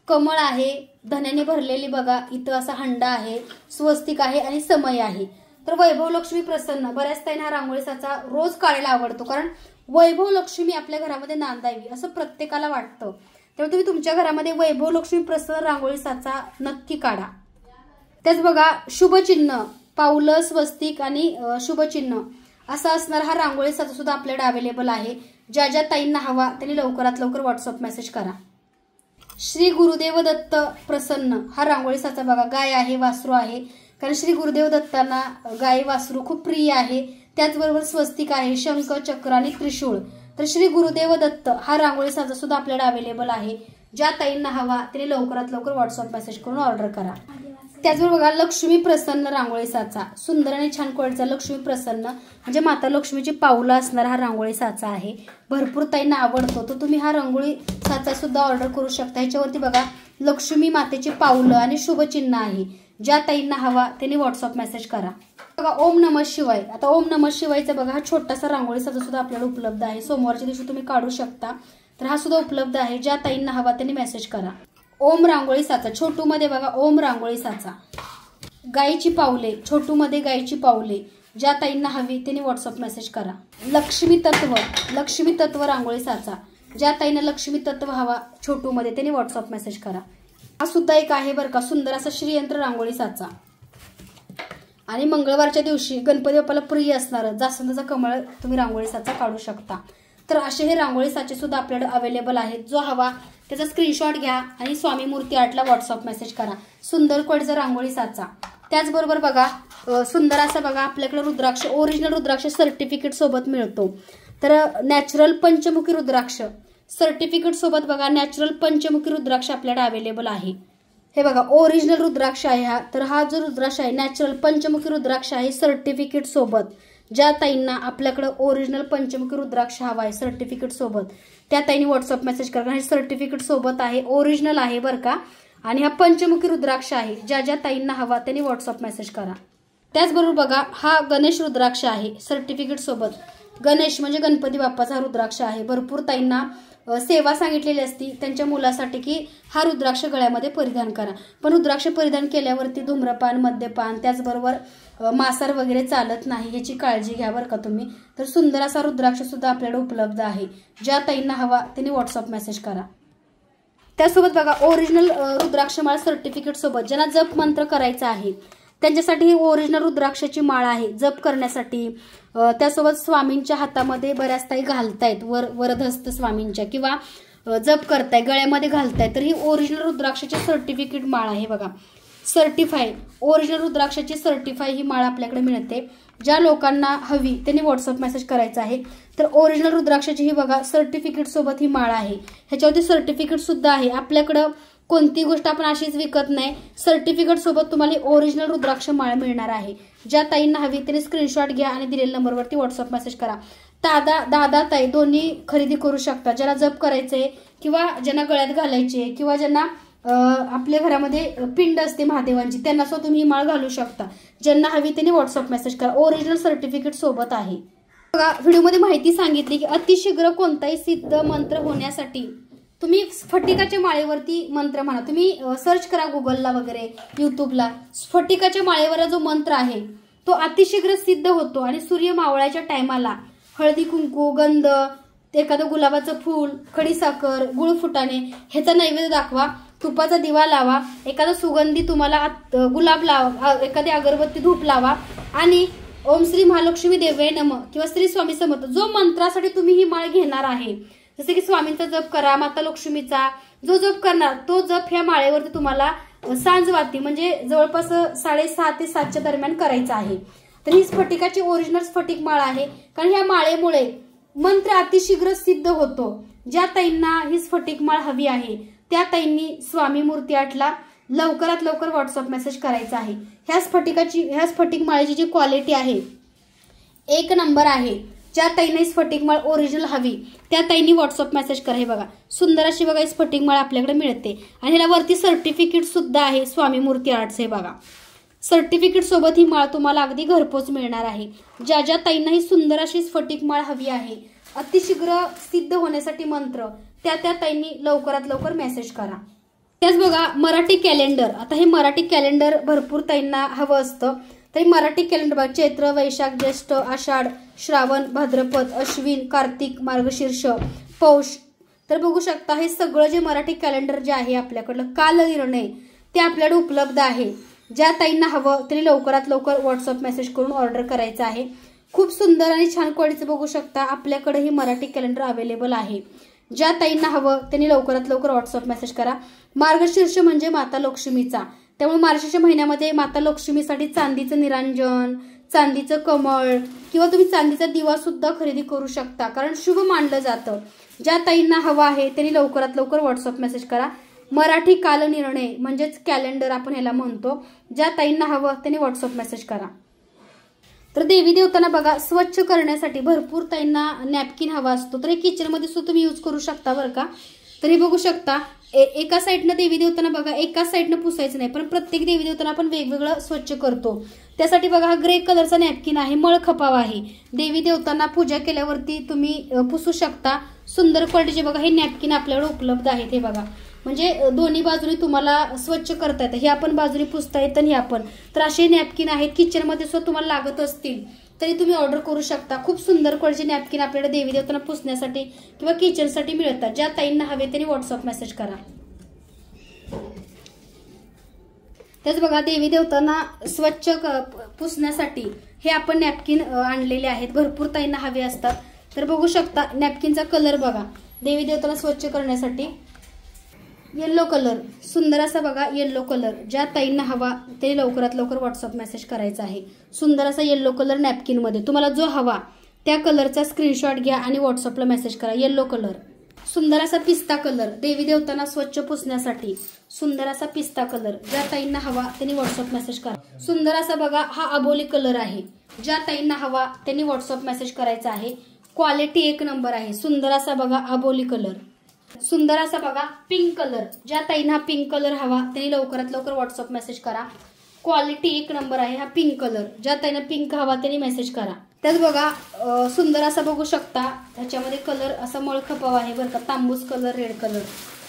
A: कमळ आहे, धन्याने भरलेली बघा इथं असा हंडा आहे, स्वस्तिक आहे आणि समय आहे। तर वैभव लक्ष्मी प्रसन्न बऱ्याच ताईंना हा रांगोळी साचा रोज काढायला आवडतो, कारण वैभव लक्ष्मी आपल्या घरामध्ये नांदावी असं प्रत्येकाला वाटतं। त्यामुळे तुम्ही तुमच्या घरामध्ये वैभव लक्ष्मी प्रसन्न रांगोळी साचा नक्की काढा। त्याच बघा शुभचिन्ह पावलं, स्वस्तिक आणि शुभचिन्ह असा असणार हा रांगोळी साचा सुद्धा आपल्याकडे अवेलेबल आहे। ज्या ज्या ताईंना हवा त्यांनी लवकरात लवकर व्हॉट्सअप मेसेज करा। श्री गुरुदेव दत्त प्रसन्न हा रांगोळी साचा बघा, गाय आहे, वासरू आहे, कारण श्री गुरुदेव दत्तांना गाय वासरू खूप प्रिय आहे। त्याचबरोबर स्वस्तिक आहे, शंख, चक्र आणि त्रिशूळ। तर श्री गुरुदेव दत्त हा रांगोळी साचा सुद्धा आपल्याकडे अवेलेबल आहे। ज्या ताईंना हवा त्यांनी लवकरात लवकर व्हॉट्सअप मेसेज करून ऑर्डर करा। त्याचबरोबर बघा लक्ष्मी प्रसन्न रांगोळी साचा, सुंदर आणि छान क्वालिटीचा लक्ष्मी प्रसन्न म्हणजे माता लक्ष्मीची पावलं असणारा हा रांगोळी साचा आहे। भरपूर ताईंना आवडतो, तर तुम्ही हा रांगोळी साचा सुद्धा ऑर्डर करू शकता। ह्याच्यावरती बघा लक्ष्मी मातेची पावलं आणि शुभचिन्ह आहे। ज्या ताईंना हवा त्यांनी व्हॉट्सअप मेसेज करा। बघा ओम नमः शिवाय, आता ओम नमः शिवायचा बघा हा छोटासा रांगोळी साचा सुद्धा आपल्याला उपलब्ध आहे। सोमवारच्या दिवशी तुम्ही काढू शकता, तर हा सुद्धा उपलब्ध आहे। ज्या ताईंना हवा त्यांनी मेसेज करा। ओम रांगोळी साचा छोटू मध्ये बघा ओम रांगोळी साचा, गायीची पावले छोटू मध्ये गायीची पावले, ज्या ताईंना हवी त्यांनी व्हॉट्सअप मेसेज करा। लक्ष्मी तत्व रांगोळी साचा, ज्या ताईंना लक्ष्मी तत्व हवा छोटू मध्ये त्यांनी व्हॉट्सअप मेसेज करा। हा सुद्धा एक आहे बरं का सुंदर असा श्रीयंत्र रांगोळी साचा। आणि मंगळवारच्या दिवशी गणपती बाप्पाला प्रिय असणार जास्वंदाचा कमळ तुम्ही रांगोळी साचा काढू शकता। तर असे हे रांगोळी साचे सुद्धा आपल्याकडे अवेलेबल आहेत। जो हवा त्याचा स्क्रीनशॉट घ्या आणि स्वामी मूर्ती आर्टला व्हॉट्सअप मेसेज करा। सुंदर क्वालिटीचा रांगोळी साचा। त्याचबरोबर बघा सुंदर असा बघा आपल्याकडे रुद्राक्ष, ओरिजिनल रुद्राक्ष सर्टिफिकेट सोबत मिळतो। तर नॅचरल पंचमुखी रुद्राक्ष सर्टिफिकेट सोबत बघा नॅचरल पंचमुखी रुद्राक्ष आपल्याकडे अवेलेबल आहे। हे बघा ओरिजिनल रुद्राक्ष आहे हा, तर हा जो रुद्राक्ष आहे नॅचरल पंचमुखी रुद्राक्ष आहे सर्टिफिकेट सोबत। ज्या ताईंना आपल्याकडे ओरिजिनल पंचमुखी रुद्राक्ष हवा आहे सर्टिफिकेट सोबत त्या ताईंनी व्हॉट्सअप मेसेज करा। हे सर्टिफिकेट सोबत आहे, ओरिजिनल आहे बरं का, आणि हा पंचमुखी रुद्राक्ष आहे। ज्या ज्या ताईंना हवा त्यांनी व्हॉट्सअप मेसेज करा। त्याचबरोबर बघा हा गणेश रुद्राक्ष आहे सर्टिफिकेट सोबत। गणेश म्हणजे गणपती बाप्पाचा रुद्राक्ष आहे। भरपूर ताईंना सेवा सांगितलेली असती त्यांच्या मुलासाठी की हा रुद्राक्ष गळ्यामध्ये परिधान करा, पण रुद्राक्ष परिधान केल्यावरती धूम्रपान, मद्यपान, त्याचबरोबर मांसाहार वगैरे चालत नाही, याची काळजी घ्या बरं का तुम्ही। तर सुंदर असा रुद्राक्ष सुद्धा आपल्याकडे उपलब्ध आहे। ज्या ताईंना हवा त्यांनी व्हॉट्सअप मेसेज करा। त्यासोबत बघा ओरिजिनल रुद्राक्षमाळ सर्टिफिकेट सोबत ज्यांना जप मंत्र करायचा आहे त्यांच्यासाठी ही ओरिजिनल रुद्राक्षाची माळ आहे जप करण्यासाठी। त्यासोबत स्वामींच्या हातामध्ये बऱ्याच ताई घालतायत, वरदहस्त स्वामींच्या किंवा जप करताय गळ्यामध्ये घालताय, तर ही ओरिजिनल रुद्राक्षाची सर्टिफिकेट माळ आहे बघा। सर्टिफाय ओरिजिनल रुद्राक्षाची सर्टिफाय ही माळ आपल्याकडे मिळते। ज्या लोकांना हवी त्यांनी व्हॉट्सअप मेसेज करायचा आहे। तर ओरिजिनल रुद्राक्षाची ही बघा सर्टिफिकेट सोबत ही माळ आहे। ह्याच्यावरती सर्टिफिकेट सुद्धा आहे। आपल्याकडे कोणती गोष्ट आपण अशीच विकत नाही, सर्टिफिकेट सोबत तुम्हाला ओरिजिनल रुद्राक्ष माळ मिळणार आहे। ज्या ताईंना हवी त्यांनी स्क्रीनशॉट घ्या आणि दिलेल्या नंबरवरती व्हॉट्सअप मेसेज करा। दादा ताई दोन्ही खरेदी करू शकता। ज्यांना जप करायचंय किंवा ज्यांना गळ्यात घालायचे किंवा ज्यांना आपल्या घरामध्ये पिंड असते महादेवांची त्यांना सुद्धा तुम्ही ही माळ घालू शकता। ज्यांना हवी त्यांनी व्हॉट्सअप मेसेज करा। ओरिजिनल सर्टिफिकेट सोबत आहे। बघा व्हिडिओमध्ये माहिती सांगितली की अतिशीघ्र कोणताही सिद्ध मंत्र होण्यासाठी तुम्ही स्फटिकाच्या माळेवरती मंत्र म्हणा, तुम्ही सर्च करा गुगलला वगैरे युट्यूबला, स्फटिकाच्या माळेवर जो मंत्र आहे तो अतिशीघ्र सिद्ध होतो। आणि सूर्य मावळाच्या टायमाला हळदी कुंकू, गंध, एखादं गुलाबाचं फूल, खडीसाखर, गुळ फुटाणे ह्याचा नैवेद्य दाखवा, तुपाचा दिवा लावा, एखादा सुगंधी तुम्हाला गुलाब लावा, एखादी अगरबत्ती धूप लावा आणि ओम श्री महालक्ष्मी देवे नमः किंवा श्री स्वामी समर्थ जो मंत्रासाठी तुम्ही ही माळ घेणार आहे, जसे की स्वामींचा जप करा, माता लक्ष्मीचा जो जप करणार तो जप ह्या माळेवरती तुम्हाला सांजवाती म्हणजे जवळपास 6:30 ते 7 दरम्यान करायचा आहे। तर ही स्फटिकाची ओरिजिनल स्फटिक माळ आहे, कारण ह्या माळेमुळे मंत्र अतिशीघ्र सिद्ध होतो। ज्या ताईंना ही स्फटिक माळ हवी आहे त्या ताईंनी स्वामी मूर्ती 8ला लवकरात लवकर व्हॉट्सअप मेसेज करायचा आहे। ह्या स्फटिक माळेची जी क्वालिटी आहे 1 नंबर आहे। ज्या ताईंना स्फटिक माळ ओरिजिनल हवी त्या ताईंनी व्हॉट्सअप मेसेज करा। हे बघा सुंदर अशी बघा स्फटिक माळ आपल्याकडे मिळते आणि ह्याला वरती सर्टिफिकेट सुद्धा आहे स्वामी मूर्ती आर्ट्स। हे बघा सर्टिफिकेट सोबत ही माळ तुम्हाला अगदी घरपोच मिळणार आहे। ज्या ज्या ताईंना ही सुंदर अशी स्फटिक माळ हवी आहे अतिशीघ्र सिद्ध होण्यासाठी मंत्र त्या ताईंनी लवकरात लवकर मेसेज करा। त्याच बघा मराठी कॅलेंडर, आता हे मराठी कॅलेंडर भरपूर ताईंना हवं असतं, तरी मराठी कॅलेंडर बघा चैत्र, वैशाख, ज्येष्ठ, आषाढ, श्रावण, भाद्रपद, अश्विन, कार्तिक, मार्गशीर्ष, पौष, तर बघू शकता हे सगळं जे मराठी कॅलेंडर जे आहे आपल्याकडलं कालनिर्णय ते आपल्याकडे उपलब्ध आहे। ज्या ताईंना हवं तरी लवकरात लवकर व्हॉट्सअप मेसेज करून ऑर्डर करायचं आहे। खूप सुंदर आणि छान क्वालिटीचं बघू शकता आपल्याकडे हे मराठी कॅलेंडर अवेलेबल आहे। ज्या ताईंना हवं त्यांनी लवकरात लवकर व्हॉट्सअप मेसेज करा। मार्गशीर्ष म्हणजे माता लक्ष्मीचा, त्यामुळे मार्गशीर्ष महिन्यामध्ये माता लक्ष्मीसाठी चांदीचं निरांजन, चांदीचं कमळ किंवा तुम्ही चांदीचा दिवा सुद्धा खरेदी करू शकता, कारण शुभ मानलं जातं। ज्या ताईंना हवं आहे त्यांनी लवकरात लवकर व्हॉट्सअप मेसेज करा। मराठी कालनिर्णय म्हणजेच कॅलेंडर आपण ह्याला म्हणतो। ज्या ताईंना हवं त्यांनी व्हॉट्सअप मेसेज करा। तर देवी देवतांना बघा स्वच्छ करण्यासाठी भरपूर ताईंना नॅपकिन हवा असतो, तर हे किचनमध्ये सुद्धा तुम्ही यूज करू शकता बरं का। तर हे बघू शकता एका साईडनं देवी देवतांना बघा एकाच साईडनं पुसायचं नाही, पण प्रत्येक देवी देवतांना आपण वेगवेगळं स्वच्छ करतो। त्यासाठी बघा हा ग्रे कलरचा नॅपकिन आहे, मळखपाव आहे, देवी देवतांना पूजा केल्यावरती तुम्ही पुसू शकता। सुंदर क्वालिटीचे बघा हे नॅपकिन आपल्याकडे उपलब्ध आहेत। हे बघा म्हणजे दोन्ही बाजूनी तुम्हाला स्वच्छ करता येतं, हे आपण बाजूनी पुसता येतं आणि हे आपण, तर असे नॅपकिन आहेत किचनमध्ये सुद्धा तुम्हाला लागत असतील तरी तुम्ही ऑर्डर करू शकता। खूप सुंदर क्वालिटीचे नॅपकिन आपल्याकडे देवी देवतांना पुसण्यासाठी किंवा किचनसाठी मिळतात। ज्या ताईंना हवे त्यांनी व्हॉट्सअप मेसेज करा। तेच बघा देवी देवतांना स्वच्छ पुसण्यासाठी हे आपण नॅपकिन आणलेले आहेत, भरपूर ताईंना हवे असतात। तर बघू शकता नॅपकिनचा कलर बघा देवी देवतांना स्वच्छ करण्यासाठी येलो कलर, सुंदर असा बघा येलो कलर। ज्या ताईंना हवा ते लवकरात लवकर व्हॉट्सअप मेसेज करायचा आहे। सुंदर असा येलो कलर नॅपकिन मध्ये तुम्हाला जो हवा त्या कलरचा स्क्रीनशॉट घ्या आणि व्हॉट्सअपला मेसेज करा। येलो कलर, सुंदर असा पिस्ता कलर देवी देवतांना स्वच्छ पुसण्यासाठी सुंदर असा पिस्ता कलर। ज्या ताईंना हवा त्यांनी व्हॉट्सअप मेसेज करा। सुंदर असा बघा हा अबोली कलर आहे, ज्या ताईंना हवा त्यांनी व्हॉट्सअप मेसेज करायचा आहे। क्वालिटी 1 नंबर आहे। सुंदर असा बघा अबोली कलर, सुंदर असा बघा पिंक कलर। ज्या ताईंना पिंक कलर हवा त्यांनी लवकरात लवकर व्हॉट्सअप मेसेज करा। क्वालिटी 1 नंबर आहे हा पिंक कलर। ज्या ताईंना पिंक हवा त्यांनी मेसेज करा। त्याच बघा सुंदर असा बघू शकता त्याच्यामध्ये कलर असा मळखपाव आहे बरं का, तांबूस कलर, रेड कलर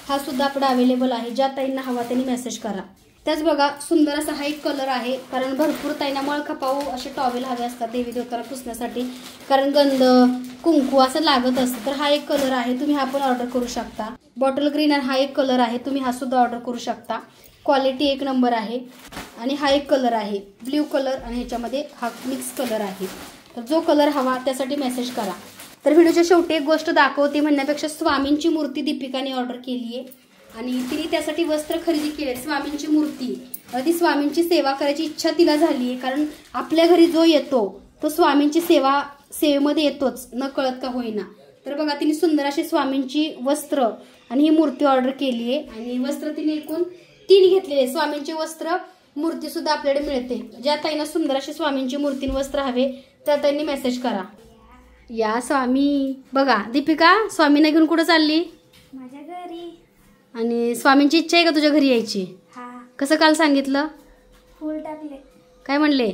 A: हा सुद्धा आपला अवेलेबल आहे। ज्या ताईंना हवा त्यांनी मेसेज करा। त्याच बघा सुंदर असा हा एक कलर आहे, कारण भरपूर ताईंना मळखपाव असे टॉवेल हवे असतात देवी देवतांना पुसण्यासाठी, कारण गंध कुंकू असं लागत असतं। तर हा एक कलर आहे, तुम्ही हा पण ऑर्डर करू शकता। बॉटल ग्रीन हा एक कलर आहे, तुम्ही हा सुद्धा ऑर्डर करू शकता। क्वालिटी 1 नंबर आहे। आणि हा एक कलर आहे ब्ल्यू कलर आणि ह्याच्यामध्ये हा मिक्स कलर आहे। तर जो कलर हवा त्यासाठी मेसेज करा। तर व्हिडिओच्या शेवटी एक गोष्ट दाखवते म्हणण्यापेक्षा स्वामींची मूर्ती दीपिकाने ऑर्डर केली आहे आणि तिने त्यासाठी वस्त्र खरेदी केले। स्वामींची मूर्ती, ती स्वामींची सेवा करायची इच्छा तिला झाली आहे, कारण आपल्या घरी जो येतो तो स्वामींची सेवेमध्ये येतोच न कळत का होईना। तर बघा तिने सुंदर अशी स्वामींची वस्त्र आणि ही मूर्ती ऑर्डर केली आहे आणि वस्त्र तिने एकूण 3 घेतलेले। स्वामींचे वस्त्र मूर्ती सुद्धा आपल्याकडे मिळते। ज्या ताईंना सुंदर अशी स्वामींची मूर्ती वस्त्र हवे त्या ताईंनी मेसेज करा। या स्वामी बघा दीपिका स्वामींना घेऊन कुठं चालली?
B: माझ्या घरी।
A: आणि स्वामींची इच्छा आहे का तुझ्या घरी यायची?
B: हा।
A: कसं काल सांगितलं?
B: फूल टाकले।
A: काय म्हणले?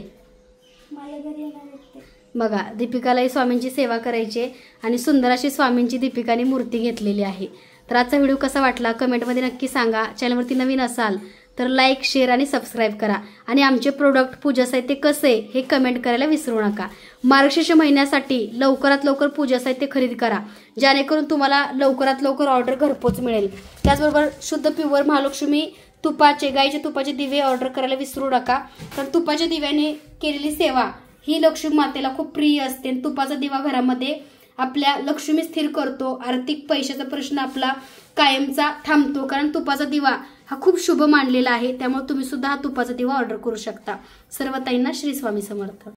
B: मला घरी येणार आहेत ते।
A: बघा, दीपिकालाही स्वामींची सेवा करायची आहे आणि सुंदर अशी स्वामींची दीपिकाने मूर्ती घेतलेली आहे. तर आजचा व्हिडिओ कसा वाटला कमेंटमध्ये नक्की सांगा. चॅनलवरती नवीन असाल तर लाईक, शेअर आणि सबस्क्राईब करा. आणि आमचे प्रोडक्ट, पूजा साहित्य कसे हे कमेंट करायला विसरू नका. मार्गशीर्ष महिन्यासाठी लवकरात लवकर पूजा साहित्य खरेदी करा, जेणेकरून तुम्हाला लवकरात लवकर ऑर्डर घरपोच मिळेल. त्याचबरोबर शुद्ध प्युअर महालक्ष्मी तुपाचे, गाईचे तुपाचे दिवे ऑर्डर करायला विसरू नका. कारण तुपाच्या दिव्याने केलेली सेवा ही लक्ष्मी मातेला खूप प्रिय असते. तुपाचा दिवा घरामध्ये आपल्या लक्ष्मी स्थिर करतो. आर्थिक पैशाचा प्रश्न आपला कायमचा थांबतो. कारण तुपाचा दिवा हा खूप शुभ मानलेला आहे. त्यामुळे तुम्ही सुद्धा हा तुपाचा दिवा ऑर्डर करू शकता. सर्व ताईंना श्री स्वामी समर्थ.